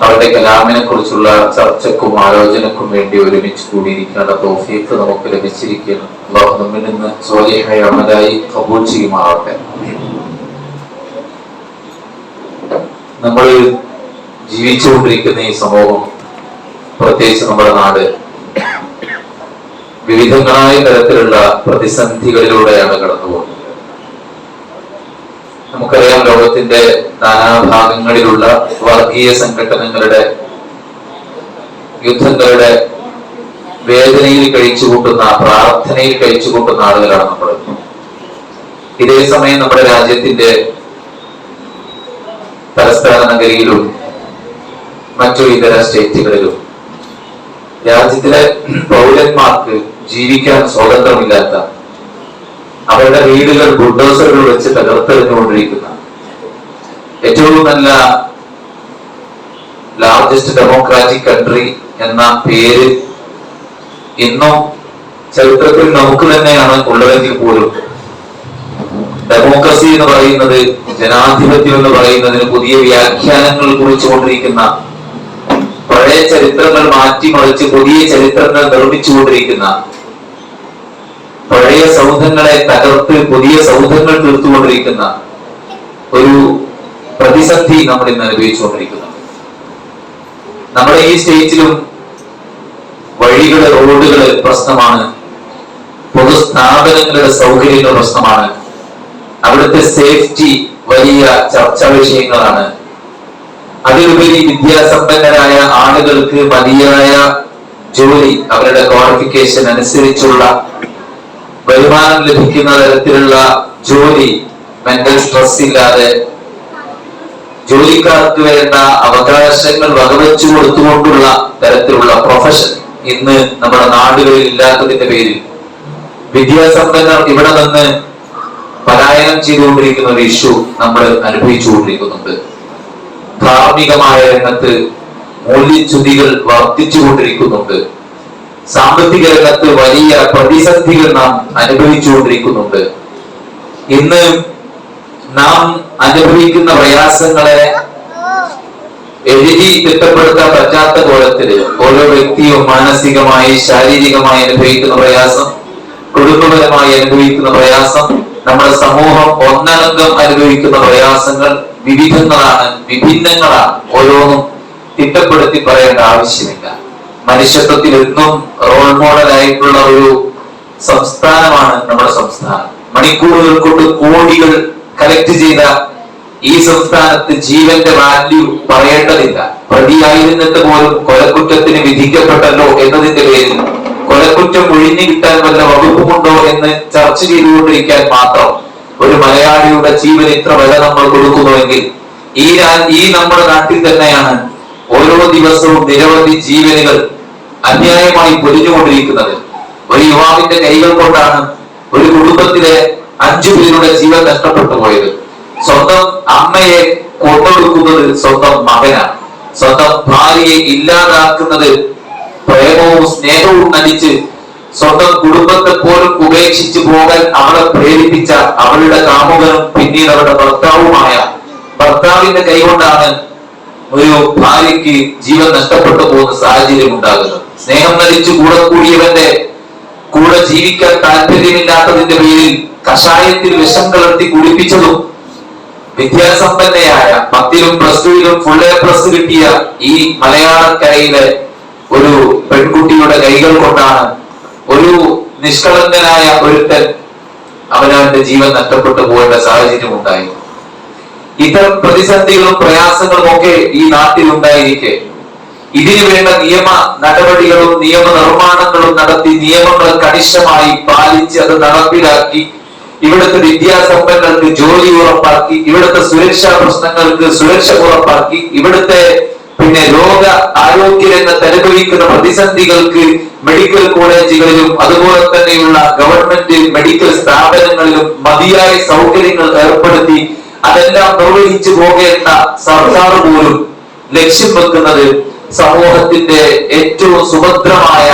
അവരുടെ കലാമിനെ കുറിച്ചുള്ള ചർച്ചക്കും ആലോചനക്കും വേണ്ടി ഒരുമിച്ച് കൂടിയിരിക്കേണ്ട തൗഫീഖ് നമുക്ക് ലഭിച്ചിരിക്കുന്നു. അല്ലാഹു നമ്മിൽ നിന്ന് സ്വാലിഹായ അമലായി ഖബൂൽ ചെയ്യുമാറാകട്ടെ. നമ്മൾ ജീവിച്ചുകൊണ്ടിരിക്കുന്ന ഈ സമൂഹം, പ്രത്യേകിച്ച് നമ്മുടെ നാട്, വിവിധങ്ങളായ തരത്തിലുള്ള പ്രതിസന്ധികളിലൂടെയാണ് കടന്നുപോകുന്നത്. നമുക്കറിയാം, ലോകത്തിന്റെ നാനാഭാഗങ്ങളിലുള്ള വർഗീയ സംഘടനകളുടെ യുദ്ധങ്ങളുടെ വേദനയിൽ കഴിച്ചുകൂട്ടുന്ന, പ്രാർത്ഥനയിൽ കഴിച്ചുകൂട്ടുന്ന ആളുകളാണ് നമ്മൾ. ഇതേ സമയം നമ്മുടെ രാജ്യത്തിന്റെ തലസ്ഥാന നഗരിയിലും മറ്റു ഇതര സ്റ്റേറ്റുകളിലും രാജ്യത്തിലെ പൗരന്മാർക്ക് ജീവിക്കാൻ സ്വാതന്ത്ര്യമില്ലാത്ത, അവരുടെ വീടുകൾ ബുൾഡോസറുകൾ വെച്ച് തകർത്തെറിഞ്ഞുകൊണ്ടിരിക്കുന്ന, ഏറ്റവും നല്ല ലാർജസ്റ്റ് ഡെമോക്രാറ്റിക് കൺട്രി എന്ന പേര് ഇന്നും ചരിത്രത്തിൽ നമുക്ക് തന്നെയാണ് ഉള്ളതെങ്കിൽ പോലും ഡെമോക്രസി എന്ന് പറയുന്നത്, ജനാധിപത്യം എന്ന് പറയുന്നതിന് പുതിയ വ്യാഖ്യാനങ്ങൾ കുറിച്ചുകൊണ്ടിരിക്കുന്ന, പഴയ ചരിത്രങ്ങൾ മാറ്റിമറിച്ച് പുതിയ ചരിത്രങ്ങൾ നിർമ്മിച്ചുകൊണ്ടിരിക്കുന്ന, പഴയ സൗധങ്ങളെ തകർത്ത് പുതിയ സൗധങ്ങൾ തീർത്തുകൊണ്ടിരിക്കുന്ന ഒരു പ്രതിസന്ധി നമ്മൾ ഇന്ന് അനുഭവിച്ചുകൊണ്ടിരിക്കുന്നു. നമ്മുടെ ഈ സ്റ്റേറ്റിലും വഴികള്, റോഡുകള് പ്രശ്നമാണ്, പൊതുസ്ഥാപനങ്ങളുടെ സൗകര്യങ്ങൾ പ്രശ്നമാണ്, അവിടുത്തെ സേഫ്റ്റി വലിയ ചർച്ചാ വിഷയങ്ങളാണ്. അതിലുപരി വിദ്യാസമ്പന്നരായ ആളുകൾക്ക് മതിയായ ജോലി, അവരുടെ ക്വാളിഫിക്കേഷൻ അനുസരിച്ചുള്ള വരുമാനം ലഭിക്കുന്ന തരത്തിലുള്ള ജോലി, മെന്റൽ സ്ട്രെസ് ഇല്ലാതെ ജോലിക്കാർക്ക് വേണ്ട അവകാശങ്ങൾ വകവെച്ചു കൊടുത്തുകൊണ്ടുള്ള തരത്തിലുള്ള പ്രൊഫഷൻ ഇന്ന് നമ്മുടെ നാടുകളിൽ ഇല്ലാത്തതിന്റെ പേരിൽ വിദ്യാസമ്പന്നർ ഇവിടെ നിന്ന് പലായനം ചെയ്തുകൊണ്ടിരിക്കുന്ന ഒരു ഇഷ്യൂ നമ്മൾ അനുഭവിച്ചുകൊണ്ടിരിക്കുന്നുണ്ട്. ധാർമ്മികമായ രംഗത്ത് മൂല്യച്യുതികൾ വർദ്ധിച്ചുകൊണ്ടിരിക്കുന്നുണ്ട്. സാമ്പത്തിക രംഗത്ത് വലിയ പ്രതിസന്ധികൾ നാം അനുഭവിച്ചുകൊണ്ടിരിക്കുന്നുണ്ട്. ഇന്ന് നാം അനുഭവിക്കുന്ന പ്രയാസങ്ങളെ എഴുതി തിട്ടപ്പെടുത്താൻ പറ്റാത്ത കോലത്തിൽ ഓരോ വ്യക്തിയും മാനസികമായി, ശാരീരികമായി അനുഭവിക്കുന്ന പ്രയാസം, കുടുംബപരമായി അനുഭവിക്കുന്ന പ്രയാസം, നമ്മുടെ സമൂഹം ഒന്നടങ്കം അനുഭവിക്കുന്ന പ്രയാസങ്ങൾ വിവിധങ്ങളാണ്, വിഭിന്നങ്ങളാണ്. ഓരോന്നും തിട്ടപ്പെടുത്തി പറയേണ്ട ആവശ്യമില്ല. മനുഷ്യത്വത്തിൽ എന്നും റോൾ മോഡലായിട്ടുള്ള ഒരു സംസ്ഥാനമാണ് നമ്മുടെ സംസ്ഥാനം. മണിക്കൂറുകൾ കൊണ്ട് കോടികൾ കളക്ട് ചെയ്ത ഈ സംസ്ഥാനത്ത് ജീവന്റെ വാല്യൂ പറയേണ്ടതില്ല. പ്രതിയായിരുന്നിട്ട് പോലും കൊലക്കുറ്റത്തിന് വിധിക്കപ്പെട്ടല്ലോ എന്നതിന്റെ പേരിൽ കൊലക്കുറ്റം ഒഴിഞ്ഞു കിട്ടാൻ വല്ല വകുപ്പുമുണ്ടോ എന്ന് ചർച്ച ചെയ്തുകൊണ്ടിരിക്കാൻ മാത്രം ഒരു മലയാളിയുടെ ജീവൻ ഇത്ര വില നമ്മൾ കൊടുക്കുന്നുവെങ്കിൽ ഈ നമ്മുടെ നാട്ടിൽ തന്നെയാണ് ഓരോ ദിവസവും നിരവധി ജീവനുകൾ അന്യായമായി പൊലിഞ്ഞുകൊണ്ടിരിക്കുന്നത്. ഒരു യുവാവിന്റെ കൈകൾ കൊണ്ടാണ് ഒരു കുടുംബത്തിലെ 5 പേരുടെ ജീവൻ നഷ്ടപ്പെട്ടു പോയത്. സ്വന്തം അമ്മയെ കൊന്നൊടുക്കുന്നത് സ്വന്തം മകനാണ്. സ്വന്തം ഭാര്യയെ ഇല്ലാതാക്കുന്നത് പ്രേമവും സ്നേഹവും നടിച്ച് സ്വന്തം കുടുംബത്തെ പോലും ഉപേക്ഷിച്ച് പോകാൻ അവളെ പ്രേരിപ്പിച്ച അവളുടെ കാമുകനും പിന്നീട് അവരുടെ ഭർത്താവുമായ ഭർത്താവിന്റെ കൈകൊണ്ടാണ് ഒരു ഭാര്യയ്ക്ക് ജീവൻ നഷ്ടപ്പെട്ടു പോകുന്ന സാഹചര്യം ഉണ്ടാകുന്നത്. സ്നേഹം നടിച്ച് കൂടെ കൂടിയവന്റെ കൂടെ ജീവിക്കാൻ താല്പര്യമില്ലാത്തതിന്റെ പേരിൽ കഷായത്തിൽ വിഷം കലർത്തി കുടിപ്പിച്ചതും വിദ്യാസമ്പന്നയായ 10ലും +2ലും ഫുൾ A+ കിട്ടിയ ഈ മലയാളക്കരയിലെ ഒരു പെൺകുട്ടിയുടെ കൈകൾ കൊണ്ടാണ് ഒരു നിഷ്കളങ്കനായ ഒരുത്തൻ അവനവന്റെ ജീവൻ നഷ്ടപ്പെട്ടു പോകേണ്ട സാഹചര്യം ഉണ്ടായി. ഇത്തരം പ്രതിസന്ധികളും പ്രയാസങ്ങളും ഒക്കെ ഈ നാട്ടിൽ ഉണ്ടായിരിക്കെ ഇതിനു വേണ്ട നിയമ നടപടികളും നിയമ നിർമ്മാണങ്ങളും നടത്തി നിയമങ്ങൾ കണിശമായി പാലിച്ച് അത് നടപ്പിലാക്കി ഇവിടുത്തെ വിദ്യാസമ്പന്നർക്ക് ജോലി ഉറപ്പാക്കി, ഇവിടുത്തെ സുരക്ഷാ പ്രശ്നങ്ങൾക്ക് സുരക്ഷ ഉറപ്പാക്കി, ഇവിടുത്തെ രോഗ ആരോഗ്യ രംഗത്ത് അനുഭവിക്കുന്ന പ്രതിസന്ധികൾക്ക് മെഡിക്കൽ കോളേജുകളിലും അതുപോലെ തന്നെയുള്ള ഗവൺമെന്റ് മെഡിക്കൽ സ്ഥാപനങ്ങളിലും മതിയായ സൗകര്യങ്ങൾ ഏർപ്പെടുത്തി അതെല്ലാം നിർവഹിച്ചു പോകേണ്ട സർക്കാർ പോലും ലക്ഷ്യം വെക്കുന്നത് സമൂഹത്തിന്റെ ഏറ്റവും സുഭദ്രമായ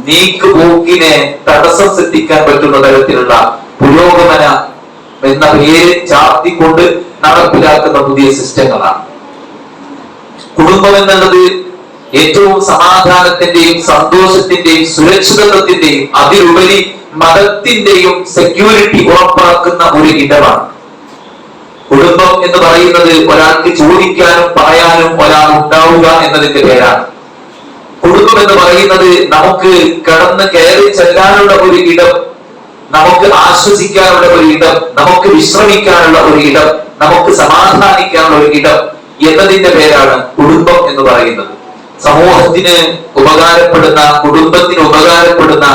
നീക്കുപോക്കിനെ തടസ്സം സൃഷ്ടിക്കാൻ പറ്റുന്ന തരത്തിലുള്ള പുരോഗമന എന്ന പേര് ചാർത്തിക്കൊണ്ട് നടപ്പിലാക്കുന്ന പുതിയ സിസ്റ്റങ്ങളാണ്. കുടുംബം എന്നുള്ളത് ഏറ്റവും സമാധാനത്തിന്റെയും സന്തോഷത്തിന്റെയും സുരക്ഷിതത്വത്തിന്റെയും അതിലുപരി മതത്തിന്റെയും സെക്യൂരിറ്റി ഉറപ്പാക്കുന്ന ഒരു ഇടമാണ്. കുടുംബം എന്ന് പറയുന്നത് ഒരാൾക്ക് ചോദിക്കാനും പറയാനും ഒരാൾ ഉണ്ടാവുക എന്നതിന്റെ പേരാണ്. കുടുംബം എന്ന് പറയുന്നത് നമുക്ക് കടന്ന് കയറി ചെല്ലാനുള്ള ഒരു ഇടം, നമുക്ക് ആശ്വസിക്കാനുള്ള ഒരു ഇടം, നമുക്ക് വിശ്രമിക്കാനുള്ള ഒരു ഇടം, നമുക്ക് സമാധാനിക്കാനുള്ള ഒരു ഇടം എന്നതിന്റെ പേരാണ് കുടുംബം എന്ന് പറയുന്നത്. സമൂഹത്തിന് ഉപകാരപ്പെടുന്ന, കുടുംബത്തിന് ഉപകാരപ്പെടുന്ന,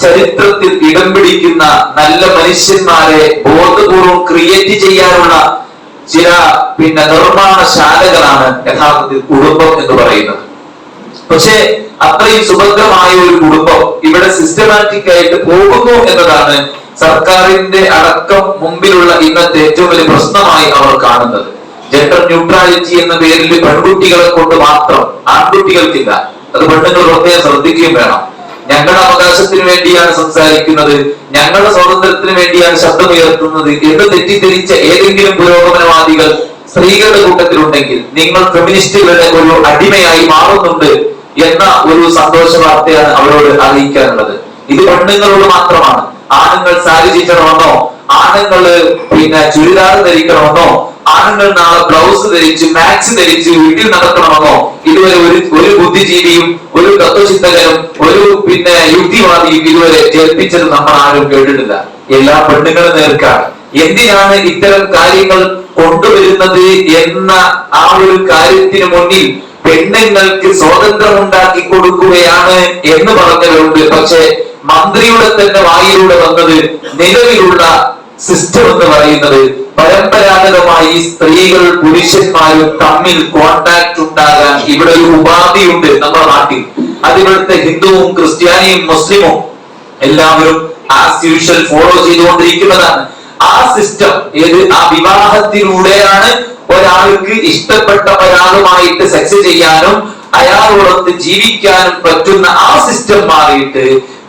ചരിത്രത്തിൽ ഇടം പിടിക്കുന്ന നല്ല മനുഷ്യന്മാരെ ബോധപൂർവം ക്രിയേറ്റ് ചെയ്യാനുള്ള ചില നിർമ്മാണശാലകളാണ് യഥാർത്ഥത്തിൽ കുടുംബം എന്ന് പറയുന്നത്. പക്ഷേ അത്രയും സുഭദ്രമായ ഒരു കുടുംബം ഇവിടെ സിസ്റ്റമാറ്റിക് ആയിട്ട് പോകുന്നു എന്നതാണ് സർക്കാരിന്റെ അടക്കം മുമ്പിലുള്ള ഇന്നത്തെ ഏറ്റവും വലിയ പ്രശ്നമായി അവർ കാണുന്നത്. ജെൻഡർ ന്യൂട്രാലിറ്റി എന്ന പേരിൽ പെൺകുട്ടികളെ കൊണ്ട് മാത്രം, ആൺകുട്ടികൾക്കില്ല. അത് പെണ്ണുങ്ങൾ പ്രത്യേകം ശ്രദ്ധിക്കുകയും വേണം. ഞങ്ങളുടെ അവകാശത്തിന് വേണ്ടിയാണ് സംസാരിക്കുന്നത്, ഞങ്ങളുടെ സ്വാതന്ത്ര്യത്തിന് വേണ്ടിയാണ് ശബ്ദമുയർത്തുന്നത് എന്ന് തെറ്റിദ്ധരിച്ച ഏതെങ്കിലും പുരോഗമനവാദികൾ സ്ത്രീകളുടെ കൂട്ടത്തിലുണ്ടെങ്കിൽ നിങ്ങൾ ഫെമിനിസ്റ്റുകളുടെ ഒരു അടിമയായി മാറുന്നുണ്ട് എന്ന ഒരു സന്തോഷ വാർത്തയാണ് അവരോട് അറിയിക്കാനുള്ളത്. ഇത് പെണ്ണുങ്ങളോട് മാത്രമാണ്. ആണുങ്ങൾ സാരി ചീറ്റണമെന്നോ, ആണുങ്ങള് ചുരിദാർ ധരിക്കണമെന്നോ, ആണുങ്ങൾ നാളെ ബ്ലൗസ് ധരിച്ച് മാക്സ് ധരിച്ച് വീട്ടിൽ നടക്കണമെന്നോ ഇതുവരെ ഒരു ബുദ്ധിജീവിയും ഒരു തത്വചിന്തകനും ഒരു യുക്തിവാദിയും ഇതുവരെ ജൽപ്പിച്ചത് നമ്മൾ ആരും കേട്ടിട്ടില്ല. എല്ലാ പെണ്ണുങ്ങളും നേർക്കാണ്. എന്തിനാണ് ഇത്തരം കാര്യങ്ങൾ കൊണ്ടുവരുന്നത് എന്ന ആ ഒരു കാര്യത്തിന് മുന്നിൽ പെണ്ണുങ്ങൾക്ക് സ്വാതന്ത്ര്യം ഉണ്ടാക്കി കൊടുക്കുകയാണ് എന്ന് പറഞ്ഞവരുണ്ട്. പക്ഷെ മന്ത്രിയുടെ തന്നെ വായിലൂടെ വന്നത് നിലവിലുള്ള സിസ്റ്റം എന്ന് പറയുന്നത് പരമ്പരാഗതമായി സ്ത്രീകൾ പുരുഷന്മാരും തമ്മിൽ കോണ്ടാക്ട് ഉണ്ടാകാൻ ഇവിടെ ഒരു ഉപാധിയുണ്ട് നമ്മുടെ നാട്ടിൽ. അത് ഇവിടുത്തെ ഹിന്ദുവും ക്രിസ്ത്യാനിയും മുസ്ലിമും എല്ലാവരും ആസ് യൂഷ്വൽ ഫോളോ ചെയ്തുകൊണ്ടിരിക്കുന്നതാണ്. ആ സിസ്റ്റം ആ വിവാഹത്തിലൂടെയാണ് ഒരാൾക്ക് ഇഷ്ടപ്പെട്ട ഒരാളുമായിട്ട് സെക്സ് ചെയ്യാനും അയാളോടൊത്ത് ജീവിക്കാനും പറ്റുന്ന ആ സിസ്റ്റം മാറിയിട്ട്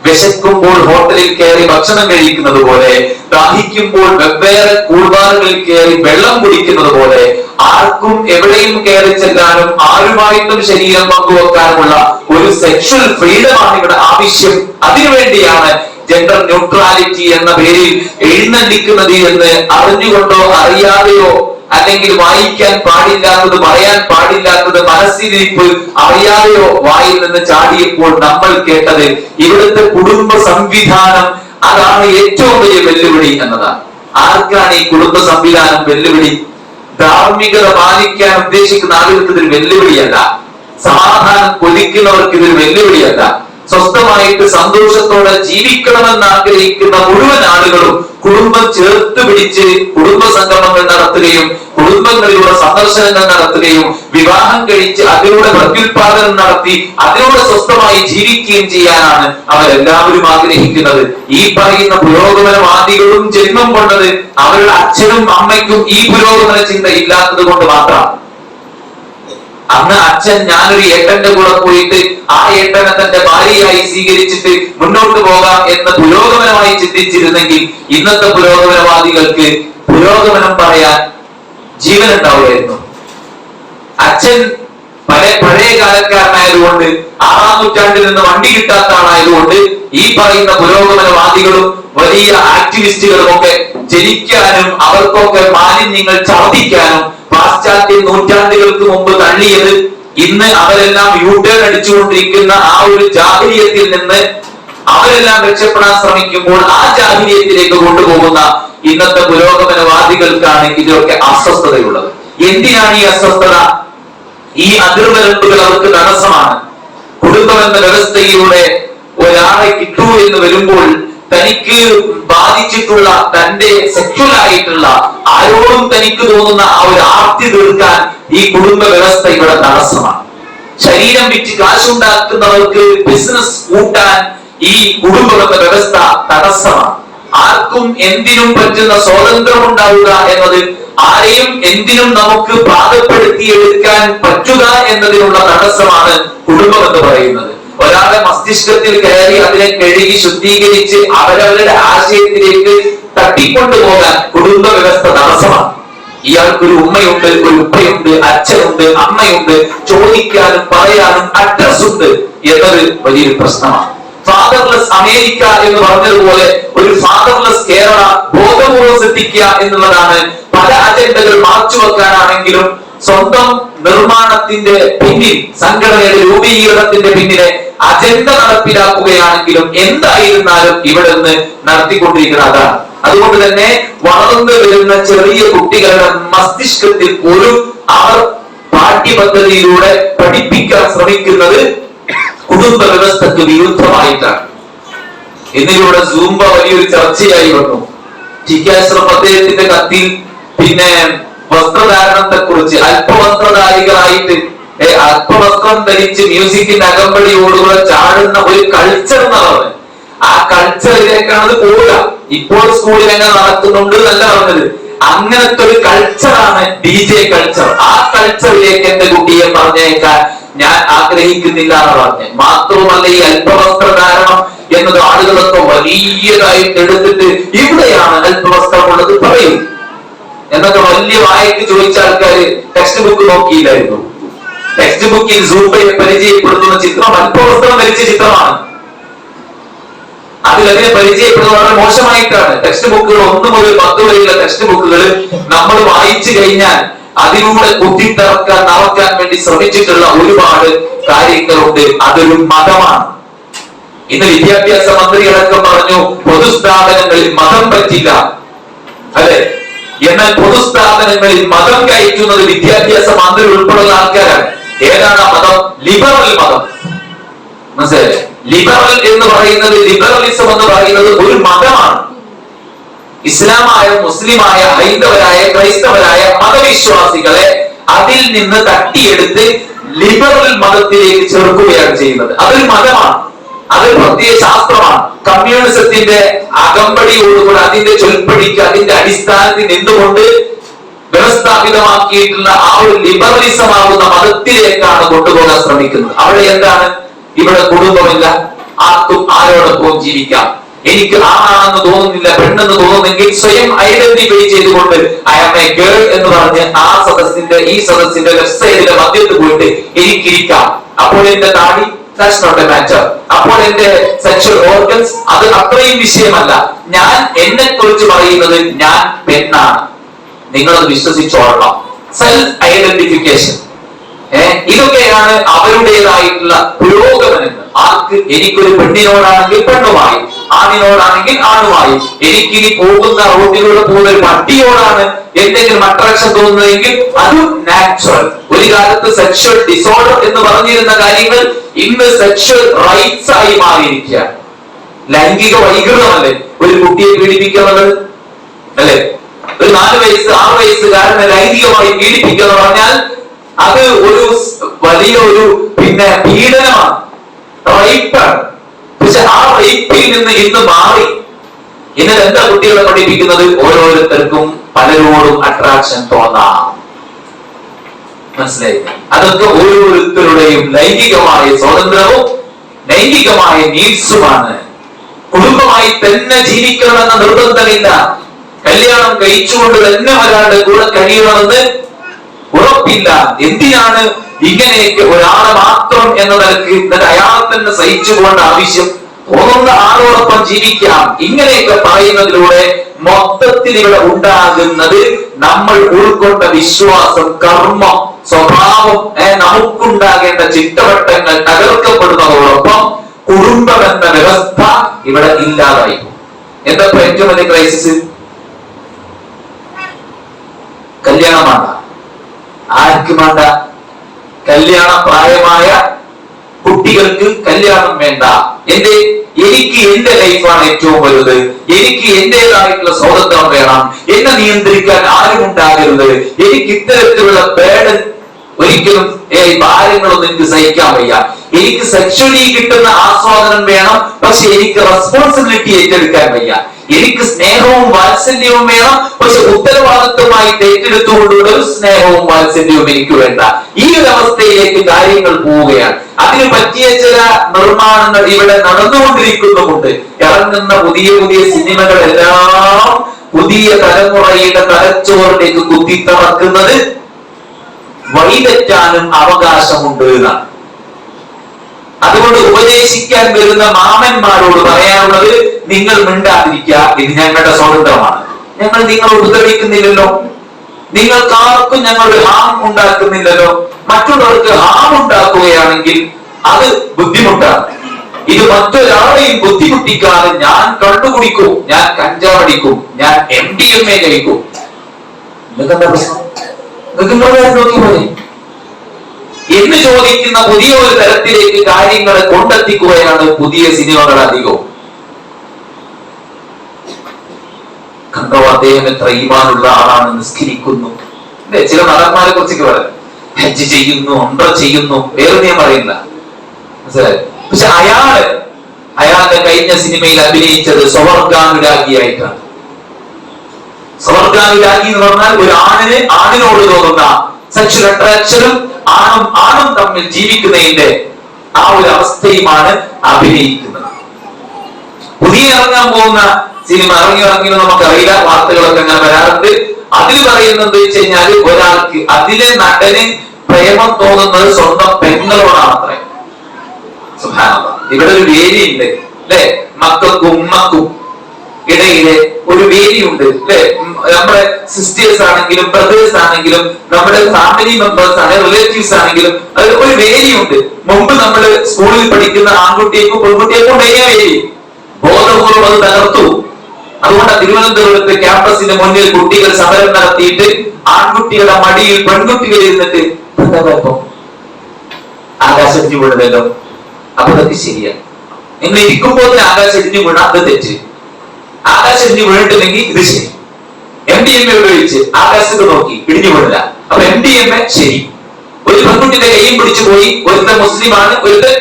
വിശക്കുമ്പോൾ ഹോട്ടലിൽ കയറി ഭക്ഷണം കഴിക്കുന്നത് പോലെ, ദാഹിക്കുമ്പോൾ വെവ്വേറെ കൂൾബാറുകളിൽ കയറി വെള്ളം കുടിക്കുന്നത് പോലെ ആർക്കും എവിടെയും കയറി ചെല്ലാനും ആരുമായിട്ടും ശരീരം പങ്കുവെക്കാനുമുള്ള ഒരു സെക്ഷൽ ഫ്രീഡമാണ് ഇവിടെ ആവശ്യം. അതിനുവേണ്ടിയാണ് ജെൻഡർ ന്യൂട്രാലിറ്റി എന്ന പേരിൽ എഴുന്നള്ളിക്കുന്നത് എന്ന് അറിഞ്ഞുകൊണ്ടോ അറിയാതെയോ, അല്ലെങ്കിൽ വായിക്കാൻ പാടില്ലാത്തത്, പറയാൻ പാടില്ലാത്തത്, മനസ്സിലിരിപ്പ് അറിയാതെയോ വായിൽ നിന്ന് ചാടിയപ്പോൾ നമ്മൾ കേട്ടത് ഇവിടുത്തെ കുടുംബ സംവിധാനം അതാണ് ഏറ്റവും വലിയ വെല്ലുവിളി എന്നതാണ്. ആർക്കാണ് ഈ കുടുംബ സംവിധാനം വെല്ലുവിളി? ധാർമ്മികത പാലിക്കാൻ ഉദ്ദേശിക്കുന്ന ആളുകൾക്ക് ഇതൊരു വെല്ലുവിളിയല്ല. സമാധാനം കൊതിക്കുന്നവർക്ക് ഇതൊരു വെല്ലുവിളിയല്ല. സ്വസ്ഥമായിട്ട് സന്തോഷത്തോടെ ജീവിക്കണമെന്ന് ആഗ്രഹിക്കുന്ന മുഴുവൻ ആളുകളും കുടുംബം ചേർത്ത് പിടിച്ച് കുടുംബ സംഗമങ്ങൾ നടത്തുകയും കുടുംബങ്ങളിലൂടെ സന്ദർശനങ്ങൾ നടത്തുകയും വിവാഹം കഴിച്ച് അതിലൂടെ പ്രത്യുൽപാദനം നടത്തി അതിലൂടെ സ്വസ്ഥമായി ജീവിക്കുകയും ചെയ്യാനാണ് അവരെല്ലാവരും ആഗ്രഹിക്കുന്നത്. ഈ പറയുന്ന പുരോഗമനവാദികളും ജന്മം കൊണ്ടത് അവരുടെ അച്ഛനും അമ്മയ്ക്കും ഈ പുരോഗമന ചിന്ത ഇല്ലാത്തത് കൊണ്ട് മാത്രമാണ്. അന്ന് അച്ഛൻ ഞാനൊരു ഏട്ടന്റെ കൂടെ പോയിട്ട് ആ ഏട്ടനെ തന്റെ ഭാര്യയായി സ്വീകരിച്ചിട്ട് മുന്നോട്ട് പോകാം എന്ന് പുരോഗമനമായി ചിന്തിച്ചിരുന്നെങ്കിൽ ഇന്നത്തെ പുരോഗമനവാദികൾക്ക് പുരോഗമനം പറയാൻ ജീവൻ ഉണ്ടാവുമായിരുന്നു. അച്ഛൻ പഴയ കാലക്കാരനായതുകൊണ്ട് 6-ാം നൂറ്റാണ്ടിൽ നിന്ന് വണ്ടി കിട്ടാത്ത ആളായതുകൊണ്ട് ഈ പറയുന്ന പുരോഗമനവാദികളും വലിയ ആക്ടിവിസ്റ്റുകളും ഒക്കെ ജനിക്കാനും അവർക്കൊക്കെ മാലിന്യങ്ങൾ ചർദ്ദിക്കാനും പാശ്ചാത്യ നൂറ്റാണ്ടുകൾക്ക് മുമ്പ് തള്ളിയത് ഇന്ന് അവരെല്ലാം യൂട്ടേൺ അടിച്ചുകൊണ്ടിരിക്കുന്ന ആ ഒരു ജാഹിലിയത്തിൽ നിന്ന് അവരെല്ലാം രക്ഷപ്പെടാൻ ശ്രമിക്കുമ്പോൾ ആ ജാഹിലിയത്തിലേക്ക് കൊണ്ടുപോകുന്ന ഇന്നത്തെ പുരോഗമനവാദികൾക്കാണ് ഇതിലൊക്കെ അസ്വസ്ഥതയുള്ളത്. എന്തിനാണ് ഈ അസ്വസ്ഥത? ഈ അതിർവരമ്പുകൾ അവർക്ക് തടസ്സമാണ്. കുടുംബം എന്ന വ്യവസ്ഥയിലൂടെ ഒരാളെ കിട്ടൂ എന്ന് വരുമ്പോൾ തനിക്ക് ബാധിച്ചിട്ടുള്ള തന്റെ സെക്ഷ്വൽ ആയിട്ടുള്ള ആരോടും തനിക്ക് തോന്നുന്ന ആ ഒരു ആർത്തി തീർക്കാൻ ഈ കുടുംബ വ്യവസ്ഥ ഇവിടെ തടസ്സമാണ്. ശരീരം വിറ്റ് കാശുണ്ടാക്കുന്നവർക്ക് ബിസിനസ് കൂട്ടാൻ ഈ കുടുംബം എന്ന വ്യവസ്ഥ തടസ്സമാണ്. ആർക്കും എന്തിനും പറ്റുന്ന സ്വാതന്ത്ര്യം ഉണ്ടാവുക എന്നത്, ആരെയും എന്തിനും നമുക്ക് പാകപ്പെടുത്തിയെടുക്കാൻ പറ്റുക എന്നതിനുള്ള തടസ്സമാണ് കുടുംബം എന്ന് പറയുന്നത്. ഒരാളുടെ മസ്തിഷ്കത്തിൽ കയറി അതിനെ കഴുകി ശുദ്ധീകരിച്ച് അവരവരുടെ ആശയത്തിലേക്ക് തട്ടിക്കൊണ്ടുപോകാൻ കുടുംബ വ്യവസ്ഥ തടസ്സമാണ്. ഇയാൾക്കൊരു ഉമ്മയുണ്ട്, ഒരു ഉപ്പയുണ്ട്, അച്ഛനുണ്ട്, അമ്മയുണ്ട്, ചോദിക്കാനും പറയാനും അഡ്രസ് ഉണ്ട് എന്നത് വലിയൊരു പ്രശ്നമാണ്. ഫാദർലെസ് അമേരിക്ക എന്ന് പറഞ്ഞതുപോലെ ഒരു ഫാദർലെസ് കേരള ബോധപൂർവ്വം ശ്രദ്ധിക്കുക എന്നുള്ളതാണ്. പല അജണ്ടകൾ മാറ്റുവെക്കാനാണെങ്കിലും സ്വന്തം നിർമ്മാണത്തിന്റെ പിന്നിൽ, സംഘടനയുടെ രൂപീകരണത്തിന്റെ പിന്നിലെ അജണ്ട നടപ്പിലാക്കുകയാണെങ്കിലും എന്തായിരുന്നാലും ഇവിടെ നിന്ന് നടത്തിക്കൊണ്ടിരിക്കുന്നത് അതാണ്. അതുകൊണ്ട് തന്നെ വളർന്നു വരുന്ന ചെറിയ കുട്ടികളുടെ മസ്തിഷ്കത്തിൽ പോലും അവർ പാഠ്യപദ്ധതിയിലൂടെ പഠിപ്പിക്കാൻ ശ്രമിക്കുന്നത് കുടുംബ വ്യവസ്ഥക്ക് വിരുദ്ധമായിട്ടാണ്. ഇതിലൂടെ സൂംബ വലിയൊരു ചർച്ചയായി വന്നു. ടി കെ അഷ്റഫ് അദ്ദേഹത്തിന്റെ കത്തിൽ പിന്നെ വസ്ത്രധാരണത്തെ കുറിച്ച് അല്പവസ്ത്രധാരികളായിട്ട് അല്പവസ്ത്രം ധരിച്ച് മ്യൂസിക്കിന്റെ അകമ്പടിയോടുകൂടെ ചാടുന്ന ഒരു കൾച്ചർ എന്നാണ്. ആ കൾച്ചറിലേക്കാണ് പോവുക. ഇപ്പോൾ സ്കൂളിൽ എങ്ങനെ നടക്കുന്നുണ്ട് എന്നല്ല പറഞ്ഞത്. അങ്ങനത്തെ ഒരു കൾച്ചറാണ് DJ കൾച്ചർ. ആ കൾച്ചറിലേക്ക് എന്റെ കുട്ടിയെ പറഞ്ഞേക്കാൻ ഞാൻ ആഗ്രഹിക്കുന്നില്ല എന്ന് പറഞ്ഞ്. മാത്രമല്ല, ഈ അല്പവസ്ത്രധാരണം എന്നത് ആളുകളൊക്കെ വലിയതായിട്ട് എടുത്തിട്ട് ഇവിടെയാണ് അല്പവസ്ത്രമുള്ളത് പറയും എന്നൊക്കെ വലിയ വായിക്ക് ചോദിച്ച ആൾക്കാര് ടെക്സ്റ്റ് ബുക്ക് നോക്കിയില്ലായിരുന്നു. ടെക്സ്റ്റ് ബുക്കിൽ സൂംബയെ പരിചയപ്പെടുത്തുന്ന ചിത്രം അല്പവസ്ത്രം ധരിച്ച ചിത്രമാണ്. അതിലതിനെ പരിചയപ്പെടുന്നത് വളരെ മോശമായിട്ടാണ്. ടെക്സ്റ്റ് ബുക്കുകൾ 1 മുതൽ 10 വരെയുള്ള ടെക്സ്റ്റ് ബുക്കുകൾ നമ്മൾ വായിച്ചു കഴിഞ്ഞാൽ അതിലൂടെ കുത്തിത്തിറക്കാൻ നടക്കാൻ വേണ്ടി ശ്രമിച്ചിട്ടുള്ള ഒരുപാട് കാര്യങ്ങളുണ്ട്. അതൊരു മതമാണ്. ഇന്ന് വിദ്യാഭ്യാസ മന്ത്രി അടക്കം പറഞ്ഞു പൊതുസ്ഥാപനങ്ങളിൽ മതം പറ്റില്ല, അല്ലെ? എന്നാൽ പൊതുസ്ഥാപനങ്ങളിൽ മതം കയറ്റുന്നത് വിദ്യാഭ്യാസ മന്ത്രി ഉൾപ്പെടുന്ന ആൾക്കാരാണ്. ഏതാണ് ആ മതം? ലിബറൽ മതം. മനസ്സിലായില്ലേ? ലിബറൽ എന്ന് പറയുന്നത്, ലിബറലിസം എന്ന് പറയുന്നത് ഒരു മതമാണ്. ഇസ്ലാമായ, മുസ്ലിമായ, ഹൈന്ദവരായ, ക്രൈസ്തവരായ മതവിശ്വാസികളെ അതിൽ നിന്ന് തട്ടിയെടുത്ത് ലിബറൽ മതത്തിലേക്ക് ചേർക്കുകയാണ് ചെയ്യുന്നത്. അതൊരു മതമാണ്, അതൊരു പ്രത്യേക ശാസ്ത്രമാണ്. കമ്മ്യൂണിസത്തിന്റെ അകമ്പടിയോടുകൂടി അതിന്റെ ചൊൽപ്പടിക്ക്, അതിന്റെ അടിസ്ഥാനത്തിൽ നിന്നുകൊണ്ട് വ്യവസ്ഥാപിതമാക്കിയിട്ടുള്ള ആ ഒരു ലിബറലിസം ആകുന്ന മതത്തിലേക്കാണ് കൊണ്ടുപോകാൻ ശ്രമിക്കുന്നത്. അവിടെ എന്താണ്? ഇവിടെ കുടുംബമില്ല, ആർക്കും ആരോടൊപ്പം ജീവിക്കാം. എനിക്ക് ആണാണെന്ന് തോന്നുന്നില്ല, പെണ്ണെന്ന് തോന്നുന്നെങ്കിൽ സ്വയം ഐഡന്റിഫൈ ചെയ്തുകൊണ്ട് ഐ ആം എ ഗേൾ എന്ന് പറഞ്ഞ് ആ സദസ്സിന്റെ, ഈ സദസ്സിന്റെ ലെഫ്റ്റ് സൈഡിലെ മധ്യത്ത് പോയിട്ട് എനിക്കിരിക്കാം. അപ്പോൾ എന്റെ താടി, that's not a matter. അപ്പോൾ എന്റെ സെക്ഷൽ ഓർഗൻസ്, അത് അത്രയും വിഷയമല്ല. ഞാൻ എന്നെ കുറിച്ച് പറയുന്നത് ഞാൻ പെണ്ണാണ്, നിങ്ങളത് വിശ്വസിച്ചോളണം. സെൽഫ് ഐഡന്റിഫിക്കേഷൻ, ഇതൊക്കെയാണ് അവരുടേതായിട്ടുള്ള പുരോഗമനങ്ങൾ. ആർക്ക്? എനിക്കൊരു പെണ്ണിനോടാണെങ്കിൽ പെണ്ണുമായി, ആണിനോടാണെങ്കിൽ ആണുമായി. എനിക്കിനി പോകുന്ന റോഡിലൂടെ പോകുന്ന ഒരു പട്ടിയോടാണ് എന്തെങ്കിലും അട്രാക്ഷൻ തോന്നുന്നതെങ്കിൽ അതും നാച്ചുറൽ. ഒരു കാലത്ത് സെക്ഷൽ ഡിസോർഡർ എന്ന് പറഞ്ഞിരുന്ന കാര്യങ്ങൾ ഇന്ന് സെക്ഷൽ റൈറ്റ്സ് ആയി മാറിയിരിക്കുകയാണ്. ലൈംഗിക വൈകൃതമല്ലേ ഒരു കുട്ടിയെ പീഡിപ്പിക്കുന്നത്, അല്ലെ? ഒരു 4 വയസ്സ് 6 വയസ്സുകാരനെ ലൈംഗികമായി പീഡിപ്പിക്കുക എന്ന് പറഞ്ഞാൽ അത് ഒരു വലിയൊരു പിന്നെ പീഡനമാണ്, റേപ്പാണ്. പക്ഷെ ആ റേപ്പിൽ നിന്ന് ഇന്ന് മാറി ഇന്ന് എന്താ കുട്ടികളെ പഠിപ്പിക്കുന്നത്? ഓരോരുത്തർക്കും പലരോടും അട്രാക്ഷൻ തോന്നാം. മനസ്സിലായി? അതൊക്കെ ഓരോരുത്തരുടെയും ലൈംഗികമായ സ്വാതന്ത്ര്യവും ലൈംഗികമായ നീഡ്സുമാണ്. കുടുംബമായി തന്നെ ജീവിക്കണമെന്ന നിർബന്ധമില്ല. കല്യാണം കഴിച്ചുകൊണ്ട് തന്നെ ഒരാളുടെ കൂടെ കഴിയണമെന്ന് ഉറപ്പില്ല. എന്തിനാണ് ഇങ്ങനെയൊക്കെ ഒരാളെ മാത്രം എന്ന നിലക്ക് എന്നിട്ട് അയാളെ തന്നെ സഹിച്ചുകൊണ്ട് ആവശ്യം തോന്നുന്ന ആളോടൊപ്പം ജീവിക്കാം? ഇങ്ങനെയൊക്കെ പറയുന്നതിലൂടെ മൊത്തത്തിൽ ഇവിടെ ഉണ്ടാകുന്നത് നമ്മൾ ഉൾക്കൊണ്ട വിശ്വാസം, കർമ്മം, സ്വഭാവം, നമുക്കുണ്ടാകേണ്ട ചിട്ടവട്ടങ്ങൾ തകർക്കപ്പെടുന്നതോടൊപ്പം കുടുംബം എന്ന വ്യവസ്ഥ ഇവിടെ ഇല്ലാതായി. എന്താ ഏറ്റവും വലിയ ക്രൈസിസ്? കല്യാണമാണ്. ആർക്കും വേണ്ട? കല്യാണ പ്രായമായ കുട്ടികൾക്ക് കല്യാണം വേണ്ട. എനിക്ക് എന്റെ ലൈഫാണ് ഏറ്റവും വലുത്, എനിക്ക് എന്റേതായിട്ടുള്ള സ്വാതന്ത്ര്യം വേണം, എന്നെ നിയന്ത്രിക്കാൻ ആരും ഉണ്ടാകരുത്, എനിക്ക് ഇത്തരത്തിലുള്ള ബേഡൻ ഒരിക്കലും ഭാരങ്ങളൊന്നും എനിക്ക് സഹിക്കാൻ വയ്യ, എനിക്ക് സെക്ഷലി കിട്ടുന്ന ആസ്വാദനം വേണം, പക്ഷെ എനിക്ക് റെസ്പോൺസിബിലിറ്റി ഏറ്റെടുക്കാൻ വയ്യ, എനിക്ക് സ്നേഹവും വാത്സല്യവും വേണം, പക്ഷെ ഉത്തരവാദിത്വമായി ഏറ്റെടുത്തുകൊണ്ടുള്ള ഒരു സ്നേഹവും വാത്സല്യവും എനിക്ക് വേണ്ട. ഈ ഒരു അവസ്ഥയിലേക്ക് കാര്യങ്ങൾ പോവുകയാണ്. അതിന് പറ്റിയ ചില നിർമ്മാണങ്ങൾ ഇവിടെ നടന്നുകൊണ്ടിരിക്കുന്നുമുണ്ട്. ഇറങ്ങുന്ന പുതിയ പുതിയ സിനിമകളെല്ലാം പുതിയ തലമുറയുടെ തലച്ചോറിലേക്ക് കുത്തിത്തറക്കുന്നത് വഴിതെറ്റാനും അവകാശമുണ്ട് എന്നാണ്. അതുകൊണ്ട് ഉപദേശിക്കാൻ വരുന്ന മാമന്മാരോട് പറയാനുള്ളത്, നിങ്ങൾ മിണ്ടാതിരിക്കുക, ഇത് ഞങ്ങളുടെ സ്വതന്ത്രമാണ്. ഞങ്ങൾ നിങ്ങൾ ഉപദ്രവിക്കുന്നില്ലല്ലോ, നിങ്ങൾക്കാർക്കും ഞങ്ങൾ ഹാം ഉണ്ടാക്കുന്നില്ലല്ലോ. മറ്റുള്ളവർക്ക് ഹാം ഉണ്ടാക്കുകയാണെങ്കിൽ അത് ബുദ്ധിമുട്ടാണ്. ഇത് മറ്റൊരാളെയും ബുദ്ധിമുട്ടിക്കാതെ ഞാൻ കണ്ടുപിടിക്കും, ഞാൻ കഞ്ചാവടിക്കും, ഞാൻ MDMA കഴിക്കും. നിങ്ങൾക്കെന്താ പ്രശ്നം? നോക്കി പോലെ എന്ന് ചോദിക്കുന്ന പുതിയ ഒരു തരത്തിലേക്ക് കാര്യങ്ങളെ കൊണ്ടെത്തിക്കുകയാണ് പുതിയ സിനിമകൾ അധികവും. കണ്ടോ, അദ്ദേഹം എത്ര ഈമാനുള്ള ആളാണ്, നിസ്കരിക്കുന്നു. അല്ലെ, ചില നടന്മാരെ കുറിച്ചൊക്കെ പറയാം, ഹജ്ജ് ചെയ്യുന്നു, ഉംറ ചെയ്യുന്നു, വേറെ ഞാൻ പറയുന്നില്ല, മനസ്സിലായി. പക്ഷെ അയാളുടെ കഴിഞ്ഞ സിനിമയിൽ അഭിനയിച്ചത് സ്വർഗാനുരാഗിയായിട്ടാണ്. സ്വർഗാനുരാഗി എന്ന് പറഞ്ഞാൽ ഒരു ആണിനോട് തോന്നുന്ന സെക്ഷൽ അട്രാക്ഷനും ആണും തമ്മിൽ ജീവിക്കുന്നതിന്റെ ആ ഒരു അവസ്ഥയുമാണ് അഭിനയിക്കുന്നത്. പുതിയ ഇറങ്ങാൻ പോകുന്ന സിനിമ ഇറങ്ങിയെന്ന് നമുക്കറിയില്ല, വാർത്തകളൊക്കെ അങ്ങനെ വരാറുണ്ട്. അതിൽ പറയുന്നത് വെച്ച് കഴിഞ്ഞാൽ ഒരാൾക്ക് അതിലെ നടന് പ്രേമം തോന്നുന്നത് സ്വന്തം പെങ്ങളോടാണ് അത്രേ. ഇവിടെ ഒരു വേലിയുണ്ട് അല്ലെ, മക്കൾക്കും ഉമ്മക്കും ഇടയിലെ ഒരു വേലിയുണ്ട് അല്ലെ. നമ്മുടെ സിസ്റ്റേഴ്സ് ആണെങ്കിലും ബ്രദേഴ്സ് ആണെങ്കിലും നമ്മുടെ ഫാമിലി മെമ്പേഴ്സ് ആണെങ്കിലും റിലേറ്റീവ്സ് ആണെങ്കിലും അതിൽ ഒരു വേലിയുണ്ട്. മുമ്പ് നമ്മൾ സ്കൂളിൽ പഠിക്കുന്ന ആൺകുട്ടിയേക്കും പെൺകുട്ടിയേക്കും വേലി, ബോധപൂർവ്വം അത് തകർത്തു. അതുകൊണ്ട് തിരുവനന്തപുരത്ത് ക്യാമ്പസിന് മുന്നിൽ കുട്ടികൾ സമരം നടത്തിയിട്ട് ആൺകുട്ടികളുടെ മടിയിൽ പെൺകുട്ടികൾ ഇരുന്നിട്ട് എന്താ കുഴപ്പം, ആകാശം ഇടിഞ്ഞു വീണതല്ലോ, അപ്പൊ അതൊക്കെ ശരിയാണ്. നിങ്ങൾ ഇരിക്കുമ്പോൾ ആകാശം ഇടിഞ്ഞു വീണ അത് തെറ്റ്, ആകാശം ഇടിഞ്ഞു വീണിട്ടില്ലെങ്കിൽ ഇത് ശരി. MDMA ഉപയോഗിച്ച് ആകാശത്ത് നോക്കി ഇടിഞ്ഞു വീണില്ല, അപ്പൊ MDMA ശരി. ഒരു പെൺകുട്ടിയുടെ കൈയും പിടിച്ചു പോയി, ഒരുത്തൻ മുസ്ലിമാണ്, ഒരുത്തൻ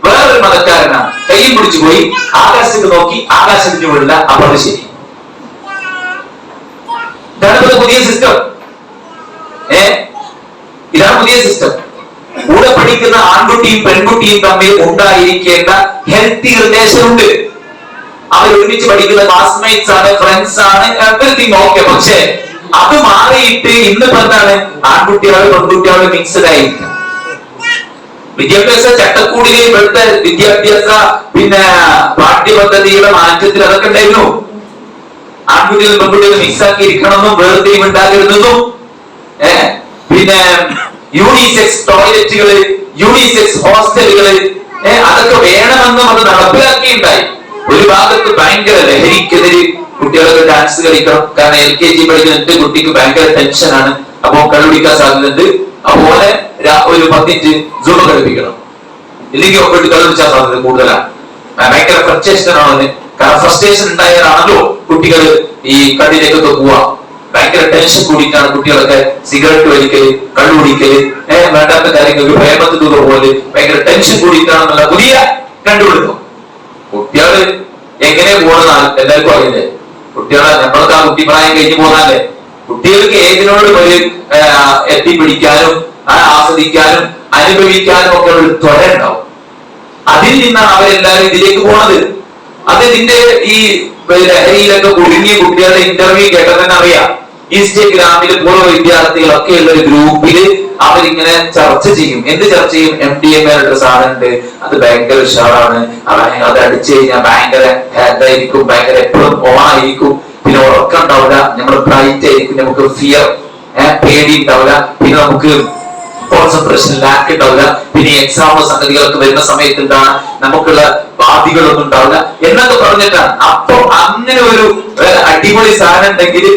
വേറൊരു മതക്കാരനാണ്, കൈയും പിടിച്ചു പോയി ആകാശത്ത് നോക്കി ആകാശം ഇടിഞ്ഞു വീണില്ല, അപ്പൊ അത് ശരി. ഇതാണ് പുതിയ സിസ്റ്റം. ഇതാണ് പുതിയ സിസ്റ്റം. കൂടെ പഠിക്കുന്ന ആൺകുട്ടിയും പെൺകുട്ടിയും തമ്മിൽ ഉണ്ടായിരിക്കേണ്ട ഹെൽത്തി റിലേഷൻ ഉണ്ട്. അവർ ഒരുമിച്ച് പഠിക്കുന്ന ക്ലാസ്മേറ്റ്സ് ആണ്, ഫ്രണ്ട്സ് ആണ്, എവരിതിങ് ഓക്കെ. പക്ഷെ അത് മാറിയിട്ട് ഇന്നിപ്പോ എന്താണ്, ആൺകുട്ടികളും പെൺകുട്ടികളും മിക്സഡ് ആയിരിക്കും. വിദ്യാഭ്യാസ ചട്ടക്കൂടിലെ ഇവിടുത്തെ വിദ്യാഭ്യാസ പാഠ്യപദ്ധതിയുടെ മാറ്റത്തിൽ അതൊക്കെ ഉണ്ടായിരുന്നു. ആൺകുട്ടികളും പെൺകുട്ടികളും മിക്സ് ആക്കി ഇരിക്കണമെന്നും വേർതിരിവ് ഉണ്ടാകരുതെന്നും യൂണിസെക്സ് ടോയ്ലറ്റുകള്, യൂണിസെക്സ് ഹോസ്റ്റലുകള്, അതൊക്കെ വേണമെന്നും അത് നടപ്പിലാക്കിയിട്ടുണ്ടായി. ഒരു ഭാഗത്ത് ഭയങ്കര ലഹരിക്കെതിരെ കുട്ടികളൊക്കെ ഡാൻസ് കളിക്കണം. കാരണം LKG പഠിക്കുന്ന എന്റെ കുട്ടിക്ക് ഭയങ്കര ടെൻഷനാണ്, അപ്പൊ കള്ളുപിടിക്കാൻ സാധ്യതയുണ്ട്. അതുപോലെ ഒരു 10 മിനിറ്റ് സൂമ കളിപ്പിക്കണം, ഇല്ലെങ്കിൽ ഒപ്പിട്ട് കള്ളുപിടിച്ചാൽ സാധ്യത കൂടുതലാണ്. ഭയങ്കര ഫ്രസ്ട്രേഷനാണ് അവന്. കാരണം ഫ്രസ്ട്രേഷൻ ഉണ്ടായാലാണല്ലോ കുട്ടികൾ ഈ കണ്ണിലേക്കൊക്കെ പോവാ. ഭയങ്കര ടെൻഷൻ കൂടിയിട്ടാണ് കുട്ടികളൊക്കെ സിഗരറ്റ് വലിക്കല്, കള്ളുപിടിക്കല്, വേണ്ടാത്ത കാര്യങ്ങൾക്ക് പ്രേമത്തിൽ പോലെ ഭയങ്കര ടെൻഷൻ കൂടിയിട്ടാണെന്നുള്ള പുതിയ കണ്ടുപിടുത്തം. കുട്ടികള് എങ്ങനെ പോകണമെന്ന് എല്ലാവർക്കും അറിയില്ലേ. കുട്ടികളെ നമ്മളൊക്കെ ആ കുട്ടിപ്രായം കഴിഞ്ഞു പോകാനല്ലേ. കുട്ടികൾക്ക് ഏതിനോട് ഒരു എത്തിപ്പിടിക്കാനും ആസ്വദിക്കാനും അനുഭവിക്കാനും ഒക്കെ ഒരു ത്വര ഉണ്ടാവും. അതിൽ നിന്നാണ് അവരെല്ലാവരും ഇതിലേക്ക് പോണത്. അത് ഇതിന്റെ ഈ ലഹരിയിലൊക്കെ കുടുങ്ങിയ കുട്ടികളുടെ ഇന്റർവ്യൂ കേട്ടാൽ തന്നെ അറിയാം. ഇൻസ്റ്റഗ്രാമിൽ പൂർവ്വ വിദ്യാർത്ഥികളൊക്കെ ഉള്ള ഒരു ഗ്രൂപ്പില് അവരിങ്ങനെ ചർച്ച ചെയ്യും. എന്ത് ചർച്ച ചെയ്യും? MDMA സാധനം ഉണ്ട്, അത് ഭയങ്കര ഉഷാറാണ്, അത് അടിച്ചു കഴിഞ്ഞാൽ ഭയങ്കര ഇതായിരിക്കും, ഭയങ്കര എപ്പോഴും ഓണായിരിക്കും, പിന്നെ ഉറക്കം ഉണ്ടാവില്ല, നമ്മൾ ബ്രൈറ്റ് ആയിരിക്കും, നമുക്ക് ഫിയർ പേടി ഉണ്ടാവില്ല, പിന്നെ നമുക്ക് കോൺസെൻട്രേഷൻ ലാക്ക് ഉണ്ടാവില്ല, പിന്നെ എക്സാം സംഗതികളൊക്കെ വരുന്ന സമയത്ത് എന്താണ് നമുക്കുള്ള ബാധികളൊന്നും ഉണ്ടാവില്ല എന്നൊക്കെ പറഞ്ഞിട്ടാണ്. അപ്പൊ അങ്ങനെ ഒരു അടിപൊളി സാധനം ഉണ്ടെങ്കിൽ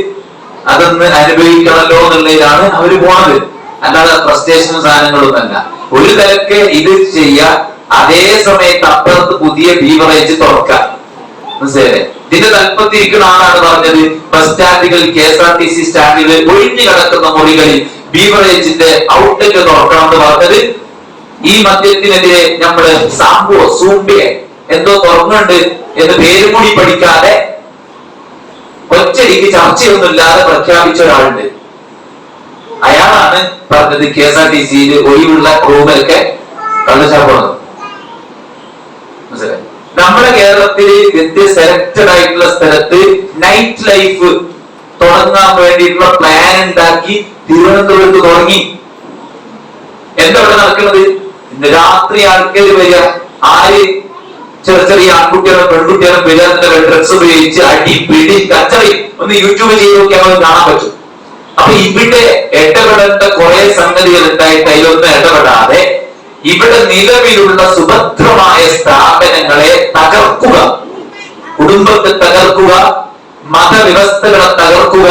അതൊന്ന് അനുഭവിക്കണമല്ലോ എന്നുള്ളതിലാണ് അവര് പോണത്. അല്ലാതെ ഫ്രസ്ട്രേഷനും സാധനങ്ങളൊന്നല്ല. ഒരു തരക്ക് ഇത് ചെയ്യാൻ, അതേ സമയത്ത് അപ്പുറത്ത് പുതിയ ബീവറേജ് തുറക്കാൻ. മനസ്സിലായില്ലേ? ഇതിന്റെ തലപ്പത്തിരിക്കുന്ന ആളാണ് പറഞ്ഞത്, ബസ് സ്റ്റാൻഡുകളിൽ KSRTC സ്റ്റാൻഡുകളിൽ ഒഴിഞ്ഞു കിടക്കുന്ന മുറികളിൽ ബീവറേജിന്റെ ഔട്ട്ലെറ്റ് തുറക്കണം എന്ന് പറഞ്ഞത്. ഈ മദ്യത്തിനെതിരെ നമ്മള് സൂംബിയെ എന്തോ തുറന്നുണ്ട് എന്ന് പേരും കൂടി പഠിക്കാതെ ഒറ്റയ്ക്ക് ചർച്ചയൊന്നുമില്ലാതെ പ്രഖ്യാപിച്ച ഒരാളുണ്ട്. അയാളാണ് പറഞ്ഞത് KSRTCയിൽ ഒഴിവുള്ള റൂമിലൊക്കെ കള്ളുചാപ്പുള്ളത്. മനസ്സിലായി? നമ്മുടെ കേരളത്തിൽ സെലക്റ്റഡ് ആയിട്ടുള്ള സ്ഥലത്ത് നൈറ്റ് ലൈഫ് തുടങ്ങാൻ വേണ്ടിയിട്ടുള്ള പ്ലാൻ ഉണ്ടാക്കി തിരുവനന്തപുരത്ത് തുടങ്ങി. എന്താ ഇവിടെ നടക്കുന്നത്? ഇന്ന് രാത്രി ആൾക്കാർ വരിക, ആര് ചെറിയ ചെറിയ ആൺകുട്ടികളും പെൺകുട്ടികളും വരിക, ഡ്രഗ്സ് ഉപയോഗിച്ച് അടി പിടി കച്ചറി. ഒന്ന് യൂട്യൂബ് ചെയ്ത് നോക്കിയാൽ നമുക്ക് കാണാൻ പറ്റും. അപ്പൊ ഇവിടെ ഇടപെടേണ്ട കുറെ സംഗതികൾ ഉണ്ടായിട്ട് അതിലൊന്നും ഇടപെടാതെ ഇവിടെ നിലവിലുള്ള സുഭദ്രമായ സ്ഥാപനങ്ങളെ തകർക്കുക, കുടുംബത്തെ തകർക്കുക, മതവ്യവസ്ഥകളെ തകർക്കുക,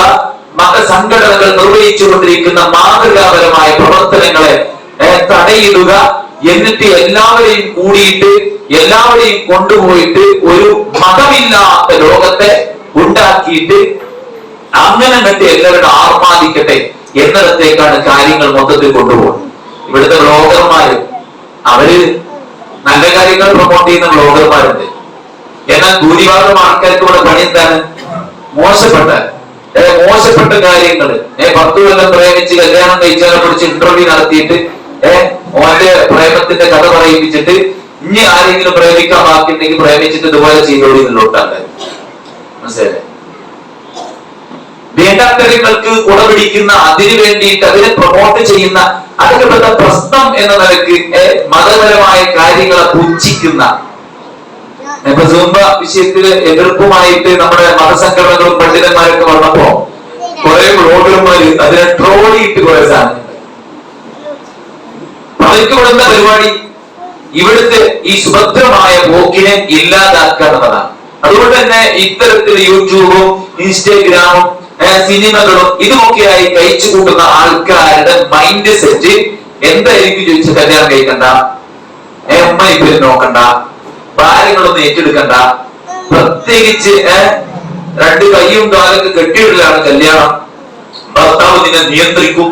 മതസംഘടനകൾ നിർവഹിച്ചുകൊണ്ടിരിക്കുന്ന മാതൃകാപരമായ പ്രവർത്തനങ്ങളെ തടയിടുക, എന്നിട്ട് എല്ലാവരെയും കൂടിയിട്ട് എല്ലാവരെയും കൊണ്ടുപോയിട്ട് ഒരു മതമില്ലാത്ത ലോകത്തെ ഉണ്ടാക്കിയിട്ട് അങ്ങനെ കണ്ട് എല്ലാവരുടെ ആർമാദിക്കട്ടെ എന്നിടത്തേക്കാണ് കാര്യങ്ങൾ മൊത്തത്തിൽ കൊണ്ടുപോകുന്നത്. ഇവിടുത്തെ ബ്ലോഗർമാര് അവര് നല്ല കാര്യങ്ങൾ പ്രൊമോട്ട് ചെയ്യുന്ന ബ്ലോഗർമാരുണ്ട്. എന്നാൽ ഭൂരിഭാഗം ആൾക്കാർക്ക് ഇവിടെ പണി എന്താണ്? മോശപ്പെട്ട കാര്യങ്ങൾ. 10 കൊല്ലം പ്രേമിച്ച് കല്യാണം കഴിച്ചവരെ കുറിച്ച് ഇന്റർവ്യൂ നടത്തിയിട്ട് ഓന്റെ പ്രേമത്തിന്റെ കഥ പറയിപ്പിച്ചിട്ട് ഇനി ആരെങ്കിലും പ്രേമിക്കാൻ ബാക്കിയുണ്ടെങ്കിൽ പ്രേമിച്ചിട്ട് ഇതുപോലെ ചെയ്തോളി എന്നുള്ളതാണ്. മനസ്സിലായി? വേണ്ടാത്തരങ്ങൾക്ക് കുടപിടിക്കുന്ന, അതിനു വേണ്ടിയിട്ട് അതിനെ പ്രൊമോട്ട് ചെയ്യുന്ന, അതൊക്കെ പെട്ട പ്രശ്നം എന്ന നിലക്ക് മതപരമായ കാര്യങ്ങളെ പുച്ഛിക്കുന്ന, ഇപ്പൊ സൂംബ വിഷയത്തില് എതിർപ്പുമായിട്ട് നമ്മുടെ മതസംഘടനകളും പണ്ഡിതന്മാരൊക്കെ വന്നപ്പോ കുറെ ബ്ലോഗർമാര് അതിനെ ട്രോളിയിട്ട് കുറെ സാധനങ്ങൾ. അവർക്ക് ഇവിടെ എന്താ പരിപാടി? ഇവിടുത്തെ ഈ സുഭദ്രമായ പോക്കിനെ ഇല്ലാതാക്കുക എന്നതാണ്. അതുകൊണ്ട് തന്നെ ഇത്തരത്തിൽ യൂട്യൂബും ഇൻസ്റ്റാഗ്രാമും സിനിമകളും ഇതുമൊക്കെയായി കഴിച്ചു കൂട്ടുന്ന ആൾക്കാരുടെ മൈൻഡ് സെറ്റ് എന്തായിരിക്കും ചോദിച്ചാൽ കല്യാണം കഴിക്കണ്ട, ഉമ്മ ഇവര് നോക്കണ്ട, ഭാര്യങ്ങളൊന്നും ഏറ്റെടുക്കണ്ട, പ്രത്യേകിച്ച് 2 കൈയും കാലൊക്കെ കെട്ടിയിടലാണ് കല്യാണം, ഭർത്താവ് നിന്നെ നിയന്ത്രിക്കും,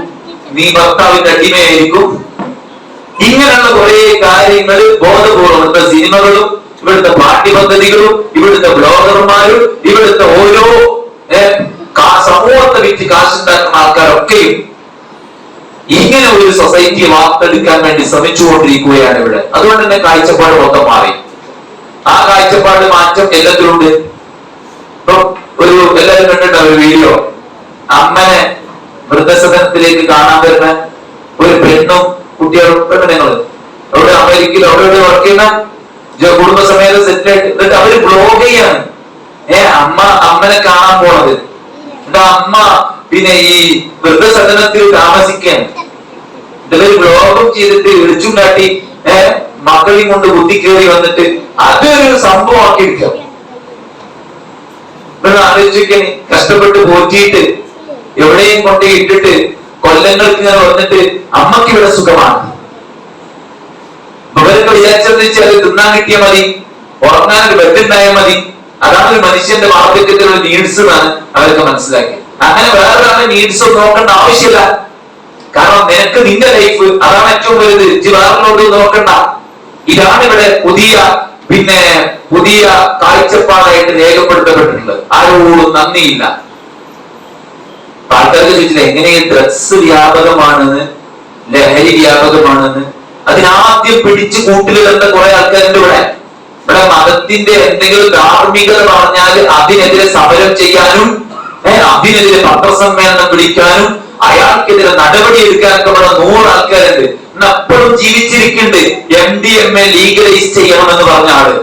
നീ ഭർത്താവിന്റെ അടിമയായിരിക്കും. ഇങ്ങനെയുള്ള കുറെ കാര്യങ്ങൾ ബോധപൂർവം ഇവിടുത്തെ സിനിമകളും ഇവിടുത്തെ പാഠ്യപദ്ധതികളും ഇവിടുത്തെ ബ്ലോഗർമാരും ഇവിടുത്തെ ഓരോ സമൂഹത്തെ വിറ്റ് കാശുണ്ടാക്കുന്ന ആൾക്കാരൊക്കെയും ഇങ്ങനെ ഒരു സൊസൈറ്റി വാർത്തെടുക്കാൻ വേണ്ടി ശ്രമിച്ചുകൊണ്ടിരിക്കുകയാണ് ഇവിടെ. അതുകൊണ്ട് തന്നെ കാഴ്ചപ്പാട് മൊത്തം മാറി. ആ കാഴ്ചപ്പാട് മാറ്റം എല്ലാത്തിലുണ്ട്. ഇപ്പൊ എല്ലാവരും കണ്ടിട്ടുണ്ടോ ഒരു വീഡിയോ? അമ്മനെ വൃദ്ധസദനത്തിലേക്ക് കാണാൻ വരുന്ന ഒരു പെണ്ണും കുട്ടികളും പെണ്ണുങ്ങൾ അവിടെ അമേരിക്കയിൽ അവിടെ വർക്ക് ചെയ്യുന്ന കുടുംബസമേതം സെറ്റിൽ ആയിട്ട് എന്നിട്ട് അവര് ബ്ലോഗ് ചെയ്യാണ്. അമ്മനെ കാണാൻ പോണത്. എന്നിട്ട് അമ്മ പിന്നെ ഈ വൃദ്ധസദനത്തിൽ താമസിക്കാൻ ഇവര് ബ്ലോഗും ചെയ്തിട്ട് വിളിച്ചുണ്ടാട്ടി മക്കളെയും കൊണ്ട് കുത്തിക്കേറി വന്നിട്ട് അതൊരു സംഭവമാക്കി എടുക്കാം. ആലോചിക്കാൻ കഷ്ടപ്പെട്ട് പോറ്റിയിട്ട് എവിടെയും കൊണ്ട് ഇട്ടിട്ട് കൊല്ലങ്ങൾക്ക് ഇങ്ങനെ വന്നിട്ട് അമ്മക്ക് ഇവിടെ സുഖമാണ്. അവരൊക്കെ വിചാരിച്ചെന്ന് വെച്ചാൽ തിന്നാൻ കിട്ടിയാൽ മതി, ഉറങ്ങാൻ ഒരു ബെഡ് ഉണ്ടായാൽ മതി, അതാണ് ഒരു മനുഷ്യന്റെ മാർക്കറ്റിലുള്ള നീഡ്സ് എന്നാണ് അവരൊക്കെ മനസ്സിലാക്കി. അങ്ങനെ വേറൊരാളെ നീഡ്സ് നോക്കേണ്ട ആവശ്യമില്ല. കാരണം നിനക്ക് നിന്റെ ലൈഫ് അതാണ് ഏറ്റവും വലുത്. വേറൊരോട് നോക്കണ്ട. ഇതാണ് ഇവിടെ പുതിയ കാഴ്ചപ്പാടായിട്ട് രേഖപ്പെടുത്തപ്പെട്ടിട്ടുള്ളത്. ആരോടും നന്ദിയില്ല. ആൾക്കാർക്ക് ചോദിച്ചില്ല എങ്ങനെ ഡ്രഗ്സ് വ്യാപകമാണെന്ന്, ലഹരി വ്യാപകമാണെന്ന്. അതിനാദ്യം പിടിച്ചു കൂട്ടിലിരുന്ന കുറെ ആൾക്കാരുണ്ട് ഇവിടെ. മതത്തിന്റെ എന്തെങ്കിലും ധാർമ്മികത പറഞ്ഞാൽ അതിനെതിരെ സമരം ചെയ്യാനും അതിനെതിരെ പത്രസമ്മേളനം വിളിക്കാനും അയാൾക്കെതിരെ നടപടി എടുക്കാനൊക്കെ ഇവിടെ 100 ആൾക്കാരുണ്ട്. എപ്പോഴും ജീവിച്ചിരിക്കുന്നുണ്ട്. MDMA ലീഗലൈസ് ചെയ്യണമെന്ന് പറഞ്ഞ ആള്,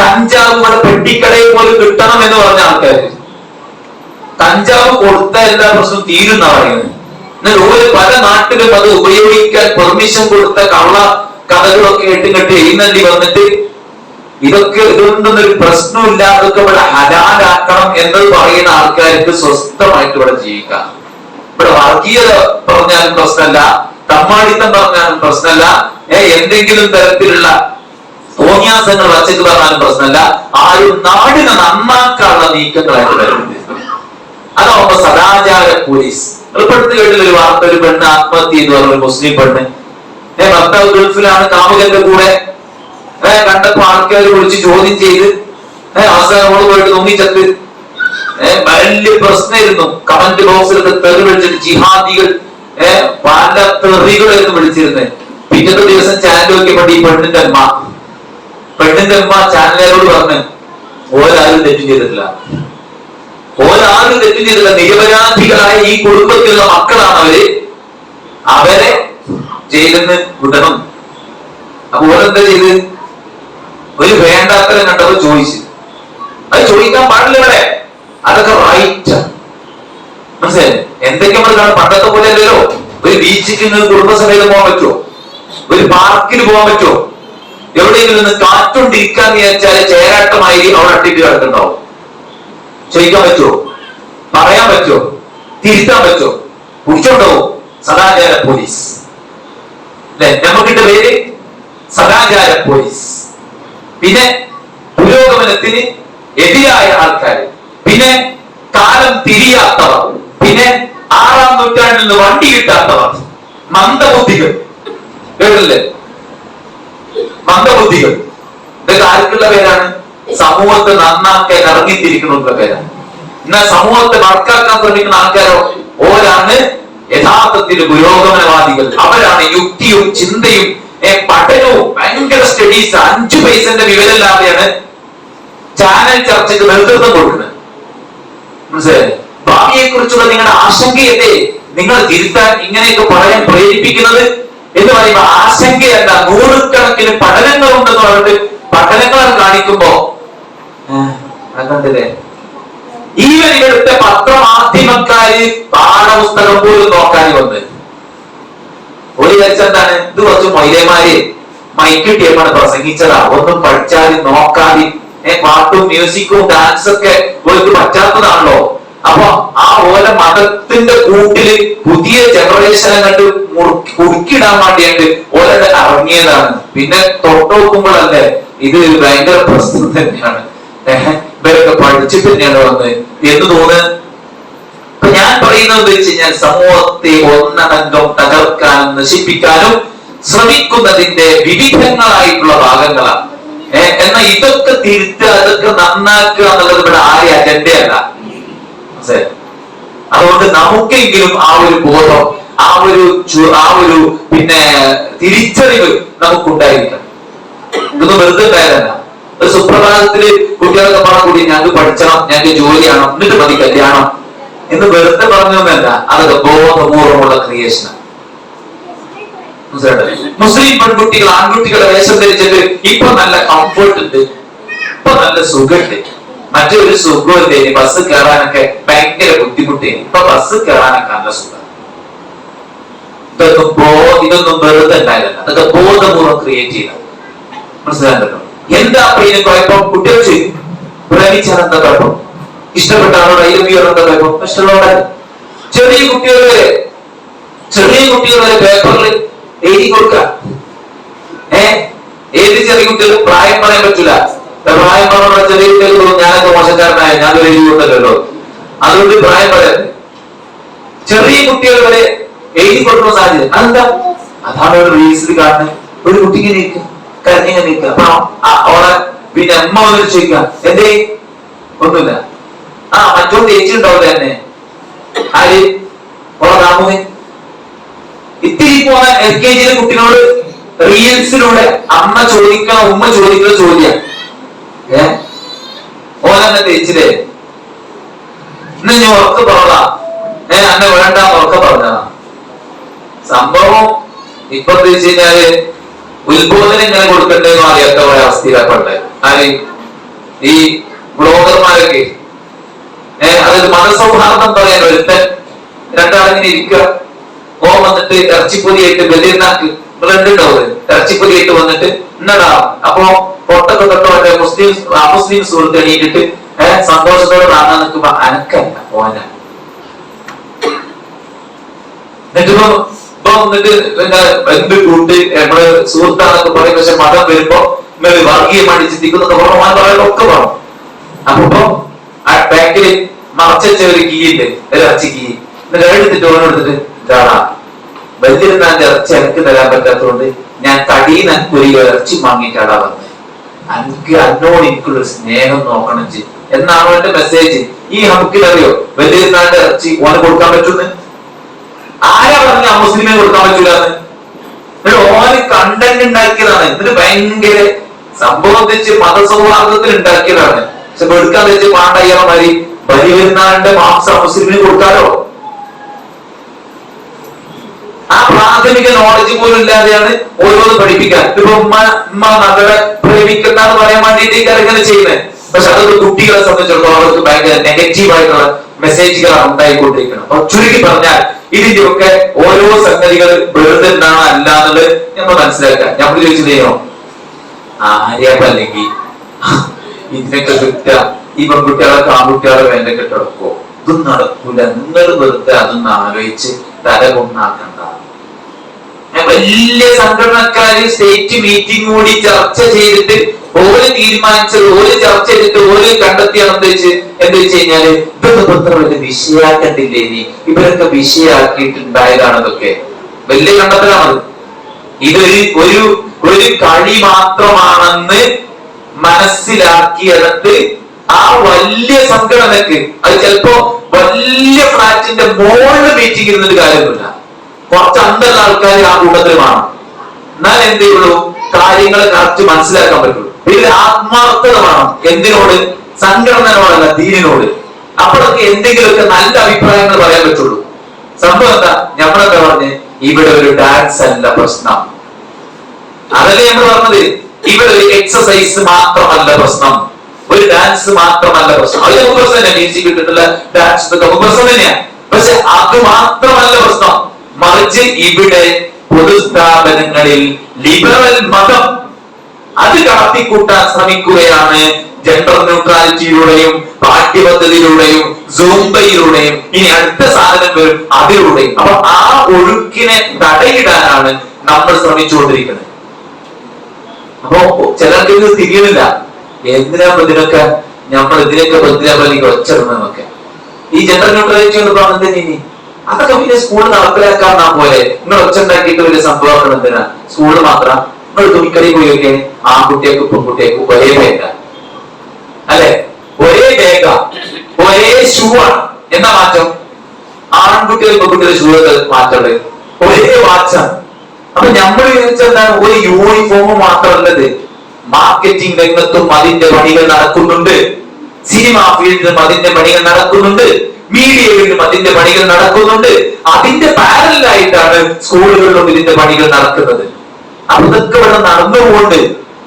കഞ്ചാവ് ഇവിടെ പെട്ടിക്കടയിൽ പോലും കിട്ടണം എന്ന് പറഞ്ഞ ആൾക്കാര്, കഞ്ചാവ് കൊടുത്ത എല്ലാ പ്രശ്നവും തീരുന്ന പറയുന്നത്. എന്നാൽ പല നാട്ടിലും അത് ഉപയോഗിക്കാൻ പെർമിഷൻ കൊടുത്ത കള്ള കഥകളൊക്കെ കെട്ടി എഴുന്നള്ളി വന്നിട്ട് ഇതൊന്നും ഒരു പ്രശ്നമില്ല, അതൊക്കെ ഇവിടെ ഹലാലാക്കണം എന്ന് പറയുന്ന ആൾക്കാർക്ക് സ്വസ്ഥമായിട്ട് ഇവിടെ ജീവിക്കാം. ഇവിടെ വർഗീയത പറഞ്ഞാലും പ്രശ്നമല്ല, തമ്മാടിത്തം പറഞ്ഞാലും പ്രശ്നമല്ല, എന്തെങ്കിലും തരത്തിലുള്ള തോന്നിയാസങ്ങൾ വച്ചത് പറഞ്ഞാലും പ്രശ്നമല്ല. ആരും നാടിനെ നന്നാക്കാനുള്ള നീക്കങ്ങളായിട്ട് വരുന്നുണ്ട്. അതാവുമ്പോ സദാചാര പോലീസ്. എളുപ്പത്തിൽ കേട്ടില്ല ഒരു വാർത്ത, ഒരു പെണ്ണ് ആത്മഹത്യ ചെയ്തു പറഞ്ഞ ഒരു മുസ്ലിം പെണ്ണ്. ഭർത്താവ് ഗൾഫിലാണ്, കാമുകന്റെ കൂടെ കണ്ടപ്പോ ആൾക്കാർ വിളിച്ച് ചോദ്യം ചെയ്ത് അവസാനം പോയിട്ട് നോങ്ങിച്ചത്ത്. വലിയ പ്രശ്നമായിരുന്നു. കമന്റ് ബോക്സിലൊക്കെ തെറി വിളിച്ചിട്ട് ജിഹാദികൾ പല തെറികളായിരുന്നു വിളിച്ചിരുന്നത്. പിറ്റത്തെ ദിവസം ചാനൽ നോക്കിയപ്പോ ഈ പെണ്ണിന്റെ അമ്മ ചാനലുകാരോട് പറഞ്ഞു ഓരാരും തെറ്റും ചെയ്തിട്ടില്ല. ഓരാരും തെറ്റ് ചെയ്തില്ല. നിരപരാധികളായ ഈ കുടുംബത്തിലുള്ള മക്കളാണ് അവരെ ജയിലിൽ നിന്ന് വിടണം. അപ്പൊ ഓരെന്താ ചെയ്ത്? ഒരു വേണ്ടാത്തരം കണ്ടവർ ചോദിച്ചു. അത് ചോദിക്കാൻ പാടില്ല ഇവിടെ. അതൊക്കെ റൈറ്റ്. മനസ്സിലായി? എന്തൊക്കെ നമ്മൾ കാണും. പണ്ടത്തെ പോലെ അല്ലല്ലോ. ഒരു ബീച്ചിൽ നിന്ന് കുടുംബസമേതം പോകാൻ പറ്റുമോ? ഒരു പാർക്കിൽ പോകാൻ പറ്റുമോ? എവിടെയെങ്കിലും നിന്ന് കാറ്റുകൊണ്ടിരിക്കാന്ന് വിചാരിച്ചാല് ചേരാട്ടമായി അവിടെ അട്ടിട്ട് കിടക്കുന്നുണ്ടാവും. ചോദിക്കാൻ പറ്റുമോ? പറയാൻ പറ്റുമോ? തിരുത്താൻ പറ്റുമോ? പിടിച്ചോണ്ടാവും സദാചാര പോലീസ്. അല്ലെ? നമുക്കിന്റെ പേര് സദാചാര പോലീസ്. പിന്നെ പുരോഗമനത്തിന് എതിരായ ആൾക്കാർ, പിന്നെ കാലം തിരിയാത്തവർ, പിന്നെ 6-ാം നൂറ്റാണ്ടിൽ നിന്ന് വണ്ടി കിട്ടാത്തവർ, മന്ദബുദ്ധികൾ. കേട്ടില്ലേ? മന്ദബുദ്ധികൾ. ഇതൊക്കെ ആർക്കുള്ള പേരാണ്? സമൂഹത്തെ നന്നാക്കാൻ ഇറങ്ങിത്തിരിക്കുന്ന പേരാണ്. എന്നാൽ സമൂഹത്തെ വർക്കാക്കാൻ ശ്രമിക്കുന്ന ആൾക്കാരോ ഓരാണ് യഥാർത്ഥത്തിൽ പുരോഗമനവാദികൾ. അവരാണ് യുക്തിയും ചിന്തയും പഠനവും ഭയങ്കര സ്റ്റഡീസ് 5 പൈസന്റെ വിവരമില്ലാതെയാണ് ചാനൽ ചർച്ചയ്ക്ക് നേതൃത്വം കൊടുക്കുന്നത്. മനസ്സിലായി? ഭാവിയെ കുറിച്ചുള്ള നിങ്ങളുടെ ആശങ്കയല്ലേ നിങ്ങൾ തിരുത്താൻ ഇങ്ങനെയൊക്കെ പറയാൻ പ്രേരിപ്പിക്കുന്നത് എന്ന് പറയുമ്പോൾ ആശങ്കയല്ല, നൂറുകണക്കിന് പഠനങ്ങൾ ഉണ്ടെന്ന് പറഞ്ഞിട്ട് പഠനങ്ങൾ കാണിക്കുമ്പോ കണ്ടില്ലേ? ഈവൻ ഇവിടുത്തെ പത്രമാധ്യമക്കാര് പാഠപുസ്തകം പോലും നോക്കാൻ വന്ന് ഒരു എന്താണ് ഇത് കുറച്ച് മൊയിലേമാര് മൈക്കിട്ടിയമാണ് പ്രസംഗിച്ചതാ, ഒന്നും പഠിച്ചാലും നോക്കാതെ പാട്ടും മ്യൂസിക്കും ഡാൻസൊക്കെ ഓർക്ക് പറ്റാത്തതാണല്ലോ. അപ്പൊ ആ ഓരോ മതത്തിന്റെ കൂട്ടില് പുതിയ ജനറേഷനെ കണ്ട് കുറുക്കിടാൻ വേണ്ടിയിട്ട് ഓരോടെ ഇറങ്ങിയതാണ്. പിന്നെ തൊട്ടുനോക്കുമ്പോഴല്ലേ ഇത് ഭയങ്കര പ്രശ്നം തന്നെയാണ്. ഇവരൊക്കെ പഠിച്ചിട്ട് തന്നെയാണ് വന്നത് എന്ന് തോന്നുന്നത്. അപ്പൊ ഞാൻ പറയുന്നത് വെച്ച് കഴിഞ്ഞാൽ സമൂഹത്തെ ഒന്നടങ്കം തകർക്കാനും നശിപ്പിക്കാനും ശ്രമിക്കുന്നതിന്റെ വിവിധങ്ങളായിട്ടുള്ള ഭാഗങ്ങളാണ്. എന്നാൽ ഇതൊക്കെ തിരുത്തുക, അതൊക്കെ നന്നാക്കുക എന്നുള്ളത് ഇവിടെ ആരെ അജണ്ടയല്ല. അതുകൊണ്ട് നമുക്കെങ്കിലും ആ ഒരു ബോധം, ആ ഒരു പിന്നെ തിരിച്ചറിവ് നമുക്കുണ്ടായിരിക്കണം. ഇതൊന്നും വെറുതെ ഉണ്ടായതല്ല. ഒരു സുപ്രഭാതത്തില് കുട്ടികളൊക്കെ പറഞ്ഞ കൂടി ഞങ്ങൾക്ക് പഠിച്ചണം, ഞങ്ങൾക്ക് ജോലിയാണോ, എന്നിട്ട് മതി കല്യാണം എന്ന് വെറുതെ പറഞ്ഞൊന്നല്ല. അതൊക്കെ ബോധപൂർവമുള്ള ക്രിയേഷനാണ്. മുസ്ലിം പെൺകുട്ടികൾ ആൺകുട്ടികളെ വേഷം ധരിച്ചിട്ട് ഇപ്പൊ നല്ല കംഫർട്ട് ഉണ്ട്, ഇപ്പൊ നല്ല സുഖമുണ്ട്. മറ്റൊരു സുഖമില്ലേ? ബസ് കയറാനൊക്കെ ഭയങ്കര ബുദ്ധിമുട്ടേ. ഇപ്പൊ ബസ് കയറാനൊക്കെ നല്ല സുഖം. ഇതൊന്നും വെറുതെ ഉണ്ടായതല്ല, അതൊക്കെ ബോധപൂർവ്വം ക്രിയേറ്റ് ചെയ്ത. മനസ്സിലാക്കട്ടോ? എന്താ ഇതിന് കുഴപ്പം? കുട്ടികൾ ചെയ്യും പ്രേമിച്ചാൽ എന്താ കുഴപ്പം? ഇഷ്ടപ്പെട്ടാണോ എന്താ കുഴപ്പം? ഇഷ്ടമുള്ള ചെറിയ കുട്ടികളെ പേപ്പറിൽ എഴുതി കൊടുക്കുക. ഏത് ചെറിയ കുട്ടികൾ? പ്രായം പറയാൻ പറ്റൂല. പ്രായം പറഞ്ഞ ചെറിയ കുട്ടികൾ ഞാനൊക്കെ മോശക്കാരനായ ഞാൻ എഴുതി കൊടുത്തല്ലോ, അതുകൊണ്ട് പ്രായം പറയാൻ ചെറിയ കുട്ടികൾ വരെ എഴുതി കൊടുക്കുന്ന സാധ്യത. അതെന്താ? അതാണ് ഒരു റീൽസിൽ കാണുന്നത്. ഒരു കുട്ടിക്ക് നിൽക്കുക, കരഞ്ഞിങ്ങനെ നിൽക്കുക. അപ്പൊ അവളെ പിന്നെ അമ്മ വന്നിട്ട് ചോദിക്കുക എന്തേ? ഒന്നുമില്ല. മറ്റോണ്ട് ചേച്ചിണ്ടാവില്ല തന്നെ. ആര്? ഓളെ നാമൂഹൻ. ഇത്തിരി പോണ LKG കുട്ടിനോട് റീൽസിലൂടെ അമ്മ ചോദിക്കണം, ഉമ്മ ചോദിക്കുന്ന ചോദ്യം ഓനെന്നെ തേച്ചില്ലേ? ഇന്ന് ഞാൻ ഉറക്കെ പറഞ്ഞതാ, അന്നെ വേണ്ടാന്ന് ഉറക്കെ പറഞ്ഞതാ. സംഭവം ഇപ്പൊ വെച്ച് കഴിഞ്ഞാല് ഉത്ബോധനം ഇങ്ങനെ കൊടുക്കണ്ടെന്ന് അറിയാത്ത കുറെ അവസ്ഥയിലാക്കണ്ടേ. ആര്? ഈ ബ്ലോഗർമാരൊക്കെ. അതായത് മതസൗഹാർദ്ദം പറയാൻ ഒരുത്തൻ രണ്ടാളിങ്ങനെ ഇരിക്കുക. ഓ വന്നിട്ട് ഇറച്ചിപ്പൊതിയായിട്ട് ബലിയനാക്ക് ബ്ലഡുണ്ടാവും, ഇറച്ചിപ്പൊതിയായിട്ട് വന്നിട്ട് എന്നടാ. അപ്പൊ പൊട്ടൊക്കെ തൊട്ടോ മറ്റേ മുസ്ലിം സുഹൃത്ത് എണീറ്റിട്ട് സന്തോഷത്തോടെ കാണാൻ നിൽക്കുമ്പോ അനക്കല്ല ഓന. എന്നിട്ട് വന്നിട്ട് എന്ത് കൂട്ട് നമ്മള് സുഹൃത്താന്നൊക്കെ പറയും. പക്ഷെ മതം വരുമ്പോ വർഗീയമായിട്ട് ചിന്തിക്കുന്നൊക്കെ പറയുന്നൊക്കെ പറഞ്ഞു. അപ്പൊ ആ ബാക്കില് മറച്ച ഒരു കീയില്ലേ, ഇറച്ചി കീ, എന്നിട്ട് എടുത്തിട്ട് ഓരോ എടുത്തിട്ട് ഇതാടാ വലിയൊരുന്നാന്റെ ഇറച്ചി എനിക്ക് തരാൻ പറ്റാത്തതുകൊണ്ട് ഞാൻ കടീന്ന് ഒരു ഇറച്ചി വാങ്ങിയിട്ടാടാ വന്നത്. എന്നോട് എനിക്കുള്ള സ്നേഹം നോക്കണം ചെയ്യും എന്നാണ് അവന്റെ മെസ്സേജ്. ഈ നമുക്കിതറിയോ വലിയൊരുന്നാന്റെ ഇറച്ചി ഓന് കൊടുക്കാൻ പറ്റുന്ന്? ആരാ പറഞ്ഞ മുസ്ലിമെ കൊടുക്കാൻ പറ്റൂലെന്ന്? ഓന് കണ്ടന്റ് ഉണ്ടാക്കിയതാണ്. എന്നിട്ട് ഭയങ്കര സംഭവം വെച്ച് മതസൗഹാർദ്ദത്തിൽ ഉണ്ടാക്കിയതാണ്. പക്ഷെ എടുക്കാൻ വെച്ച് പാണ്ടയ്യമാരി വലിയ പെരുന്നാളിന്റെ മാംസം മുസ്ലിമിന് കൊടുക്കാലോ? ആ പ്രാഥമിക നോളജ് പോലും ഇല്ലാതെയാണ് ഓരോന്ന് പഠിപ്പിക്കാൻ. ഇപ്പൊ ഉമ്മ മകളെ പ്രേമിക്കുന്ന എന്ന് പറയാൻ വേണ്ടിയിട്ട് ഇങ്ങനെ ചെയ്യുന്നത്. പക്ഷെ അതൊക്കെ കുട്ടികളെ സംബന്ധിച്ചിടത്തോളം അവർക്ക് ഭയങ്കര നെഗറ്റീവ് ആയിട്ടുള്ള മെസ്സേജുകളാണ് ഉണ്ടായിക്കൊണ്ടിരിക്കുന്നത്. അപ്പൊ ചുരുക്കി പറഞ്ഞാൽ ഇതിന്റെ ഒക്കെ ഓരോ സംഗതികൾ വെറുതെ എന്താണ് അല്ല എന്നുള്ളത് നമ്മൾ മനസ്സിലാക്കാം. നമ്മൾ ചോദിച്ചത് ചെയ്യണോ ആര്യപ്പല്ലെങ്കിൽ ഇതിനൊക്കെ കിട്ടുക ഈ പെൺകുട്ടികളെ ആൺകുട്ടികളെ വേണ്ട കെട്ടടക്കോ? ഇതും നടക്കൂല. നിങ്ങൾ വെറുതെ അതൊന്നും ആലോചിച്ച് തല കൊണ്ടാക്കണ്ട. വലിയ സംഘടനക്കാര് സ്റ്റേറ്റ് മീറ്റിംഗ് കൂടി ചർച്ച ചെയ്തിട്ട് ഓരോ തീരുമാനിച്ചത് ഓരോ ചർച്ച ചെയ്തിട്ട് ഓരോ കണ്ടെത്തിയാണ് എന്താ വെച്ച് കഴിഞ്ഞാല് ഇതൊക്കെ പത്ര വലിയ വിഷയാക്കണ്ടില്ലേ, ഇനി ഇവരൊക്കെ വിഷയാക്കിയിട്ടുണ്ടായതാണതൊക്കെ. വലിയ കണ്ടെത്തലാണത്. ഇതൊരു ഒരു ഒരു കളി മാത്രമാണെന്ന് മനസ്സിലാക്കിയെടുത്ത് ആ വലിയ സംഘടനക്ക് അത് ചിലപ്പോ വലിയ ഫ്ലാറ്റിന്റെ മോളിൽ മീറ്റിംഗ് ഇരുന്നിട്ട് കാര്യമൊന്നുമില്ല. കുറച്ച് അന്തല്ല ആൾക്കാർ ആ കൂട്ടത്തിൽ വേണം. എന്നാൽ എന്ത് ചെയ്യുള്ളൂ, കാര്യങ്ങൾ കറക്റ്റ് മനസ്സിലാക്കാൻ പറ്റുള്ളൂ. ഇതിൽ ആത്മാർത്ഥത വേണം. എന്തിനോട്? സംഘടനയോടല്ല, ദീനിനോട്. അപ്പോഴൊക്കെ എന്തെങ്കിലുമൊക്കെ നല്ല അഭിപ്രായങ്ങൾ പറയാൻ പറ്റുള്ളൂ. സംഭവം എന്താ? നമ്മളെന്താ പറഞ്ഞ് ഇവിടെ ഒരു ഡാൻസ് അല്ല പ്രശ്നം. അതല്ലേ നമ്മൾ പറഞ്ഞത്. ഇവിടെ ഒരു എക്സസൈസ് മാത്രമല്ല പ്രശ്നം, ഒരു ഡാൻസ് മാത്രമല്ല പ്രശ്നം. അത് നമുക്ക് പ്രശ്നം തന്നെ, മ്യൂസിക് കിട്ടിട്ടുള്ള ഡാൻസ് നമുക്ക് പ്രശ്നം തന്നെയാണ്. പക്ഷെ അത് മാത്രമല്ല പ്രശ്നം. മറിച്ച് ഇവിടെ പൊതുസ്ഥാപനങ്ങളിൽ ലിബറൽ മതം അത് കാട്ടിക്കൂട്ടാൻ ശ്രമിക്കുകയാണ്. ജെൻഡർ ന്യൂട്രാലിറ്റിയിലൂടെയും പാഠ്യപദ്ധതിയിലൂടെയും സൂംബയിലൂടെയും ഇനി അടുത്ത സാധനം വരും അതിലൂടെയും. അപ്പൊ ആ ഒഴുക്കിനെ തടയിടാനാണ് നമ്മൾ ശ്രമിച്ചുകൊണ്ടിരിക്കുന്നത്. അപ്പോ ചിലർക്ക് ഇത് തിരിയുന്നില്ല. എന്തിനാ ഇതിനൊക്കെ നമ്മൾ ഇതിനൊക്കെ ബദ്രാബലിക്ക് ഒച്ചിടുന്നതൊക്കെ. ഈ ജെൻഡർ ന്യൂട്രാലിറ്റി എന്ന് പറഞ്ഞത് ഇനി അതൊക്കെ പിന്നെ സ്കൂൾ നടപ്പിലാക്കാന്നാ പോലെ. നിങ്ങൾ ഒച്ചുണ്ടാക്കിയിട്ട് വലിയ സംഭവം എന്തിനാ? സ്കൂള് മാത്രം നിങ്ങൾ തുണിക്കടി പോയൊക്കെ ആൺകുട്ടിയേക്കും പെൺകുട്ടിയേക്കും ഒരേ ബേഗ അല്ലെ, ഒരേ ബേഗ, ഒരേ ഷൂ ആണ്. എന്താ മാറ്റം? ആൺകുട്ടികൾ പെൺകുട്ടികളുടെ ഷൂ മാറ്റമുള്ളത് ഒരേ വാച്ചാണ്. അപ്പൊ നമ്മൾ വിചാരിച്ചെന്താണ്? ഒരു യൂണിഫോം മാത്രമല്ലത്. മാർക്കറ്റിംഗ് രംഗത്തും അതിന്റെ പണികൾ നടക്കുന്നുണ്ട്. സിനിമ ഫീൽഡിലും അതിന്റെ പണികൾ നടക്കുന്നുണ്ട്. മീഡിയയിലും അതിന്റെ പണികൾ നടക്കുന്നുണ്ട്. അതിന്റെ പാരലായിട്ടാണ് സ്കൂളുകളിലും ഇതിന്റെ പണികൾ നടക്കുന്നത്. അപ്പൊ ഇതൊക്കെ ഇവിടെ നടന്നുകൊണ്ട്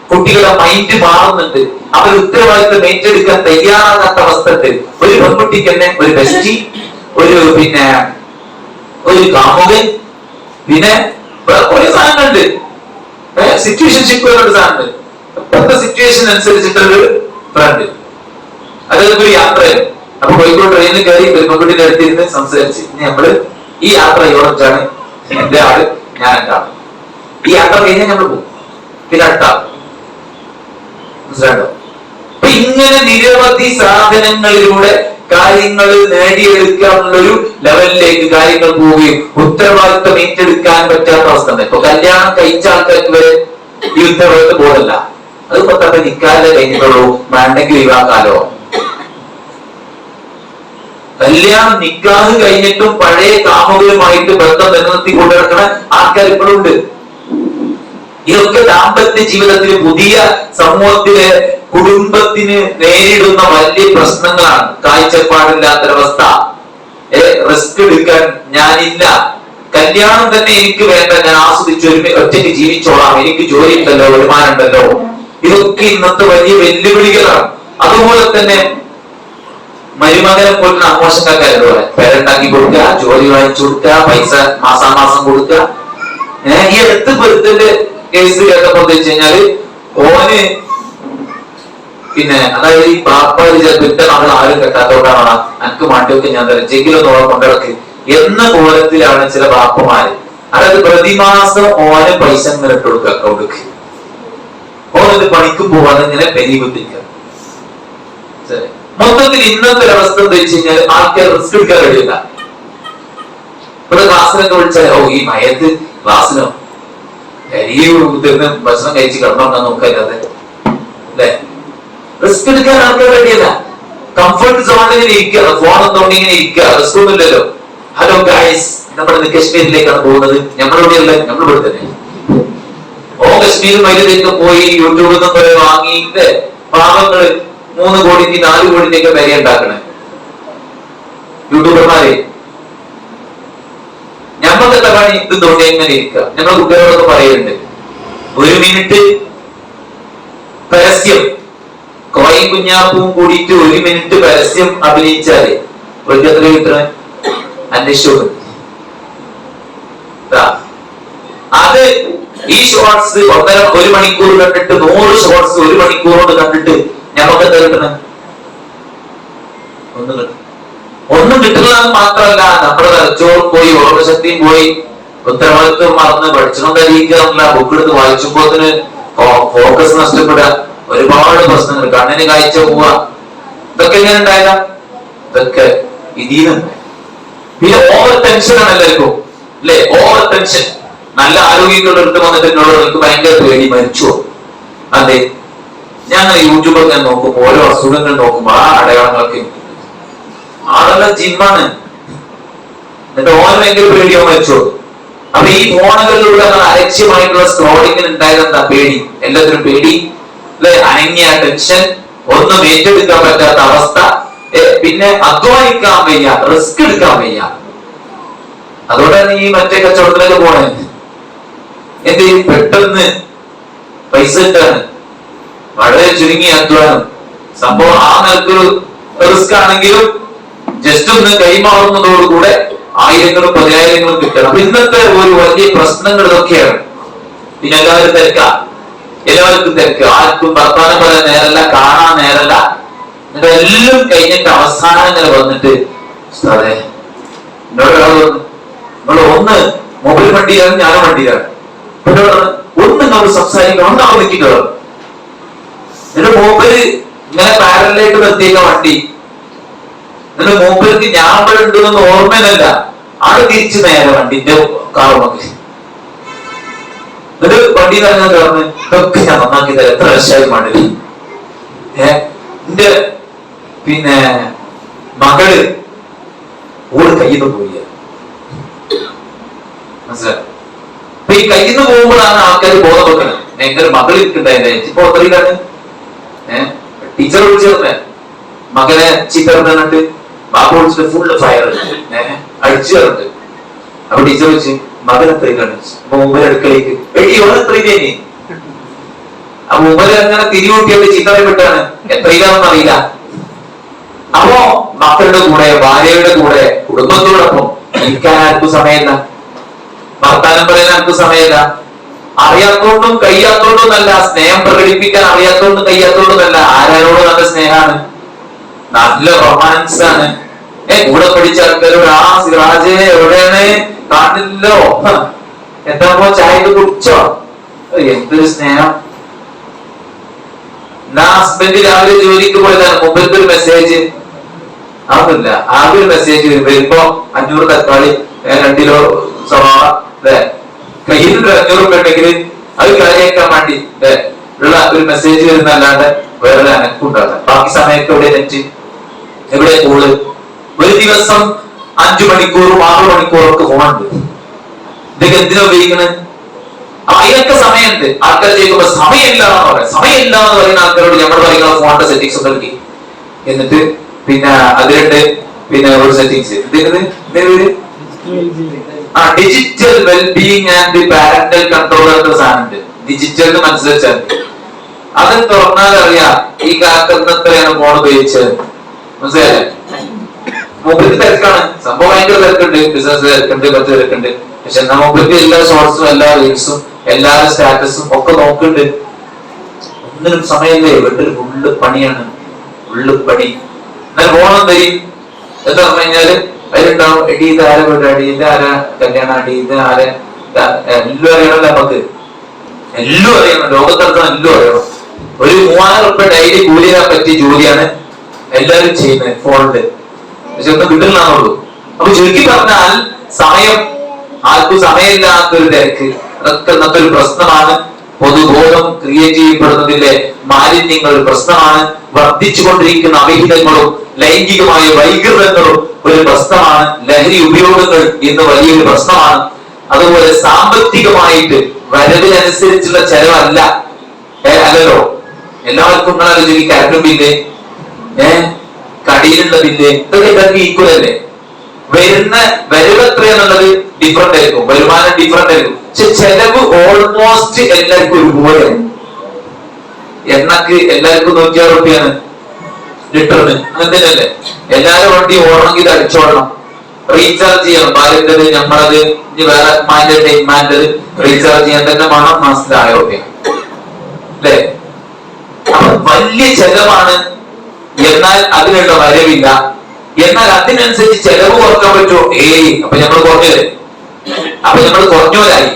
കുട്ടികളുടെ മൈൻഡ് മാറുന്നുണ്ട്. അവർ ഉത്തരവാദിത്വം ഏറ്റെടുക്കാൻ തയ്യാറാകാത്ത അവസ്ഥ. ഒരു പെൺകുട്ടിക്ക് തന്നെ ഒരു ബെസ്റ്റി, ഒരു ഒരു കാമുകൻ, പിന്നെ കുറെ സാധനങ്ങളുണ്ട്. സിറ്റുവേഷൻഷിപ്പ് ഒരു സാധനമുണ്ട്. ഇപ്പോഴത്തെ സിറ്റുവേഷൻ അനുസരിച്ചിട്ടൊരു ഫ്രണ്ട്. അതായത് ഒരു യാത്രയാണ്. അപ്പൊ കോഴിക്കോട് ട്രെയിനിൽ കയറി പെൺകുട്ടിയുടെ അടുത്തിരുന്ന് സംസാരിച്ച് നമ്മള് ഈ യാത്ര യോജിച്ചാണ് എന്റെ ആള്, ഞാൻ എന്റെ ആള്. ഈ യാത്ര കഴിഞ്ഞാൽ നമ്മൾ പോകും, പിന്നെ അടുത്ത ആൾ. മനസ്സിലാണ്ടോ? അപ്പൊ ഇങ്ങനെ നിരവധി സാധനങ്ങളിലൂടെ കാര്യങ്ങൾ നേടിയെടുക്കാനുള്ളൊരു ലെവലിലേക്ക് കാര്യങ്ങൾ പോവുകയും ഉത്തരവാദിത്വം ഏറ്റെടുക്കാൻ പറ്റാത്ത അവസ്ഥ. ഇപ്പൊ കല്യാണം കഴിച്ച ആൾക്കാർക്ക് വരെ ഈ ഉത്തരവാദിത്വം പോലല്ല. അത് പത്താത്ത നിക്കാതെ കഴിഞ്ഞിട്ടുള്ളൂ, വേണ്ടെങ്കിൽ ഒഴിവാക്കാലോ. കല്യാണം നിക്കാഹ് കഴിഞ്ഞിട്ടും പഴയ കാമുകരുമായിട്ട് ബന്ധം നിലനിർത്തി കൊണ്ടുനടക്കുന്ന ആൾക്കാർ ഇപ്പോഴും ഉണ്ട്. ഇതൊക്കെ ദാമ്പത്യ ജീവിതത്തിൽ പുതിയ സമൂഹത്തിലെ കുടുംബത്തിന് നേരിടുന്ന വലിയ പ്രശ്നങ്ങളാണ്. കാഴ്ചപ്പാടില്ലാത്തൊരവസ്ഥ, റിസ്ക് എടുക്കാൻ ഞാനില്ല, കല്യാണം തന്നെ എനിക്ക് വേണ്ട, ഞാൻ ആസ്വദിച്ച് ഒറ്റയ്ക്ക് ജീവിച്ചോളാം, എനിക്ക് ജോലി ഉണ്ടല്ലോ, വരുമാനം ഉണ്ടല്ലോ. ഇതൊക്കെ ഇന്നത്തെ വലിയ വെല്ലുവിളികളാണ്. അതുപോലെ തന്നെ മരുമകനെ പോലുള്ള ആഘോഷക്കാരുടെ പോലെ പേരുണ്ടാക്കി കൊടുക്കുക, ജോലി വാങ്ങിച്ചു കൊടുക്കുക, പൈസ മാസാമാസം കൊടുക്കുക. ഈ അടുത്ത് ബർത്തിന്റെ കേസ് കേട്ടപ്പോ എന്താ വെച്ച് കഴിഞ്ഞാല് ഓന് പിന്നെ അതായത് ഈ പാപ്പാര് ചിലപ്പോ നമ്മൾ ആരും കെട്ടാത്തോണ്ടാണ് എനിക്ക് മാറ്റിയൊക്കെ ഞാൻ തരാം, ചെങ്കിലൊന്നോളം കൊണ്ടിടക്ക് എന്ന കോലത്തിലാണ് ചില ബാപ്പമാര്. അതായത് പ്രതിമാസം ഓന് പൈസ ഇങ്ങനെ ഇട്ട് കൊടുക്കുക അക്കൗണ്ടിക്ക്. ഓനത് പണിക്കും പോവാതെ ഇങ്ങനെ പെരി കുത്തിക്കുക. മൊത്തത്തിൽ ഇന്നത്തെ ഒരു അവസ്ഥ എന്താ വെച്ച് കഴിഞ്ഞാൽ ആൾക്കാർ റിസ്ക് എടുക്കാൻ കഴിയില്ല. ഇവിടെ ക്ലാസ്സിനൊക്കെ വിളിച്ചാൽ ഓ ഈ മയത്ത് ക്ലാസ്സിനോ ഈ ഉതിർന്ന് ഭക്ഷണം കഴിച്ച് കിടന്നോണ്ടാന്ന് നോക്കാതെ അല്ലെ, റിസ്ക് എടുക്കാൻ ആൾക്കാർ കഴിയില്ല. കംഫർട്ട് സോണിൽ ഇരിക്കുക, ഫോൺ തോന്നി ഇങ്ങനെ ഇരിക്കുക, റിസ്ക് ഒന്നുമില്ലല്ലോ. ഹലോ ഗൈസ്, നമ്മൾ കശ്മീരിലേക്കാണ് പോകുന്നത്. നമ്മളിവിടെയല്ല, നമ്മളിവിടെ തന്നെ. ഓ കശ്മീർ മൈലിലേക്ക് പോയി യൂട്യൂബിൽ നിന്ന് വാങ്ങിയിട്ട് പാവങ്ങള് 3 കോടിക്ക് 4 കോടിന്റെ ഒക്കെ വില ഉണ്ടാക്കണേ. യൂട്യൂബർമാരെ. ഞമ്മക്ക് പണി ഇത് തോന്നി എങ്ങനെ ഇരിക്കുക. ഞങ്ങൾ കുട്ടികളോടൊക്കെ പറയുന്നുണ്ട്, 1 മിനിറ്റ് പരസ്യം, കോയും കുഞ്ഞാപ്പും കൂടിയിട്ട് 1 മിനിറ്റ് പരസ്യം അഭിനയിച്ചാല് ഒരു എത്ര കിട്ടണ അന്വേഷിച്ചു. അത് ഈ ഷോർട്സ് 1 മണിക്കൂർ കണ്ടിട്ട് 100 ഷോർട്സ് 1 മണിക്കൂർ കൊണ്ട് കണ്ടിട്ട് ഞമ്മക്ക് എന്താ കിട്ടണ? ഒന്നും കിട്ടുന്നത് മാത്രമല്ല, നമ്മുടെ തലച്ചോറും പോയി, ഓർമ്മശക്തിയും പോയി, ഉത്തരവാദിത്വം മറന്ന് പഠിച്ചോണ്ടിരിക്കുക, ബുക്ക് എടുത്ത് വായിച്ചുമ്പോത്തിന് ഫോക്കസ് നഷ്ടപ്പെടുക, ഒരുപാട് പ്രശ്നങ്ങൾ, കണ്ണിന് കാഴ്ച പോവുക. ഇതൊക്കെ എങ്ങനെ ഉണ്ടായതാ? ഇതൊക്കെ ഇതിന്നുണ്ട്. പിന്നെ ഓവർ ടെൻഷൻ ആണ് എല്ലാവർക്കും അല്ലെ? Over tension. നല്ല ആരോഗ്യമുള്ളവർക്ക് വന്നിട്ട് എന്നോട് എനിക്ക് ഭയങ്കര പേടി, മരിച്ചോ? അതെ, ഞാൻ യൂട്യൂബൊക്കെ നോക്കുമ്പോ ഓരോ അസുഖങ്ങൾ നോക്കുമ്പോ ആ അടയാളങ്ങളൊക്കെ ആളെല്ലാം ജിമ്മാണ്, എന്നിട്ട് ഓരോ ഭയങ്കര പേടിയോ മരിച്ചോ? അപ്പൊ ഈ ഫോണുകളിലൂടെ അലക്ഷ്യമായിട്ടുള്ള സ്ക്രോളിങ്ങിന് ഉണ്ടായതെന്താ? പേടി. എല്ലാത്തിനും പേടി അല്ലെ? അനങ്ങിയ ടെൻഷൻ, ഒന്നും ഏറ്റെടുക്കാൻ പറ്റാത്ത അവസ്ഥ, പിന്നെ അധ്വാനിക്കാൻ വയ്യ, റിസ്ക് എടുക്കാൻ വയ്യ. അതോടെയാണ് ഈ മറ്റേ കച്ചവടത്തിലൊക്കെ പോണേ. എന്ത് പെട്ടെന്ന് പൈസ കിട്ടാണ്, വളരെ ചുരുങ്ങിയ അധ്വാനം. സംഭവം ആ നിലക്കൊരു റിസ്ക് ആണെങ്കിലും ജസ്റ്റ് ഒന്ന് കൈമാറുന്നതോടുകൂടെ 1000ങ്ങളും 10,000ങ്ങളും കിട്ടണം. അപ്പൊ ഇന്നത്തെ ഒരു വലിയ പ്രശ്നങ്ങൾ ഇതൊക്കെയാണ്. പിന്നെ എല്ലാവരും തിരക്കാ, എല്ലാവർക്കും തിരക്ക്, ആർക്കും വർത്താനം പറയാൻ നേരല്ല, കാണാൻ നേരല്ല. എന്നിട്ട് എല്ലാം കഴിഞ്ഞിട്ട് അവസാനം ഇങ്ങനെ വന്നിട്ട് അതെ എന്നോട് നിങ്ങൾ ഒന്ന് മൊബൈൽ വണ്ടിയിലാണ്, ഞാനും വണ്ടിയിലാണ്, ഒന്ന് നമ്മൾ സംസാരിക്കണം, ഒന്നാമത് നിൽക്കുക. എന്നിട്ട് മൊബൈൽ ഇങ്ങനെ പാരലായിട്ട് നിർത്തിയേക്ക വണ്ടി. എന്നിട്ട് മൊബൈലിക്ക് ഞാൻ ഇവിടെ ഉണ്ടെന്ന് ഓർമ്മയിലല്ല, ആള് തിരിച്ചു നേരെ വണ്ടിന്റെ കാറുമൊക്കെ. എന്നിട്ട് വണ്ടി തന്നെ പറഞ്ഞ് ഇതൊക്കെ ഞാൻ നന്നാക്കി തരാം, എത്ര വർഷമായി മണ്ണിൽ. എന്റെ പിന്നെ മകള് ഓട് കയ്യിൽ നിന്ന് പോയി. മനസ്സിലായി? അപ്പൊ ഈ കയ്യിൽ നിന്ന് പോകുമ്പോഴാണ് ആൾക്കാർ ബോധം വെക്കുന്നത്. ഭയങ്കര മകൾ ഇരിക്കണ്ടായിരുന്നു. ഇപ്പൊ ഒത്തറിയിലാണ് ടീച്ചർ വിളിച്ചിരുന്നേ, മകനെ ചീത്ത പറഞ്ഞിട്ട് ബാപ്പ വിളിച്ചിട്ട് ഫുള്ള് ഫയർ അടിച്ചു കയറിട്ട്. അപ്പൊ ടീച്ചർ വെച്ച് മകൻ എത്രയിലാണ്? അപ്പൊ മുമ്പ് അടുക്കളയ്ക്ക് എടി ഓൾ എത്രയില്ലേ? ആ മുമ്പ് അങ്ങനെ തിരികൂട്ടിയിട്ട് ചീത്ത വിട്ടാണ്, എത്രയിലാണെന്ന് അറിയില്ല. അപ്പോ മക്കളുടെ കൂടെ, ഭാര്യയുടെ കൂടെ, കുടുംബത്തോടൊപ്പം ഇരിക്കാൻ ആർക്കും സമയമില്ല, വർത്താനം പറയാൻ ആർക്കും സമയമില്ല. അറിയാത്തോണ്ടും കഴിയാത്തോണ്ടുമല്ല, സ്നേഹം പ്രകടിപ്പിക്കാൻ അറിയാത്തോണ്ടും കഴിയാത്തോണ്ടുമല്ല. ആരോടും നല്ല സ്നേഹമാണ്, നല്ല റൊമാൻസ് ആണ്. കൂടെ പഠിച്ച ആൾക്കാരോട് ആ സിറാജ് എവിടെയാണ്, കാണില്ലോ, എന്താ ചായ കുടിച്ചോ, എന്തൊരു സ്നേഹം. എന്നാ ഹസ്ബൻഡ് രാവിലെ ജോലിക്ക് പോയതാണ്, മുമ്പത്തെ ഒരു മെസ്സേജ് അതൊന്നുമില്ല. ആകെ ഒരു മെസ്സേജ് വരുമ്പോ 500 തക്കാളി, 2 കിലോ സവാള, അല്ലെ കയ്യിൽ 500 രൂപ ഉണ്ടെങ്കിൽ അത് കാര്യമാക്കാൻ വേണ്ടി ഉള്ള ഒരു മെസ്സേജ് വരുന്നല്ലാണ്ട് വേറെ അനക്കുണ്ടാകാം. ബാക്കി സമയത്ത് എവിടെ നെറ്റ്, എവിടെ കോള്. ഒരു ദിവസം 5 മണിക്കൂറും 6 മണിക്കൂറും ഒക്കെ ഫോണുണ്ട്. ഇതൊക്കെ എന്തിനാ ഉപയോഗിക്കുന്നത്? അതിനൊക്കെ സമയമുണ്ട്. ആൾക്കാർ ചെയ്യുമ്പോ സമയമില്ല എന്ന് പറയാം. സമയമില്ല എന്ന് പറയുന്ന ആൾക്കാരോട് നമ്മൾ പറയുന്ന ഫോണിന്റെ സെറ്റിംഗ്സ് ഒക്കെ നൽകി, എന്നിട്ട് പിന്നെ അതിലുണ്ട് പിന്നെ ഒരു settings digital wellbeing and parental control എന്ന സാധനമുണ്ട്. ഡിജിറ്റൽ മനസ്സിലാച്ചാൽ അത് തുറന്നാൽ അറിയാം ഈ കാലത്ത് എത്രയാണ് ഫോൺ ഉപയോഗിച്ചത്. മനസ്സിലായല്ലേ? മൊബൈൽ തിരക്കാണ്, സംഭവം ഭയങ്കര തിരക്കുണ്ട്, ബിസിനസ് തിരക്കുണ്ട്, മറ്റു തിരക്കുണ്ട്. പക്ഷെ എന്നാ മൊബൈലിൽ എല്ലാ ഷോർട്സും എല്ലാ റീൽസും എല്ലാ സ്റ്റാറ്റസും ഒക്കെ നോക്കുന്നുണ്ട്. ഒന്നിനും സമയമില്ലേ, വീട്ടിൽ ഫുള്ള് പണിയാണ്, ഫുള്ള് പണി. എന്നാൽ ഫോണും തരും എന്ന് പറഞ്ഞു കഴിഞ്ഞാല് അതിലുണ്ടാവും എടി ഇത് ആരെ വീട്, അടി ഇത് ആരാ കല്യാണം, അടി ഇത് ആരെ, എല്ലാം അറിയണല്ലോ നമുക്ക്, എല്ലാം അറിയണം, ലോകത്തെടുക്കണം, എല്ലാം അറിയണം. ഒരു 3000 രൂപ ഡെയിലി കൂലി ചെയ്യാൻ പറ്റിയ ജോലിയാണ് എല്ലാവരും ചെയ്യുന്നത് ഫോണില്. പക്ഷെ ഒന്നും കിട്ടുന്നില്ലാന്നുള്ളൂ. അപ്പൊ ചുരുക്കി പറഞ്ഞാൽ സമയം, ആർക്കും സമയമില്ലാത്തൊരു തിരക്ക്, അതൊക്കെ ഇന്നത്തെ ഒരു പ്രശ്നമാണ്. പൊതുബോധം ക്രിയേറ്റ് ചെയ്യപ്പെടുന്നതിലെ മാലിന്യങ്ങൾ പ്രശ്നമാണ്. വർദ്ധിച്ചുകൊണ്ടിരിക്കുന്ന അവിഹിതങ്ങളും ലൈംഗികമായ വൈകൃതങ്ങളും ഒരു പ്രശ്നമാണ്. ലഹരി ഉപയോഗങ്ങൾ ഇന്ന് വലിയൊരു പ്രശ്നമാണ്. അതുപോലെ സാമ്പത്തികമായിട്ട് വരവിനനുസരിച്ചുള്ള ചെലവല്ല, അല്ലല്ലോ. എല്ലാവർക്കും കറണ്ട് ബില്ല്, കടിയിലുള്ള ബില്ല്, ഇതൊക്കെ എല്ലാവർക്കും ഈക്വൽ അല്ലേ? വരുന്ന വരവ് എത്രയാന്നുള്ളത് ഡിഫറെന്റ് ആയിരിക്കും, വരുമാനം ഡിഫറെന്റ് ആയിരിക്കും. പക്ഷെ ചെലവ് ഓൾമോസ്റ്റ് എല്ലാവർക്കും ഒരുപോലെ. എണ്ണക്ക് എല്ലാവർക്കും 106 റുപ്യാണ് ലിറ്ററിന്, അങ്ങനെ തന്നെയല്ലേ? എല്ലാരും വണ്ടി ഓടണമെങ്കിൽ അടിച്ചോടണം, റീചാർജ് ചെയ്യണം. ബാല്യത്തത് നമ്മളത് ഇനി വേറെ മാൻ്റെ റീചാർജ് ചെയ്യാൻ തന്നെ വേണം മാസത്തിൽ 1000 റുപ്യ അല്ലേ? അപ്പൊ വലിയ ചെലവാണ്. എന്നാൽ അതിനുള്ള വരവില്ല. എന്നാൽ അതിനനുസരിച്ച് ചെലവ് കുറക്കാൻ പറ്റുമോ? അപ്പൊ നമ്മൾ കുറഞ്ഞത്, അപ്പൊ നമ്മൾ കുറഞ്ഞവരായി.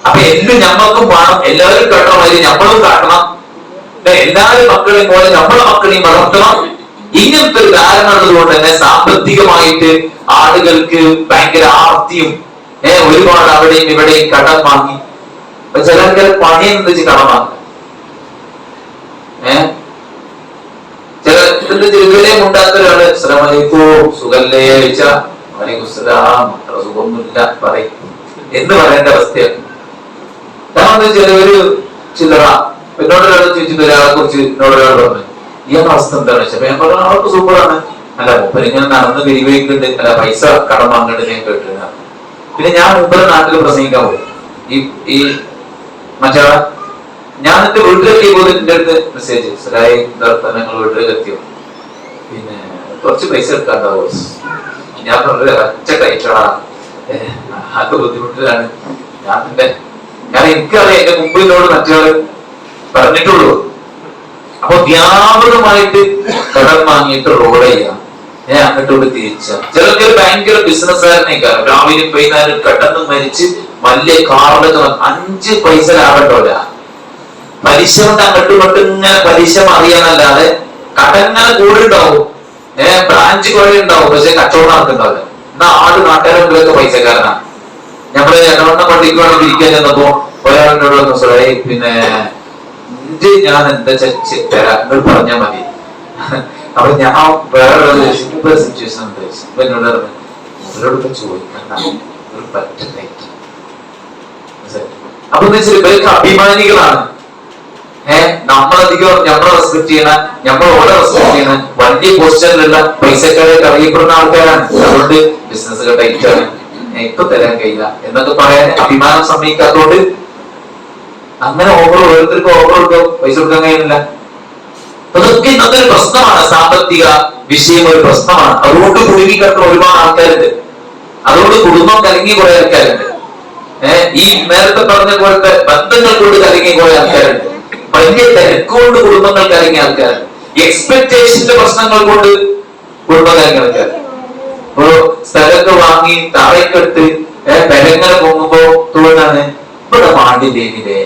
അപ്പൊ എല്ലാം നമ്മൾക്കും വേണം, എല്ലാവരും കാട്ടണ മാതിരി നമ്മളും കാട്ടണം. എല്ലാവരും മക്കളെയും പോലെ നമ്മളെ മക്കളെയും വളർത്തണം. ഇങ്ങനത്തെ ഒരു ധാരണ ഉള്ളത് കൊണ്ട് തന്നെ സാമ്പത്തികമായിട്ട് ആളുകൾക്ക് ഭയങ്കര ആർത്തിയും ഒരുപാട് അവിടെയും ഇവിടെയും കടം വാങ്ങി. ചില ആൾക്കാർ പണിയെന്ന് വെച്ച് കടം വാങ്ങും. ചില ഇതുവരെ ഉണ്ടാത്ത ഒരാള് അസ്സലാമലൈക്കും സുഖല്ലേ ചോദിച്ചാ വലൈക്കും സലാം അത്ര സുഖമൊന്നുമില്ല പറയും എന്ന് പറയേണ്ട അവസ്ഥയാണ്. കാരണം ചിലവര് ചില്ലറ എന്നോടൊരാൾ ചോദിച്ചിട്ട് ഒരാളെ കുറിച്ച് എന്നോടൊരാൾ പറഞ്ഞു ഇയാളുടെ അവസ്ഥ എന്താണെന്ന് വെച്ചാൽ ഞാൻ പറഞ്ഞു അവർക്ക് സൂപ്പറാണ്, അല്ല മൂപ്പര് ഇങ്ങനെ നടന്ന് പിരിവയ്ക്കുന്നുണ്ട്, അല്ല പൈസ കടം വാങ്ങേണ്ടത് ഞാൻ കേട്ടിരുന്ന. പിന്നെ ഞാൻ മൂപ്പര് നാട്ടിൽ പ്രസംഗിക്കാൻ പോയി. ഈ മറ്റാളെ ഞാൻ എന്റെ വീട്ടിലെത്തിയപ്പോൾ എന്റെ അടുത്ത് മെസ്സേജ് സലായി ഞങ്ങൾ വീട്ടിലേക്ക് എത്തിയോ, പിന്നെ കുറച്ച് പൈസ എടുക്കാണ്ടാവോ? ഞാൻ പറഞ്ഞത് ഒറ്റ കഴിച്ചോളാ, അത് ബുദ്ധിമുട്ടിലാണ്. കാരണം എനിക്കറിയാം എന്റെ മുമ്പ് എന്നോട് മറ്റൊരാള് പറഞ്ഞിട്ടുള്ളൂ. അപ്പൊ വ്യാപകമായിട്ട് കടം വാങ്ങിയിട്ട് റോഡ് ചെയ്യാം, ഞാൻ അങ്ങോട്ടോട് തിരിച്ച. ചിലർക്ക് ഭയങ്കര ബിസിനസ്സുകാരനേക്കാരം രാവിലെ വൈകുന്നേരം കടന്ന് മരിച്ച് വലിയ കാറിലൊക്കെ 5 പൈസ ലാഭട്ടോല. പലിശ കൊണ്ട് അങ്ങോട്ടും ഇങ്ങോട്ടും ഇങ്ങനെ പലിശ അറിയാനല്ലാതെ കടങ്ങനെ കൂടെ ഉണ്ടാവും, ബ്രാഞ്ച് കുറെ ഉണ്ടാവും, പക്ഷെ കച്ചവടം നടക്കുന്നുണ്ടാവില്ല. എന്നാ നാട്ടുകാരെ മുമ്പിലൊക്കെ പൈസക്കാരനാണ്. ഞമ്മള് ഇടവണ്ണ പള്ളിക്ക് വേണം ഇരിക്കാൻ ചെന്നപ്പോ ഒരാളിനോട് വന്നു സാറേ പിന്നെ ഞാൻ എന്താ തരാം നിങ്ങൾ പറഞ്ഞാൽ മതി. അപ്പൊ ഞാൻ വേറെ സിറ്റുവേഷൻ അപ്പൊ എന്നോട് പറഞ്ഞു അവരോടൊക്കെ ചോദിക്കണ്ട, ഒരു പറ്റ. അപ്പൊ എന്താ വെച്ചാൽ ഇവർക്ക് അഭിമാനികളാണ്. നമ്മളധികം നമ്മളെ റെസ്പെക്ട് ചെയ്യണ, നമ്മൾ ഓരോ റെസ്പെക്ട് ചെയ്യണ വലിയ പൊസിഷനിലുള്ള പൈസക്കാരായിട്ട് അറിയപ്പെടുന്ന ആൾക്കാരാണ്. അതുകൊണ്ട് ബിസിനസ് ടൈറ്റാണ്, ഇപ്പൊ തരാൻ കഴിയില്ല എന്നൊക്കെ പറയാൻ അഭിമാനം സമ്മതിക്കാത്തതുകൊണ്ട് അങ്ങനെ ഓരോരുത്തർക്കും ഓവർ പൈസ കൊടുക്കാൻ കഴിയുന്നില്ല. അതൊക്കെ ഇന്നത്തെ ഒരു പ്രശ്നമാണ്. സാമ്പത്തിക വിഷയം ഒരു പ്രശ്നമാണ്. അതുകൊണ്ട് കുടുങ്ങിക്കിടക്കുന്ന ഒരുപാട് ആൾക്കാരുണ്ട്. അതുകൊണ്ട് കുടുംബം കലങ്ങി കുറെ ആൾക്കാരുണ്ട്. ഈ നേരത്തെ പറഞ്ഞ പോലത്തെ ബന്ധങ്ങൾ കൊണ്ട് കലങ്ങി കുറെ ആൾക്കാരുണ്ട്. വലിയ തിരക്കുകൊണ്ട് കുടുംബങ്ങൾ കലങ്ങിയ ആൾക്കാരുണ്ട്. എക്സ്പെക്ടേഷന്റെ പ്രശ്നങ്ങൾ കൊണ്ട് കുടുംബം കലങ്ങിയ ആൾക്കാർ. ഒരു സ്ഥലമൊക്കെ വാങ്ങി തറയ്ക്കെട്ട് പെരങ്ങനെ പോകുമ്പോ തോന്നാണ് ഇവിടെ പാണ്ടില്ലേ,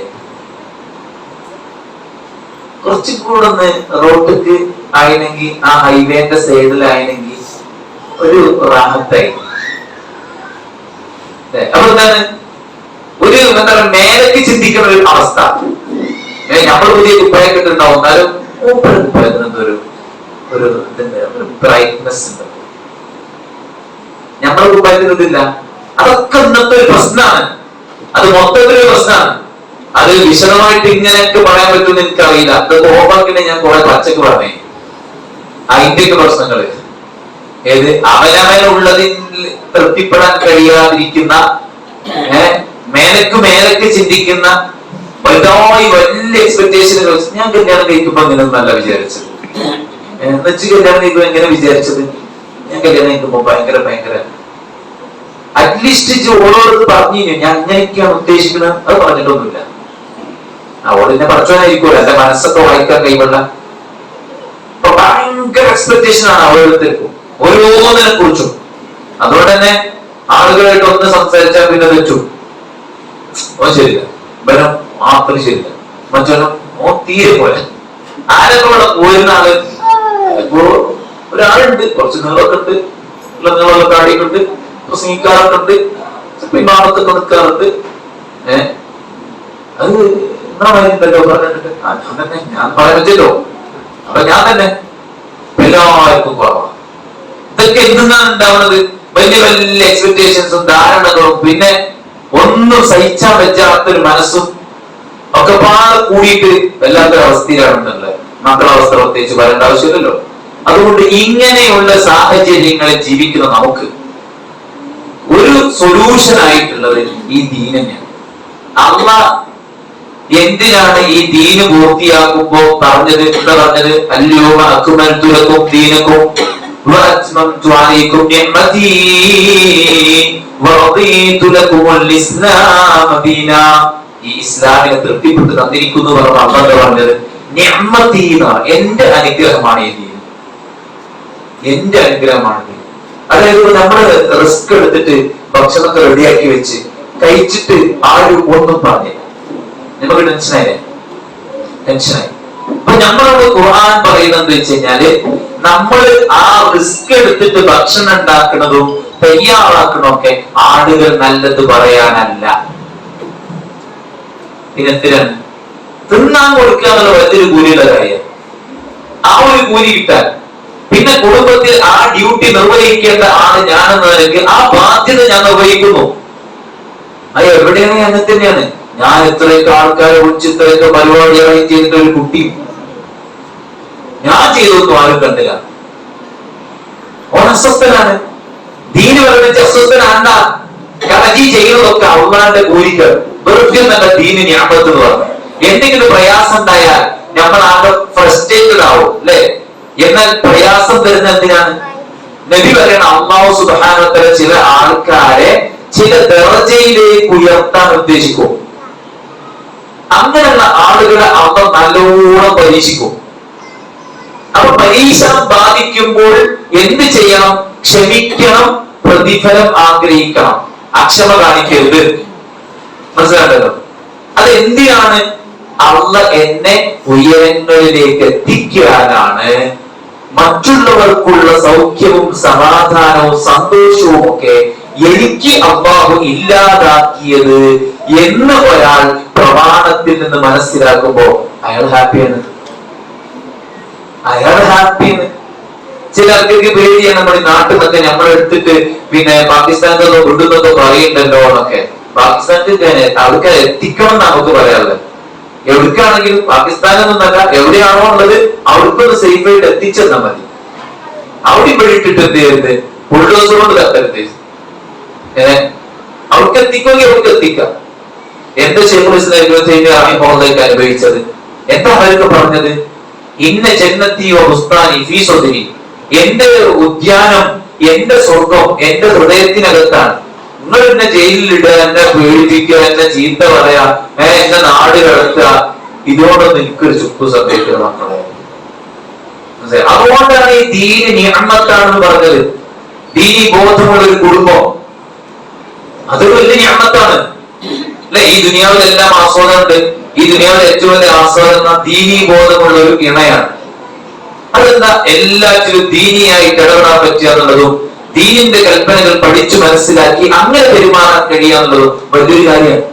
കുറച്ചും കൂടെ ഒന്ന് റോഡിക്ക് ആയിനെങ്കിൽ ആ ഹൈവേന്റെ സൈഡിലായിനെങ്കിൽ ഒരു റാഹത്തായി. അപ്പൊ എന്താണ് ഒരു എന്താ പറയുക മേലേക്ക് ചിന്തിക്കുന്ന ഒരു അവസ്ഥ. നമ്മൾ പുതിയ കുപ്പായൊക്കെ ഇട്ടുണ്ടാവും, എന്നാലും ഒരു ബ്രൈറ്റ്നെസ് ഉണ്ട്. നമ്മളെ കുപ്പായത്തിന് ഇതില്ല. അതൊക്കെ ഇന്നത്തെ ഒരു പ്രശ്നമാണ്. അത് മൊത്തത്തിലൊരു പ്രശ്നമാണ്. അത് വിശദമായിട്ട് ഇങ്ങനെയൊക്കെ പറയാൻ പറ്റുമെന്ന് എനിക്കറിയില്ല. അതൊക്കെ ഓപ്പാക്കിനെ ഞാൻ കുറെ പച്ചക്ക് പറഞ്ഞേ. അതിന്റെയൊക്കെ പ്രശ്നങ്ങള് അവനവനുള്ളതിൽ തൃപ്തിപ്പെടാൻ കഴിയാതിരിക്കുന്ന, മേലക്ക് ചിന്തിക്കുന്ന വലുതായി വലിയ എക്സ്പെക്ടേഷനുകൾ. ഞാൻ കല്യാണം കഴിക്കുമ്പോ അങ്ങനെ നല്ല വിചാരിച്ചത്, എന്നുവെച്ച് കല്യാണം കഴിക്കുമ്പോ എങ്ങനെ വിചാരിച്ചത്, ഞാൻ കല്യാണം കഴിക്കുമ്പോ ഭയങ്കര അറ്റ്ലീസ്റ്റ് ഓളോട് പറഞ്ഞു ഞാൻ ഇങ്ങനെയൊക്കെയാണ് ഉദ്ദേശിക്കുന്നത്. അത് പറഞ്ഞിട്ടൊന്നുമില്ല. ഓളിനെ പഠിച്ചോനായിരിക്കുമല്ലോ, എന്റെ മനസ്സൊക്കെ വായിക്കാൻ കഴിവുള്ള. അപ്പൊ ഭയങ്കര എക്സ്പെക്ടേഷൻ ആണ് ഓരോരുത്തർക്കും ഓരോന്നിനെ കുറിച്ചും. അതുകൊണ്ട് തന്നെ ആളുകളായിട്ട് ഒന്ന് സംസാരിച്ചാൽ പിന്നെ വെച്ചു ഓ ശരിയില്ല, ബലം മാത്രം ശരിയില്ല, മറ്റൊന്നും ഓ തീരെ പോലെ. ആരൊക്കെ ഇവിടെ പോയിരുന്ന ആള് ഇപ്പോ ഒരാളുണ്ട്, കുറച്ച് നീളമൊക്കെ ഉണ്ട്, നീളമുള്ള കാടിയൊക്കെ ഉണ്ട്, പ്രസംഗിക്കാറൊക്കെ ഉണ്ട്, വിമാനത്തൊക്കെ നിൽക്കാറുണ്ട്. അത് നിങ്ങളോ പറഞ്ഞിട്ട് ഞാൻ തന്നെ ഞാൻ പറയാൻ പറ്റല്ലോ. അപ്പൊ ഞാൻ തന്നെ എല്ലാവർക്കും കുറവാണ്. ഇതൊക്കെ എന്തിനാണ് ഉണ്ടാവുന്നത്? വലിയ വലിയ എക്സ്പെക്ടേഷൻസും ധാരണകളും പിന്നെ ഒന്നും സഹിച്ചാൻ പറ്റാത്തൊരു മനസ്സും ഒക്കെ പാടെ കൂടിയിട്ട് വല്ലാത്തൊരു അവസ്ഥയിലാണെന്നുള്ളത്. മക്കളെ അവസ്ഥ പ്രത്യേകിച്ച് പറയേണ്ട ആവശ്യമില്ലല്ലോ. അതുകൊണ്ട് ഇങ്ങനെയുള്ള സാഹചര്യങ്ങളിൽ ജീവിക്കുന്ന നമുക്ക് ഒരു സൊല്യൂഷൻ ആയിട്ടുള്ളത് ഈ ദീൻ തന്നെയാണ്. അള്ളാഹ് എന്തിനാണ് ഈ ദീന് പൂർത്തിയാക്കുമ്പോ പറഞ്ഞത്? എന്താ പറഞ്ഞത്? അല്യോമ അക്മൽതു ലക്കും ദീനക്കും വഅത്മംതു അലൈക്കും നിഅമതി വറദീതു ലക്കുമുൽ ഇസ്ലാമ ദീനാ. ഈ ഇസ്ലാമിനെ തൃപ്തിപ്പെട്ട് തന്നിരിക്കുന്നു പറഞ്ഞ അള്ളാഹ് പറഞ്ഞത് നിഅമതി എന്നാണ്. എന്റെ അനുഗ്രഹമാണ് ഈ ദീൻ, എന്റെ അനുഗ്രഹമാണ്. അതായത് നമ്മള് റിസ്ക് എടുത്തിട്ട് ഭക്ഷണമൊക്കെ റെഡിയാക്കി വെച്ച് കഴിച്ചിട്ട് ആരും ഒന്നും പറഞ്ഞില്ല, നമുക്ക് ടെൻഷനായി. അപ്പൊ നമ്മളോട് ഖുർആൻ പറയുന്നത് വെച്ച് കഴിഞ്ഞാല് നമ്മൾ ആ റിസ്ക് എടുത്തിട്ട് ഭക്ഷണം ഉണ്ടാക്കുന്നതും തയ്യാറാക്കണമൊക്കെ ആളുകൾ നല്ലത് പറയാനല്ല, പിന്നെത്തിനാണ് തിന്നാൻ കൊടുക്കുക എന്നുള്ള വലിയൊരു കൂലിയുടെ കാര്യം. ആ ഒരു കൂലി കിട്ടാൻ പിന്നെ കുടുംബത്തിൽ ആ ഡ്യൂട്ടി നിർവഹിക്കേണ്ട ആള് ഞാനെന്ന നിലയ്ക്ക് ആ ബാധ്യത ഞാൻ നിർവഹിക്കുന്നു. അത് എവിടെയാണ്? അങ്ങനെ തന്നെയാണ്. ഞാൻ ഇത്രയൊക്കെ ആൾക്കാരെ വിളിച്ച് ഇത്രയൊക്കെ പരിപാടി അറേഞ്ച് ചെയ്തിട്ട് ഒരു കുട്ടി ഞാൻ ചെയ്തൊന്നും ആരും കണ്ടില്ല. ഓൻ അസ്വസ്ഥനാണ്, ദീന് പറഞ്ഞിട്ട് അസ്വസ്ഥനാണ്ട. കാരണം ഈ ചെയ്യുന്നതൊക്കെ അള്ളാന്റെ കൂലിക്ക് വെറുതെ നല്ല ദീന് ഞാമ്പത്ത് എന്ന് പറഞ്ഞു. എന്തെങ്കിലും പ്രയാസം ഉണ്ടായാൽ നമ്മൾ ആകെ ഫ്രസ്ട്രേറ്റഡ് ആവും അല്ലെ? എന്നാൽ പ്രയാസം തരുന്ന എന്തിനാണ്? നബി പറയണം അല്ലാഹു സുബ്ഹാനഹു വ തആല ചില ആൾക്കാരെ ചില ദർജയിലേക്ക് ഉയർത്താൻ ഉദ്ദേശിക്കും. അങ്ങനെയുള്ള ആളുകളെ അവർ നല്ലോണം പരീക്ഷിക്കും. അപ്പൊ പരീക്ഷ ബാധിക്കുമ്പോൾ എന്ത് ചെയ്യണം? ക്ഷമിക്കണം, പ്രതിഫലം ആഗ്രഹിക്കണം, അക്ഷമ കാണിക്കരുത്. മനസ്സിലാക്കല്ലോ? അത് എന്തിനാണ്? അള്ളാഹ് എന്നെ ഉയരങ്ങളിലേക്ക് എത്തിക്കാനാണ്. മറ്റുള്ളവർക്കുള്ള സൗഖ്യവും സമാധാനവും സന്തോഷവും ഒക്കെ എനിക്ക് അല്ലാഹു ഇല്ലാതാക്കിയത് എന്ന് ഒരാൾ പ്രമാണത്തിൽ നിന്ന് മനസ്സിലാക്കുമ്പോ അയാൾ ഹാപ്പിയാണ്. ചിലർക്ക് പേടിയാണ്. നമ്മുടെ നാട്ടിൽ നിന്നൊക്കെ നമ്മളെടുത്തിട്ട് പിന്നെ പാകിസ്ഥാനിലോ വിടുന്നതോ പറയുന്നുണ്ടല്ലോ എന്നൊക്കെ. പാകിസ്ഥാനിൽ ആൾക്കാർ എത്തിക്കണം എന്ന് നമുക്ക് പറയാറുള്ളത്. എവിടേക്കാണെങ്കിലും പാകിസ്ഥാനിൽ നിന്നല്ല, എവിടെയാണോ ഉള്ളത് അവർക്കൊന്ന് സേഫ് ആയിട്ട് എത്തിച്ചെന്നാ മതി. അവിടെ ഇവിടെ ഇട്ടിട്ട് എന്ത് ചെയ്യരുത്? ബുൾഡോസർ കൊണ്ട് കത്തരുത്. അവർക്ക് എത്തിക്കുമെങ്കിൽ അവർക്ക് എത്തിക്കാം. എന്താ ശൈഖുൽ ഇസ്ലാം ഇബ്നു തൈമിയ്യ റഹിമഹുല്ലാഹ് അനുഭവിച്ചത്? എന്താ അവർക്ക് പറഞ്ഞത്? ഇന്ന ജന്നത്തി വ ബുസ്താനി ഫീ സദ്രി. എന്റെ ഉദ്യാനം, എന്റെ സ്വർഗം എന്റെ ഹൃദയത്തിനകത്താണ്. നിങ്ങൾ എന്നെ ജയിലിലിടുക, എന്നെ പേടിപ്പിക്കുക, എന്നെ ചീത്ത പറയാ, എന്റെ നാട് കടത്തുക, ഇതുകൊണ്ടൊന്നും എനിക്കൊരു ചുക്കു സംഭവിക്കുന്ന മക്കളെ. അതുകൊണ്ടാണ് ഈ ദീന് നിഅമത്താണെന്ന് പറഞ്ഞത്. ദീനി ബോധമുള്ള ഒരു കുടുംബം അതൊരു വലിയ നിഅമത്താണ് അല്ലെ? ഈ ദുനിയാവിലെല്ലാം ആസ്വാദനമുണ്ട്. ഈ ദുനിയാവിലെ ഏറ്റവും വലിയ ആസ്വാദനം ദീനി ബോധമുള്ള ഒരു ഇണയാണ്. അതെന്താ? എല്ലാറ്റിലും ദീനിയായിട്ട് ഇടപെടാൻ പറ്റുക എന്നുള്ളതും ദീനിന്റെ കൽപ്പനകൾ പഠിച്ചു മനസ്സിലാക്കി അങ്ങനെ പെരുമാറാൻ കഴിയാന്നുള്ളതും വലിയൊരു കാര്യമാണ്.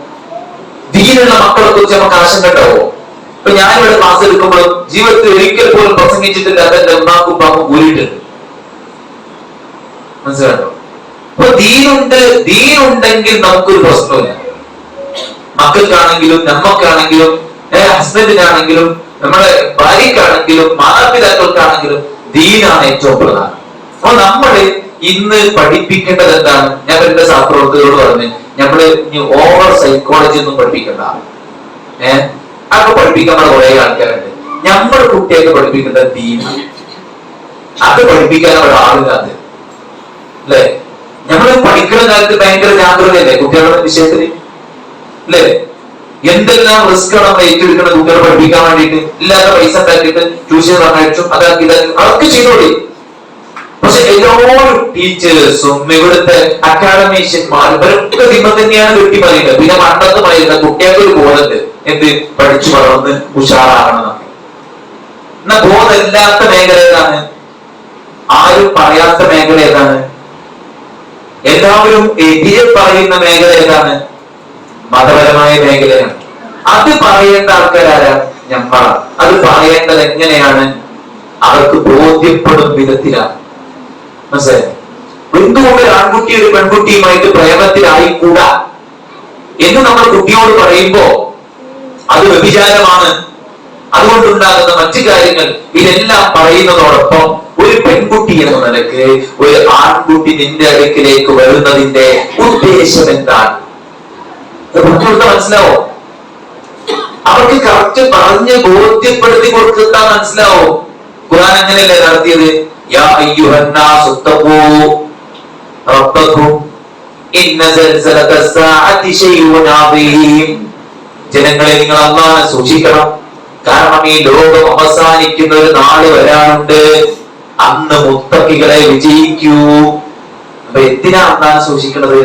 ദീനുള്ള മക്കളെ കുറിച്ച് നമുക്ക് ആശങ്ക ഉണ്ടാവോ? ഇപ്പൊ ഞാനിവിടെ ക്ലാസ് എടുക്കുമ്പോഴും ജീവിതത്തിൽ ഒരിക്കൽ പോലും പ്രസംഗിച്ചിട്ടില്ല അതെന്റെ ഉമ്മാക്കും ഉപ്പാക്കും കൂടിയിട്ടുണ്ട്. മനസ്സിലായോ? അപ്പൊ ദീനുണ്ടെങ്കിൽ നമുക്കൊരു പ്രശ്നമില്ല. മക്കൾക്കാണെങ്കിലും നമ്മക്കാണെങ്കിലും ഹസ്ബൻഡിനാണെങ്കിലും നമ്മുടെ ഭാര്യക്കാണെങ്കിലും മാതാപിതാക്കൾക്കാണെങ്കിലും ദീനാണ് ഏറ്റവും പ്രധാനം. അപ്പൊ നമ്മള് ഇന്ന് പഠിപ്പിക്കേണ്ടത് എന്താണ്? ഞാൻ എന്റെ സഹപ്രവർത്തകരോട് പറഞ്ഞു, നമ്മള് ഓവർ സൈക്കോളജി ഒന്നും പഠിപ്പിക്കണ്ട. അതൊക്കെ പഠിപ്പിക്കാൻ കുറെ ആൾക്കാരുണ്ട്. നമ്മൾ കുട്ടിയൊക്കെ പഠിപ്പിക്കേണ്ടത് ദീനാണ്. അത് പഠിപ്പിക്കാൻ ഒരാളില്ലാതെ അല്ലെ? നമ്മൾ പഠിക്കുന്ന കാലത്ത് ഭയങ്കര ജാഗ്രതയല്ലേ കുട്ടികളുടെ വിഷയത്തിൽ അല്ലെ? എന്തെല്ലാം റിസ്ക് ആണ് നമ്മൾ ഏറ്റെടുക്കണം കുട്ടികളെ പഠിപ്പിക്കാൻ വേണ്ടിയിട്ട്. ഇല്ലാത്ത പൈസ ഉണ്ടാക്കിയിട്ട് ട്യൂഷൻ പറഞ്ഞയച്ചും അതാക്കി അതൊക്കെ ചെയ്തോളി. പക്ഷെ എല്ലാവരും ടീച്ചേഴ്സും ഇവിടുത്തെ അക്കാഡമീഷ്യന്മാരും ഇവരൊക്കെ ദിമ്മ തന്നെയാണ് വെട്ടി പറയുന്നത്. പിന്നെ പണ്ടത്ത് പറയുന്ന കുട്ടികൾക്ക് ഒരു ബോധമുണ്ട്, എന്ത് പഠിച്ചു വളർന്ന് ഉഷാറാകണം എന്നൊക്കെ. എന്നാ ബോധമില്ലാത്ത മേഖല ഏതാണ്? ആരും പറയാത്ത മേഖല ഏതാണ്? എല്ലാവരും എതിരെ പറയുന്ന മേഖല ഏതാണ്? മതപരമായ മേഖലയാണ്. അത് പറയേണ്ട ആൾക്കാരാരാ? ഞമ്മളാണ്. അത് പറയേണ്ടത് എങ്ങനെയാണ്? അവർക്ക് ബോധ്യപ്പെടും വിധത്തിലാണ്. മനസ്സിലായോ? എന്തുകൊണ്ട് ആൺകുട്ടി ഒരു പെൺകുട്ടിയുമായിട്ട് പ്രേമത്തിലായിക്കൂടാ എന്ന് നമ്മൾ കുട്ടിയോട് പറയുമ്പോ അത് വ്യഭിചാരമാണ്, അതുകൊണ്ടുണ്ടാകുന്ന മറ്റു കാര്യങ്ങൾ ഇതെല്ലാം പറയുന്നതോടൊപ്പം ഒരു പെൺകുട്ടി എന്ന നിലക്ക് ഒരു ആൺകുട്ടി നിന്റെ അടുക്കിലേക്ക് വരുന്നതിന്റെ ഉദ്ദേശം എന്താണ്? മനസ്സിലാവോ? അവർക്ക് കറക്റ്റ് പറഞ്ഞ് ബോധ്യപ്പെടുത്തി കൊടുത്താൽ മനസ്സിലാവും. ഖുർആൻ അങ്ങനെയല്ലേ നടത്തിയത്? യാ അയ്യുഹന്നാസു തഖൂ റബ്ബക്കും ഇന്ന സൽസലത്തസ്സാഅതി ശൈഉൻ അദീം. ജനങ്ങളെ, നിങ്ങൾ അല്ലാഹുവിനെ സൂക്ഷിക്കണം, കാരണം ഈ ലോകം അവസാനിക്കുന്ന ഒരു നാള് വരാനുണ്ട്, അന്ന് മുത്തഖികളെ വിജയിക്കൂ. അപ്പൊ എന്തിനാ അല്ലാഹുവിനെ സൂക്ഷിക്കുന്നത്?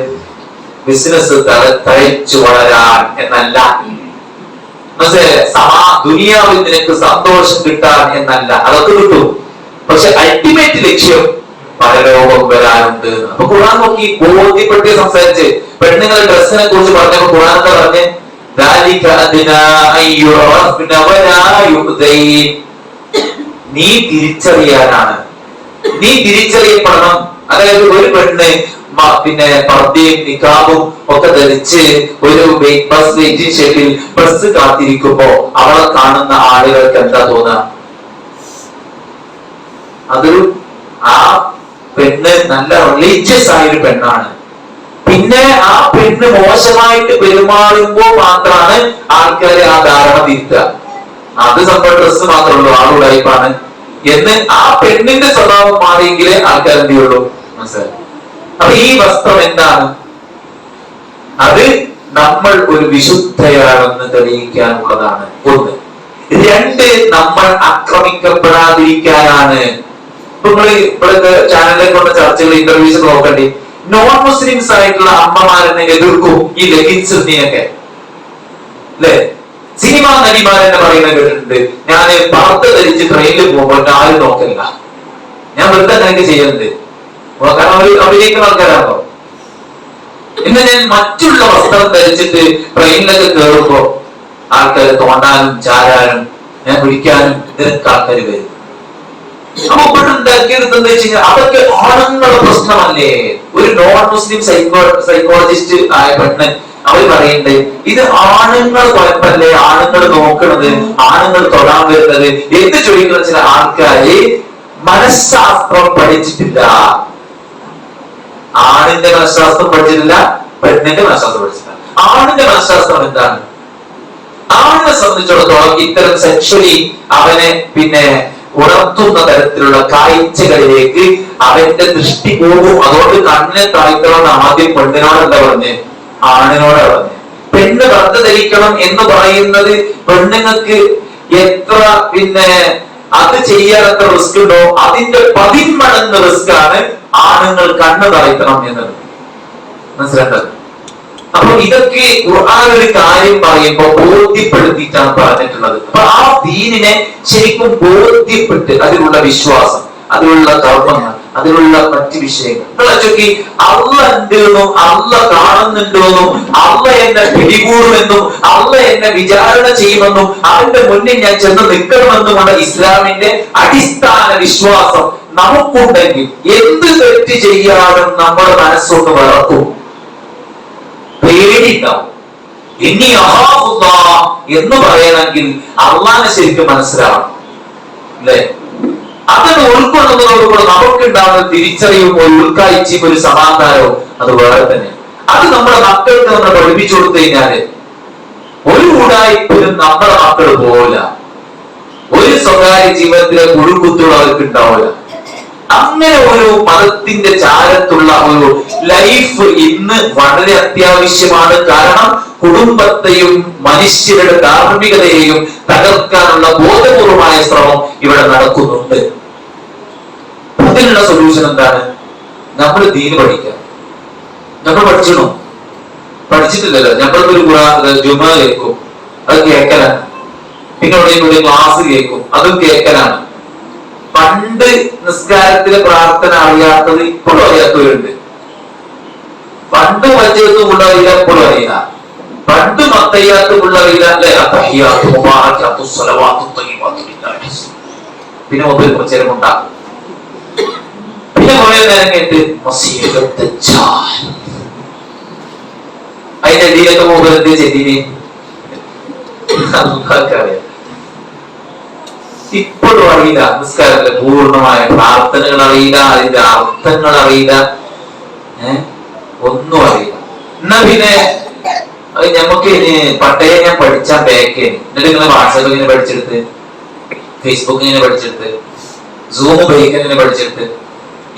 ബിസിനസ് തഴച്ചു വളരാൻ എന്നല്ല, ദുനിയാവിൽ നിനക്ക് സന്തോഷം കിട്ടാൻ എന്നല്ല. അതൊക്കെ കിട്ടും, പക്ഷെ അൾട്ടിമേറ്റ് ലക്ഷ്യം പരലോകം വരാനുണ്ട്. അപ്പൊ ഖുർആൻ നോക്കി ബോധ്യപ്പെട്ട് സംസാരിച്ച് പെണ്ണുങ്ങളുടെ ഡ്രസ്സിനെ കുറിച്ച് പറഞ്ഞപ്പോ ഖുർആൻ എന്താ പറഞ്ഞ്? നീ തിരിച്ചറിയാനാണ്, നീ തിരിച്ചറിയപ്പെടണം. അതായത് ഒരു പെണ്ണ് പിന്നെ പർദ്ദയും നിക്കാബും ഒക്കെ ധരിച്ച് ഒരു ബസ് വെയിറ്റിംഗ് ഷെഡിൽ ബസ് കാത്തിരിക്കുമ്പോ അവളെ കാണുന്ന ആളുകൾക്ക് എന്താ തോന്നുക? അതൊരു ആ പെണ്ണ് നല്ല റിലീജിയസ് ആയൊരു പെണ്ണാണ്. പിന്നെ ആ പെണ്ണ് മോശമായിട്ട് പെരുമാറുമ്പോ മാത്രമാണ് ആൾക്കാരെ ആ ധാരണ തിരുത്തുക. അത് സംഭവം ഡ്രസ് മാത്രമേ ഉള്ളൂ, ആളുടൈപ്പാണ് എന്ന് ആ പെണ്ണിന്റെ സ്വഭാവം മാറിയെങ്കിലേ ആൾക്കാർ എന്ത് ചെയ്യുള്ളൂ, മനസ്സിലായി. അപ്പൊ ഈ വസ്ത്രം എന്താണ്? അത് നമ്മൾ ഒരു വിശുദ്ധയാണെന്ന് തെളിയിക്കാനുള്ളതാണ്. ഒന്ന്. രണ്ട്, നമ്മൾ ആക്രമിക്കപ്പെടാതിരിക്കാനാണ്. നിങ്ങൾ ഇപ്പോഴത്തെ ചാനലിലെ കൊണ്ട് ചർച്ചകൾ, ഇന്റർവ്യൂസ് നോക്കണ്ടേ, നോൺ മുസ്ലിംസ് ആയിട്ടുള്ള അമ്മമാരെന്നെ എതിർക്കും ഈ ലെഗിൻസിനെയൊക്കെ, അല്ലെ? സിനിമാ നടിമാരെന്നെ പറയുന്നത് കേട്ടിട്ടുണ്ട്, ഞാൻ പർദ്ദ ധരിച്ച് ട്രെയിനിൽ പോകുമ്പോൾ ആരും നോക്കില്ല, ഞാൻ വെറുതെ എനിക്ക് ചെയ്യുന്നുണ്ട്, കാരണം അവർ അഭിനയിക്കുന്ന ആൾക്കാരാണോ. ഇന്ന് ഞാൻ മറ്റുള്ള വസ്ത്രം ധരിച്ചിട്ട് ട്രെയിനിലൊക്കെ കയറുമ്പോ ആൾക്കാർ തോണ്ടാനും ചാരാനും ഞാൻ വിളിക്കാനും ഇതിനൊക്കെ ആൾക്കാർ വരും. അപ്പൊ ഇപ്പോഴുണ്ടാക്കിയെടുത്തെന്ന് വെച്ച് കഴിഞ്ഞാൽ അതൊക്കെ ആണുങ്ങളുടെ പ്രശ്നമല്ലേ? ഒരു നോൺ മുസ്ലിം സൈക്കോളജിസ്റ്റ് ആയ പെണ്ണ് അവർ പറയുന്നത് ഇത് ആണുങ്ങൾ കുഴപ്പമല്ലേ, ആണുങ്ങൾ നോക്കണത്, ആണുങ്ങൾ തൊടാൻ വരുന്നത് എന്ത് ചോദിക്കുന്ന ചില ആൾക്കാര് മനഃശാസ്ത്രം പഠിച്ചിട്ടില്ല. ആണിന്റെ മനഃശാസ്ത്രം പഠിച്ചിട്ടില്ല, പെണ്ണിന്റെ മനഃശാസ്ത്രം പഠിച്ചിട്ടില്ല. ആണിന്റെ മനഃശാസ്ത്രം എന്താണ്? ആണിനെ സംബന്ധിച്ചിടത്തോളം ഇത്തരം സെക്ഷലി അവനെ പിന്നെ ഉണർത്തുന്ന തരത്തിലുള്ള കാഴ്ചകളിലേക്ക് അവന്റെ ദൃഷ്ടി പോകും. അതുകൊണ്ട് കണ്ണിനെ താഴ്ത്തണം ആദ്യം പെണ്ണിനോടല്ല പറഞ്ഞ്, ആണിനോടാ പറഞ്ഞ്. പെണ്ണ് പർദ്ദ ധരിക്കണം എന്ന് പറയുന്നത് പെണ്ണുങ്ങൾക്ക് എത്ര പിന്നെ അത് ചെയ്യാൻ എത്ര റിസ്ക് ഉണ്ടോ അതിന്റെ 10 മടങ്ങ് റിസ്ക് ആണ് ആണുങ്ങൾ കണ്ണ് താഴ്ത്തണം എന്നത്. മനസ്സിലാക്കുന്നത്? അപ്പൊ ഇതൊക്കെ ഖുർആൻ ഒരു കാര്യം പറയുമ്പോ ബോധ്യപ്പെടുത്തിയിട്ടാണ് പറഞ്ഞിട്ടുള്ളത്. അപ്പൊ ആ ദീനിനെ ശരിക്കും ബോധ്യപ്പെട്ട് അതിലുള്ള വിശ്വാസം, അതിലുള്ള കർമ്മങ്ങൾ, അതിലുള്ള മറ്റ് വിഷയങ്ങൾ നിങ്ങളൊക്കെ അള്ള ഉണ്ടെന്നും അള്ള കാണുന്നുണ്ടെന്നും അള്ള എന്നെ പിടികൂടുമെന്നും അള്ള എന്നെ വിചാരണ ചെയ്യുമെന്നും അവന്റെ മുന്നിൽ ഞാൻ ചെന്ന് നിൽക്കണമെന്നുമുള്ള ഇസ്ലാമിന്റെ അടിസ്ഥാന വിശ്വാസം നമുക്കുണ്ടെങ്കിൽ എന്ത് തെറ്റ് ചെയ്യാനും നമ്മുടെ മനസ്സൊന്ന് വളർത്തും, പേടിണ്ടാവും. ഇനി എന്ന് പറയണമെങ്കിൽ അള്ളാനെ ശരിക്കും മനസ്സിലാവണം, അല്ലെ? അതിന് ഉൾക്കൊള്ളുന്നതോടുകൂടെ നമുക്കുണ്ടാവുന്ന തിരിച്ചറിയും ഒരു ഉൾക്കാഴ്ചയും ഒരു സമാധാനവും അത് വേറെ തന്നെ. അത് നമ്മുടെ മക്കൾക്ക് നമ്മൾ പഠിപ്പിച്ചു കൊടുത്തു കഴിഞ്ഞാല് ഒരു ഉടായ്പയും നമ്മുടെ മക്കൾ പോവില്ല, ഒരു സ്വകാര്യ ജീവിതത്തിലെ കുഴുക്കുത്തുകൾ അവർക്ക് ഉണ്ടാവില്ല. അങ്ങനെ ഒരു മതത്തിന്റെ ചാരത്തുള്ള ഒരു ലൈഫ് ഇന്ന് വളരെ അത്യാവശ്യമാണ്. കാരണം കുടുംബത്തെയും മനുഷ്യരുടെ ധാർമ്മികതയെയും തകർക്കാനുള്ള ബോധപൂർവമായ ശ്രമം ഇവിടെ നടക്കുന്നുണ്ട്. അതിനുള്ള സൊല്യൂഷൻ എന്താണ്? നമ്മൾ ദീന് പഠിക്കാം. നമ്മൾ പഠിച്ചിടണം, പഠിച്ചിട്ടില്ലല്ലോ. നമ്മളൊരു ജുമ കേൾക്കും, അത് കേൾക്കലാണ്. പിന്നെ ഇവിടെ ക്ലാസ് കേൾക്കും, അതും കേൾക്കലാണ്. പണ്ട് നിസ്കാരത്തിലെ പ്രാർത്ഥന അറിയാത്തത് ഇപ്പോഴും അറിയാത്തവരുണ്ട്. പണ്ട് മറ്റേതും അറിയില്ല, ഇപ്പോഴും അറിയില്ല. പണ്ട് മത്തയ്യാത്തുള്ള അറിയില്ല, അല്ലെ? പിന്നെ മൊബൈൽ കുറച്ചു നേരം ഉണ്ടാകും. പിന്നെ കുറെ നേരം കേട്ട് അതിന്റെ അടിയിലൊക്കെ മൊബൈൽ എന്ത് ചെയ്തിന് അറിയാം. ഇപ്പോഴും അറിയില്ല. നിസ്കാരത്തിന്റെ പൂർണ്ണമായ പ്രാർത്ഥനകൾ അറിയില്ല, അതിന്റെ അർത്ഥങ്ങൾ അറിയില്ല, ഒന്നും അറിയില്ല. എന്നാ പിന്നെ ഞമ്മക്ക് ഇനി പട്ടയെ ഞാൻ പഠിച്ചാൽ ബാക്ക് എന്നിട്ട് ഇങ്ങനെ വാട്സാപ്പ് ഇങ്ങനെ പഠിച്ചെടുത്ത്, ഫേസ്ബുക്ക് ഇങ്ങനെ പഠിച്ചെടുത്ത്, സൂം ഉപയോഗിക്കാൻ ഇങ്ങനെ പഠിച്ചെടുത്ത്,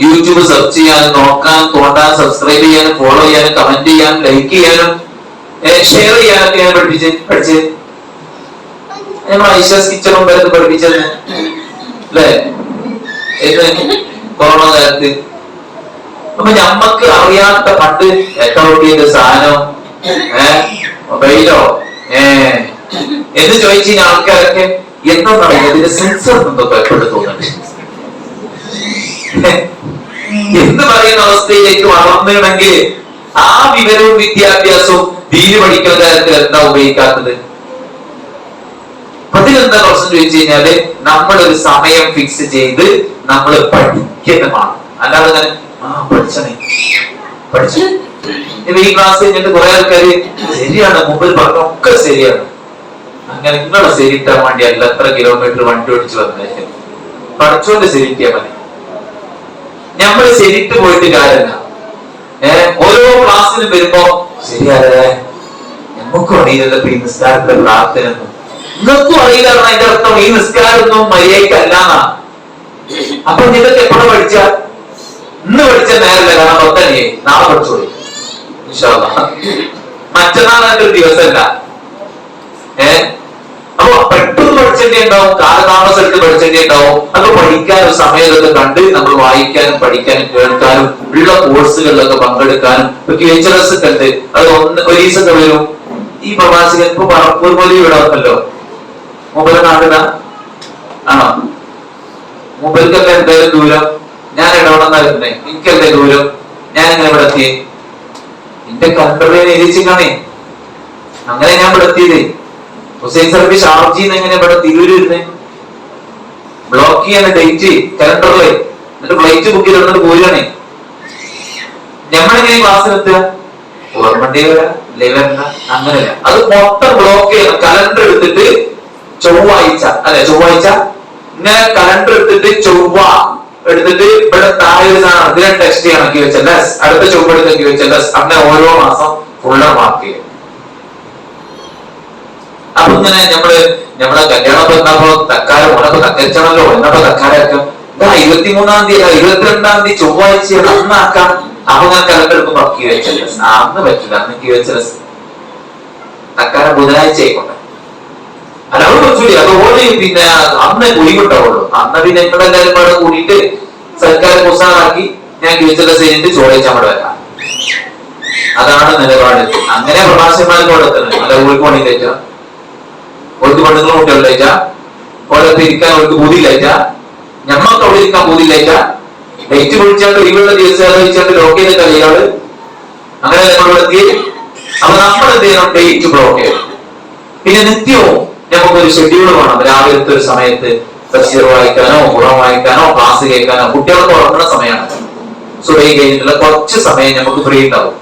യൂട്യൂബ് സെർച്ച് ചെയ്യാനും നോക്കാൻ തോണ്ടാൻ സബ്സ്ക്രൈബ് ചെയ്യാനും ഫോളോ ചെയ്യാനും കമന്റ് ചെയ്യാനും ലൈക്ക് ചെയ്യാനും ഷെയർ ചെയ്യാനൊക്കെ ഞാൻ പഠിച്ച് നമ്മൾ ഐഷാസ് കിച്ചൺ വരെ പഠിപ്പിച്ചത് അല്ലേ കൊറോണ കാലത്ത്. അപ്പൊ ഞമ്മക്ക് അറിയാത്ത പണ്ട് എക്കൗണ്ടിന്റെ സാധനം മൊബൈലോ എന്ന് ചോദിച്ചു കഴിഞ്ഞാൽ ആൾക്കാരൊക്കെ എന്താണെന്നറിയാം, ഇതിന്റെ സെൻസർ എന്തൊക്കെ എപ്പോഴും തോന്നുന്നുണ്ട് എന്ന് പറയുന്ന അവസ്ഥയിലേക്ക് വളർന്നിടണമെങ്കിൽ ആ വിവരവും വിദ്യാഭ്യാസവും ദീന് പഠിക്കുന്ന കാര്യത്തിൽ എന്താ ഉപയോഗിക്കാത്തത്? അതിലെന്താ പ്രശ്നം ചോദിച്ചു കഴിഞ്ഞാല് നമ്മളൊരു സമയം ഫിക്സ് ചെയ്ത് നമ്മൾ പഠിക്കുന്നതാണ്. അല്ലാതെ തന്നെ പഠിച്ചു ഈ ക്ലാസ് കഴിഞ്ഞിട്ട് കുറെ ആൾക്കാര് ശരിയാണ് മുമ്പിൽ പറഞ്ഞൊക്കെ ശരിയാണ്, അങ്ങനെ നിങ്ങളെ ശരിയിട്ടാൻ വേണ്ടി അല്ല എത്ര കിലോമീറ്റർ വണ്ടി ഓടിച്ചു വന്നേ, പഠിച്ചോണ്ട് ശരിക്കാൻ മതി. നമ്മൾ ശരിട്ട് പോയിട്ട് കാര്യമില്ല. ഓരോ ക്ലാസ്സിലും വരുമ്പോ ശരിയാതെ നമുക്കും അറിയില്ല ഈ നിസ്കാരത്തിലെ പ്രാർത്ഥന നിങ്ങൾക്കും അറിയില്ല. അതിന്റെ അർത്ഥം ഈ നിസ്കാരമൊന്നും മര്യാദക്കല്ലാന്നാ. അപ്പൊ ഇതൊക്കെ എപ്പോഴും പഠിച്ച ഇന്ന് പഠിച്ച നേരല്ല, കാരണം 10 നാളെ പഠിച്ചോളി. മറ്റന്നാളായിട്ട് ഒരു ദിവസമല്ല. അപ്പൊ പെട്ടെന്ന് പഠിച്ചേണ്ടി ഉണ്ടാവും, കാലതാമസം പഠിച്ചേണ്ടി ഉണ്ടാവും. അത് പഠിക്കാനും സമയത്തൊക്കെ കണ്ട് നമ്മൾ വായിക്കാനും പഠിക്കാനും കേൾക്കാനും ഉള്ള കോഴ്സുകളിലൊക്കെ പങ്കെടുക്കാനും QHLS ഒക്കെ ഉണ്ട്. അത് ഒരു ദിവസമൊക്കെ വരും. ഈ പ്രവാസികൻ ഇപ്പൊ പറപ്പൂർ പോലെ ഇവിടെ വന്നല്ലോ, മൂപ്പര് നാട്ടില ആണോ? മൂപ്പർക്കല്ല എന്തായാലും ദൂരം. ഞാൻ ഇടപെടുന്നേ എനിക്കല്ലേ ദൂരം. ഞാൻ ഇങ്ങനെ ഇവിടെ എത്തി, എന്റെ കണ്ടറിയെ എഴുതിച്ചിക്കാണേ, അങ്ങനെ ഞാൻ ഇവിടെ എത്തിയത്. ഹുസൈൻ സർബി ഷാർജിന്ന് എങ്ങനെ ഇവിടെ തിരൂര് ഇരുന്ന് ബ്ലോക്ക് ചെയ്യാൻ ഡേറ്റ് കലണ്ടറില്, എന്നിട്ട് ഫ്ലൈറ്റ് ബുക്ക് ചെയ്തിട്ട് പോരുകയാണേ. ഞമ്മളെങ്ങനെ ക്ലാസ്സിലെത്തുക? ഓർമ്മണ്ടി വരാ ലെവല്ല, അങ്ങനെയല്ല. അത് മൊത്തം ബ്ലോക്ക് ചെയ്യണം. കലണ്ടർ എടുത്തിട്ട് ചൊവ്വാഴ്ച ഇങ്ങനെ കലണ്ടർ എടുത്തിട്ട് ചൊവ്വ എടുത്തിട്ട് ഇവിടെ താഴെ ഇതിനെ ടെക്സ്റ്റ് ചെയ്യണം QHLS, അടുത്ത ചൊവ്വ എടുത്ത QHLS, അങ്ങനെ ഓരോ മാസം ഫുള്ള് മാർക്ക് ചെയ്യും. അപ്പൊ ഇങ്ങനെ നമ്മളെ കല്യാണം എന്നപ്പോ തക്കാരം ഓനപ്പോ തക്കച്ചണല്ലോ, എന്നപ്പോ തക്കാരൊക്കെ 23-ാം തീയതി 22-ാം തീയതി ചൊവ്വാഴ്ച അന്നാക്കാം. അപ്പൊ ഞാൻ കലണ്ടർ എടുക്കുമ്പോ QHLS അന്ന് പറ്റില്ല, അന്ന് QHLS തക്കാരം ബുധനാഴ്ച ആയിക്കോട്ടെ. അല്ല അവിടെ പറ്റൂല, അതുപോലെ പിന്നെ അന്ന് ഒഴിവുണ്ടാവുള്ളൂ. അന്ന് പിന്നെ നിങ്ങളെല്ലാരും പാടെ കൂടിയിട്ട് സർക്കാർ പുസ്തകമാക്കി ഞാൻ QHLS കഴിഞ്ഞിട്ട് ചോദിച്ചാൽ അവിടെ വരാം. അതാണ് നിലപാട്. അങ്ങനെ പ്രഭാഷകന്മാർക്ക് അവിടെ എത്തണം. അല്ല ഓർക്ക് പണിയില്ലേറ്റ, ഓർക്ക് പെണ്ണുങ്ങളും കുട്ടികളിലേറ്റ, ഓരൊക്കെ ഇരിക്കാൻ അവർക്ക് ബൂതിയില്ലേറ്റ, ഞമ്മക്ക് അവിടെ ഇരിക്കാൻ ബൂതിയില്ലേറ്റ, ഡേറ്റ് വിളിച്ചാണ്ട് ഒഴിവുള്ള ദിവസം ആലോചിച്ചാണ്ട് ലോക്ക് ചെയ്ത കളിയാണ്. അങ്ങനെ നമ്മൾ എത്തി. അപ്പൊ നമ്മൾ എന്ത് ചെയ്യണം? ഡേറ്റ് ബ്ലോക്ക് ചെയ്യണം. പിന്നെ നിത്യവും നമുക്കൊരു ഷെഡ്യൂൾ വേണം. രാവിലത്തെ ഒരു സമയത്ത് തഫ്സീർ വായിക്കാനോ ഖുർആൻ വായിക്കാനോ ക്ലാസ് കേൾക്കാനോ, കുട്ടികൾക്ക് ഉറങ്ങുന്ന സമയമാണ്. സുബഹി കഴിഞ്ഞിട്ടുള്ള കുറച്ച് സമയം നമുക്ക് ഫ്രീ ഉണ്ടാവും.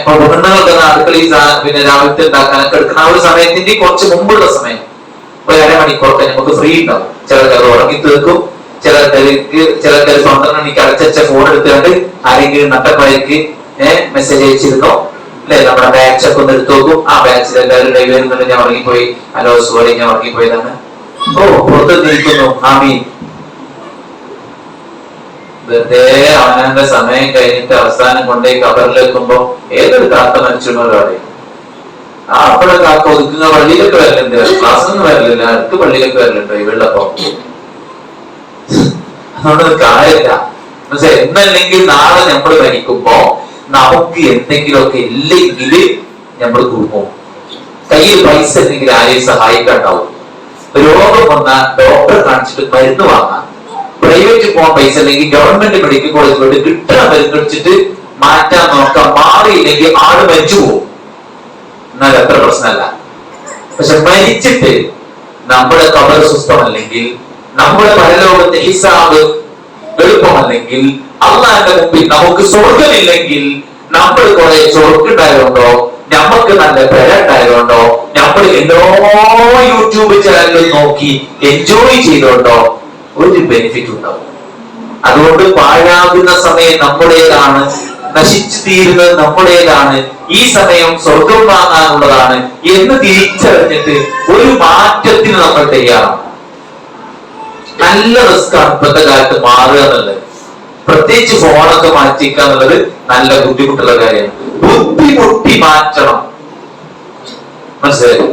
അപ്പൊ പെണ്ണുങ്ങൾക്ക് അടുക്കളയിൽ പിന്നെ രാവിലത്തെ ഉണ്ടാക്കാനൊക്കെ എടുക്കുന്ന ആ ഒരു സമയത്തിന്റെ കുറച്ച് മുമ്പുള്ള സമയം, ഒരു അരമണിക്കൂറൊക്കെ നമുക്ക് ഫ്രീ ഉണ്ടാവും. ചിലർക്ക് ഉറങ്ങി തീർക്കും, ചിലർക്ക് 12 മണിക്ക് അടച്ച ഫോൺ എടുത്തുകൊണ്ട് ആരെങ്കിലും നട്ടപ്പായിക്ക് മെസ്സേജ് അയച്ചിരുന്നോ അല്ലെ, നമ്മുടെ ബാച്ചൊക്കെ ഒന്ന് എടുത്തു നോക്കും. ആ ബാച്ചിൽ എല്ലാവരും ലൈവ് വരുന്നുണ്ട്, ഞാൻ ഉറങ്ങിപ്പോയി, ഹലോ സോറി ഞാൻ ഉറങ്ങിപ്പോയതാണ്, ഓ പുറത്ത് നിൽക്കുന്നു ആമീൻ. വെറുതെ അവനവന്റെ സമയം കഴിഞ്ഞിട്ട് അവസാനം കൊണ്ടേ കബറിലെത്തുമ്പോ ഏതൊരു കാക്ക മരിച്ചിടുന്നവരാണ്. ആ അവിടെ കാക്ക ഒതുക്കുന്ന പള്ളിയിലൊക്കെ വരലുണ്ട്, ക്ലാസ്സൊന്നും വരലില്ല, അടുത്ത് പള്ളിയിലൊക്കെ വരലുണ്ടോ ഇവളുടെപ്പോ. അതുകൊണ്ട് കാര്യമില്ല. പക്ഷെ എന്നല്ലെങ്കിൽ നാളെ നമ്മൾ മരിക്കുമ്പോ നമുക്ക് എന്തെങ്കിലുമൊക്കെ ഇല്ലെങ്കിൽ നമ്മൾ കുടുങ്ങും. കയ്യിൽ പൈസ എന്തെങ്കിലും ആരെയും സഹായിക്കാണ്ടാവും. രോഗം വന്നാൽ ഡോക്ടറെ കാണിച്ചിട്ട് മരുന്ന് വാങ്ങാം. പ്രൈവറ്റ് പോകാൻ പൈസ അല്ലെങ്കിൽ ഗവൺമെന്റ് മെഡിക്കൽ കോളേജിലോട്ട് കിട്ടണ മരുന്ന് കഴിച്ചിട്ട് മാറ്റാൻ നോക്കാം. മാറിയില്ലെങ്കിൽ ആള് മരിച്ചു പോകും. എന്നാൽ അത്ര പ്രശ്നമല്ല. പക്ഷെ മരിച്ചിട്ട് നമ്മുടെ കബർ സുസ്ഥമല്ലെങ്കിൽ, നമ്മുടെ പരലോകത്തെ ഹിസാബ് എളുപ്പമല്ലെങ്കിൽ, അള്ളാന്റെ മുമ്പിൽ നമുക്ക് സ്വർഗമില്ലെങ്കിൽ, നമ്മൾ കുറെ ചൊറുക്കുണ്ടായതുകൊണ്ടോ നമുക്ക് നല്ല വില ഉണ്ടായതുകൊണ്ടോ നമ്മൾ എല്ലാ യൂട്യൂബ് ചാനലും നോക്കി എൻജോയ് ചെയ്തോണ്ടോ ഒരു ബെനിഫിറ്റ് ഉണ്ടാവും. അതുകൊണ്ട് പാഴാകുന്ന സമയം നമ്മുടേതാണ്, നശിച്ചു തീരുന്നത് നമ്മുടേതാണ്, ഈ സമയം സ്വർഗം വാങ്ങാനുള്ളതാണ് എന്ന് തിരിച്ചറിഞ്ഞിട്ട് ഒരു മാറ്റത്തിന് നമ്മൾ തയ്യാറാണ്. നല്ല റിസ്ക്കാണ് ഇപ്പോഴത്തെ കാലത്ത് മാറുക എന്നുള്ളത്. പ്രത്യേകിച്ച് ഫോണൊക്കെ മാറ്റിക്കുക എന്നുള്ളത് നല്ല ബുദ്ധിമുട്ടുള്ള കാര്യമാണ്. ബുദ്ധിമുട്ടി മാറ്റണം, മനസ്സിലായി?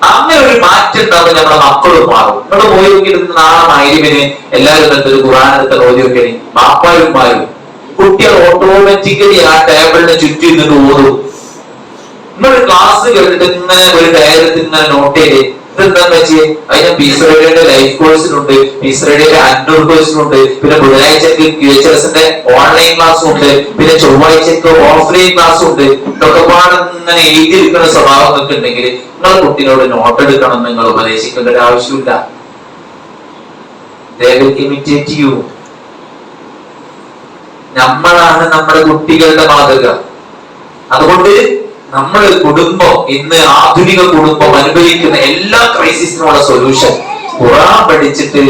അങ്ങനെ ഒരു മാറ്റം ഉണ്ടാവുമ്പോൾ നമ്മുടെ മക്കളും മാറും. നമ്മൾ പോയി നോക്കിയിട്ട് നാളെ മൈലിമിന് എല്ലാവരും ഒരു ഖുർആൻ എടുത്ത ഓതി നോക്കിയാൽ ബാപ്പാരും കുട്ടികൾ ഓട്ടോമാറ്റിക്കലി ആ ടേബിളിന് ചുറ്റും ഇരുന്നിട്ട് ഓതും. നിങ്ങളൊരു ക്ലാസ് കേട്ടിട്ട് ഇങ്ങനെ ഒരു ഡയറക്റ്റ് ഇങ്ങനെ നോട്ട് ചെയ്ത് ഇതെന്താന്ന് വെച്ച് അതിന് പീസ് റേഡിയോയുടെ ലൈഫ് കോഴ്സിനുണ്ട്, പീസ് റേഡിയോയുടെ അന്നൂർ കോഴ്സിനുണ്ട്, പിന്നെ ബുധനാഴ്ചക്ക് QHSന്റെ ഓൺലൈൻ ക്ലാസ്സും ഉണ്ട്, പിന്നെ ചൊവ്വാഴ്ചക്ക് ഓഫ്ലൈൻ ക്ലാസ്സും ഉണ്ട്. ഇതൊക്കെ പാടെ ഇങ്ങനെ എഴുതിയിരിക്കുന്ന സ്വഭാവം ഒക്കെ ഉണ്ടെങ്കിൽ നിങ്ങളെ കുട്ടികളോട് നോട്ട് എടുക്കണം എന്ന് നിങ്ങൾ ഉപദേശിക്കേണ്ട ഒരു ആവശ്യമില്ല. നമ്മളാണ് നമ്മുടെ കുട്ടികളുടെ മാതൃക. അതുകൊണ്ട് നമ്മുടെ കുടുംബം, ഇന്ന് ആധുനിക കുടുംബം അനുഭവിക്കുന്ന എല്ലാ ക്രൈസിസിനുള്ള സൊല്യൂഷൻ ഖുർആൻ പഠിച്ചിട്ട്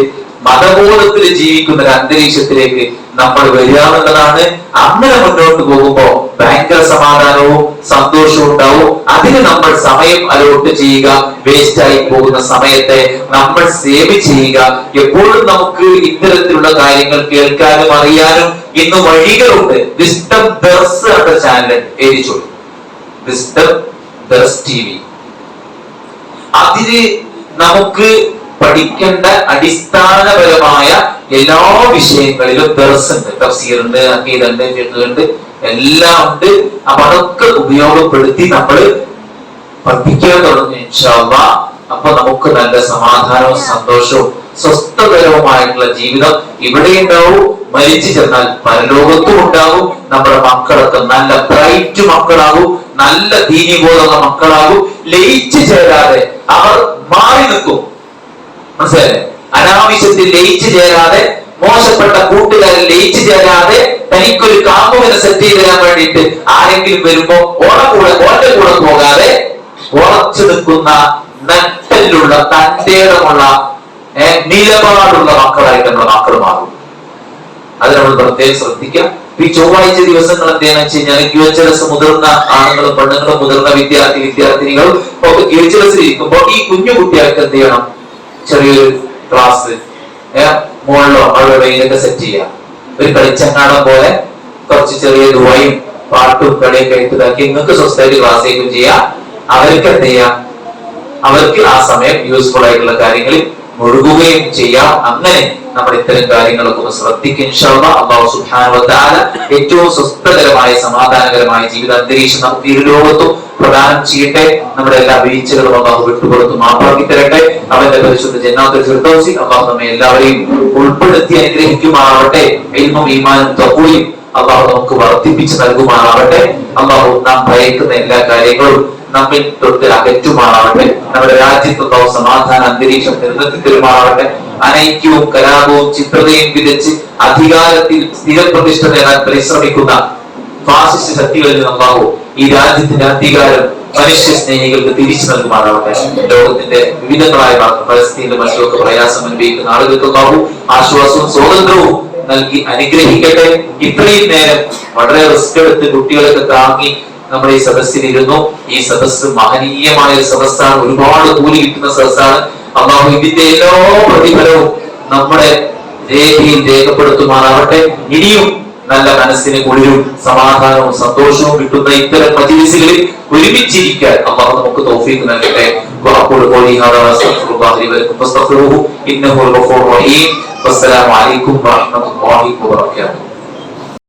മതബോധത്തിൽ ജീവിക്കുന്ന ഒരു അന്തരീക്ഷത്തിലേക്ക് നമ്മൾ വരിക എന്നുള്ളതാണ്. അങ്ങനെ മുന്നോട്ട് പോകുമ്പോൾ ഭയങ്കര സമാധാനവും സന്തോഷവും ഉണ്ടാവും. അതിന് നമ്മൾ സമയം അലോട്ട് ചെയ്യുക, വേസ്റ്റ് ആയി പോകുന്ന സമയത്തെ നമ്മൾ സേവ് ചെയ്യുക. എപ്പോഴും നമുക്ക് ഇത്തരത്തിലുള്ള കാര്യങ്ങൾ കേൾക്കാനും അറിയാനും ഇന്ന് വഴികളുണ്ട്. വിസ്ഡം ദർസ് എന്ന ചാനൽ എഴുതിച്ചോളൂ, വിസ്ഡം ദർസ് TV. അതിന് നമുക്ക് പഠിക്കേണ്ട അടിസ്ഥാനപരമായ എല്ലാ വിഷയങ്ങളിലും ദർസ് ഉണ്ട്, തഫ്സീറുണ്ട്, അഖീദുണ്ട്, ഫിഖ്ഹുണ്ട്, എല്ലാം ഉണ്ട്. അപ്പൊ അതൊക്കെ ഉപയോഗപ്പെടുത്തി നമ്മൾ പഠിക്കാൻ തുടങ്ങി ഇൻഷാ അല്ലാഹ്. അപ്പൊ നമുക്ക് നല്ല സമാധാനവും സന്തോഷവും സ്വസ്ഥകരവുമായിട്ടുള്ള ജീവിതം ഇവിടെ ഉണ്ടാവും. മരിച്ചു ചെന്നാൽ പരലോകത്തും ഉണ്ടാവും. നമ്മുടെ മക്കളൊക്കെ നല്ല ബ്രൈറ്റ് മക്കളാകും, നല്ല ദീനിബോധമുള്ള മക്കളാകും. ലയിച്ചു ചേരാതെ അവർ മാറി നിൽക്കും, മനസ്സിലായേ? അനാവശ്യത്തിൽ ലയിച്ചു ചേരാതെ, മോശപ്പെട്ട കൂട്ടുകാരിൽ ലയിച്ചു ചേരാതെ, തനിക്കൊരു കാമുവിനെ സെറ്റ് ചെയ്ത് തരാൻ വേണ്ടിയിട്ട് ആരെങ്കിലും വരുമ്പോ ഓന്റെ കൂടെ പോകാതെ ഉറച്ചു നിൽക്കുന്ന നട്ടലുള്ള തന്റേടമുള്ള നിലപാടുള്ള മക്കളായിട്ട് നമ്മുടെ മക്കൾ മാറും. അത് നമ്മൾ പ്രത്യേകം ശ്രദ്ധിക്കാം. ഈ ചൊവ്വാഴ്ച ദിവസങ്ങൾ എന്താണെന്ന് വെച്ച് കഴിഞ്ഞാൽ QHS മുതിർന്ന ആണുങ്ങളും പെണ്ണുങ്ങളും മുതിർന്ന വിദ്യാർത്ഥിനികളും ഒക്കെ QHS ഇരിക്കുമ്പോൾ ഈ കുഞ്ഞു കുട്ടികൾക്ക് എന്ത് ചെയ്യണം? ചെറിയൊരു ക്ലാസ് മുകളിലോ അവിടെ വെയിലൊക്കെ സെറ്റ് ചെയ്യാം. ഒരു കളിച്ചങ്ങാടം പോലെ കുറച്ച് ചെറിയ ദുബായും പാട്ടും കളിയൊക്കെ ഇതാക്കി നിങ്ങൾക്ക് സ്വസ്ഥമായിട്ട് ക്ലാസ് ചെയ്യുകയും ചെയ്യാം. അവർക്ക് എന്ത് ചെയ്യാം? അവർക്ക് ആ സമയം യൂസ്ഫുൾ ആയിട്ടുള്ള കാര്യങ്ങളിൽ മുഴുകുകയും ചെയ്യാം. അങ്ങനെ നമ്മൾ ഇത്തരം കാര്യങ്ങളൊക്കെ ഒന്ന് ശ്രദ്ധിക്കും. ഇൻഷാ അല്ലാഹ് അല്ലാഹു സുബ്ഹാനഹു വ തആല ഏറ്റവും സ്വസ്ഥകരമായ സമാധാനകരമായ ജീവിത അന്തരീക്ഷം നമുക്ക് ഈ ലോകത്തും പ്രദാനം ചെയ്യട്ടെ. നമ്മുടെ എല്ലാ വീഴ്ചകളും അല്ലാഹു വിട്ടുകൊടുത്ത് മാപ്പാക്കി തരട്ടെ. അവന്റെ പരിശുദ്ധ ജന്നാത്തുൽ ഫിർദൗസി അല്ലാഹു നമ്മെ എല്ലാവരെയും ഉൾപ്പെടുത്തി അനുഗ്രഹിക്കുമാറാവട്ടെ. ഇൽമും ഈമാനും തഖ്വയും അല്ലാഹു നമുക്ക് വർദ്ധിപ്പിച്ച് നൽകുമാറാവട്ടെ. അല്ലാഹു നാം ഭയക്കുന്ന എല്ലാ കാര്യങ്ങളും നമ്മിൽ തൊട്ട് അകറ്റുമാറാവട്ടെ. നമ്മുടെ രാജ്യത്തുള്ള സമാധാന അന്തരീക്ഷം നിലനിർത്തി തരുമാറാവട്ടെ. അനൈക്യവും കലാപവും ചിത്രതയും വിതച്ച് അധികാരത്തിൽ സ്ഥിരപ്രതിഷ്ഠ നേടാൻ പരിശ്രമിക്കുന്ന ഫാസിസ്റ്റ് ശക്തികളിൽ നിന്നാവോ ഈ രാജ്യത്തിന്റെ അധികാരം മനുഷ്യ സ്നേഹികൾക്ക് തിരിച്ചു നൽകുമാറാവട്ടെ. ലോകത്തിന്റെ വിവിധങ്ങളായ പലസ്തീനിലും മറ്റുമൊക്കെ പ്രയാസം അനുഭവിക്കുന്ന ആളുകൾക്കുണ്ടാവും ആശ്വാസവും സ്വാതന്ത്ര്യവും നൽകി അനുഗ്രഹിക്കട്ടെ. ഇത്രയും നേരം വളരെ റിസ്ക് എടുത്ത് കുട്ടികളൊക്കെ താങ്ങി നമ്മുടെ ഈ സദസ്സിലിരുന്നു. ഈ സദസ്സ് മഹനീയമായ ഒരു സദസ്സാണ്, ഒരുപാട് കൂലി കിട്ടുന്ന സദസ്സാണ്. അല്ലാഹു ഇതിന്റെ എല്ലാ പ്രതിഫലവും നമ്മുടെ രേഖയിൽ രേഖപ്പെടുത്തുമാറാവട്ടെ. ഇനിയും നല്ല മനസ്സിന് കുളിരും സമാധാനവും സന്തോഷവും കിട്ടുന്ന ഇത്തരം മജ്‌ലിസുകളിൽ ഒരുമിച്ചിരിക്കാൻ അല്ലാഹു നമുക്ക് തൗഫീഖ് നൽകട്ടെ. വഅഖൂലു ഖൗലി ഹാദാ വഅസ്തഗ്ഫിറുല്ലാഹ ലി വലക്കും ഫസ്തഗ്ഫിറൂഹു ഇന്നഹു അൽ ഗഫൂറുർ റഹീം. വസ്സലാമു അലൈക്കും വറഹ്മത്തുള്ളാഹി വബറകാതുഹു.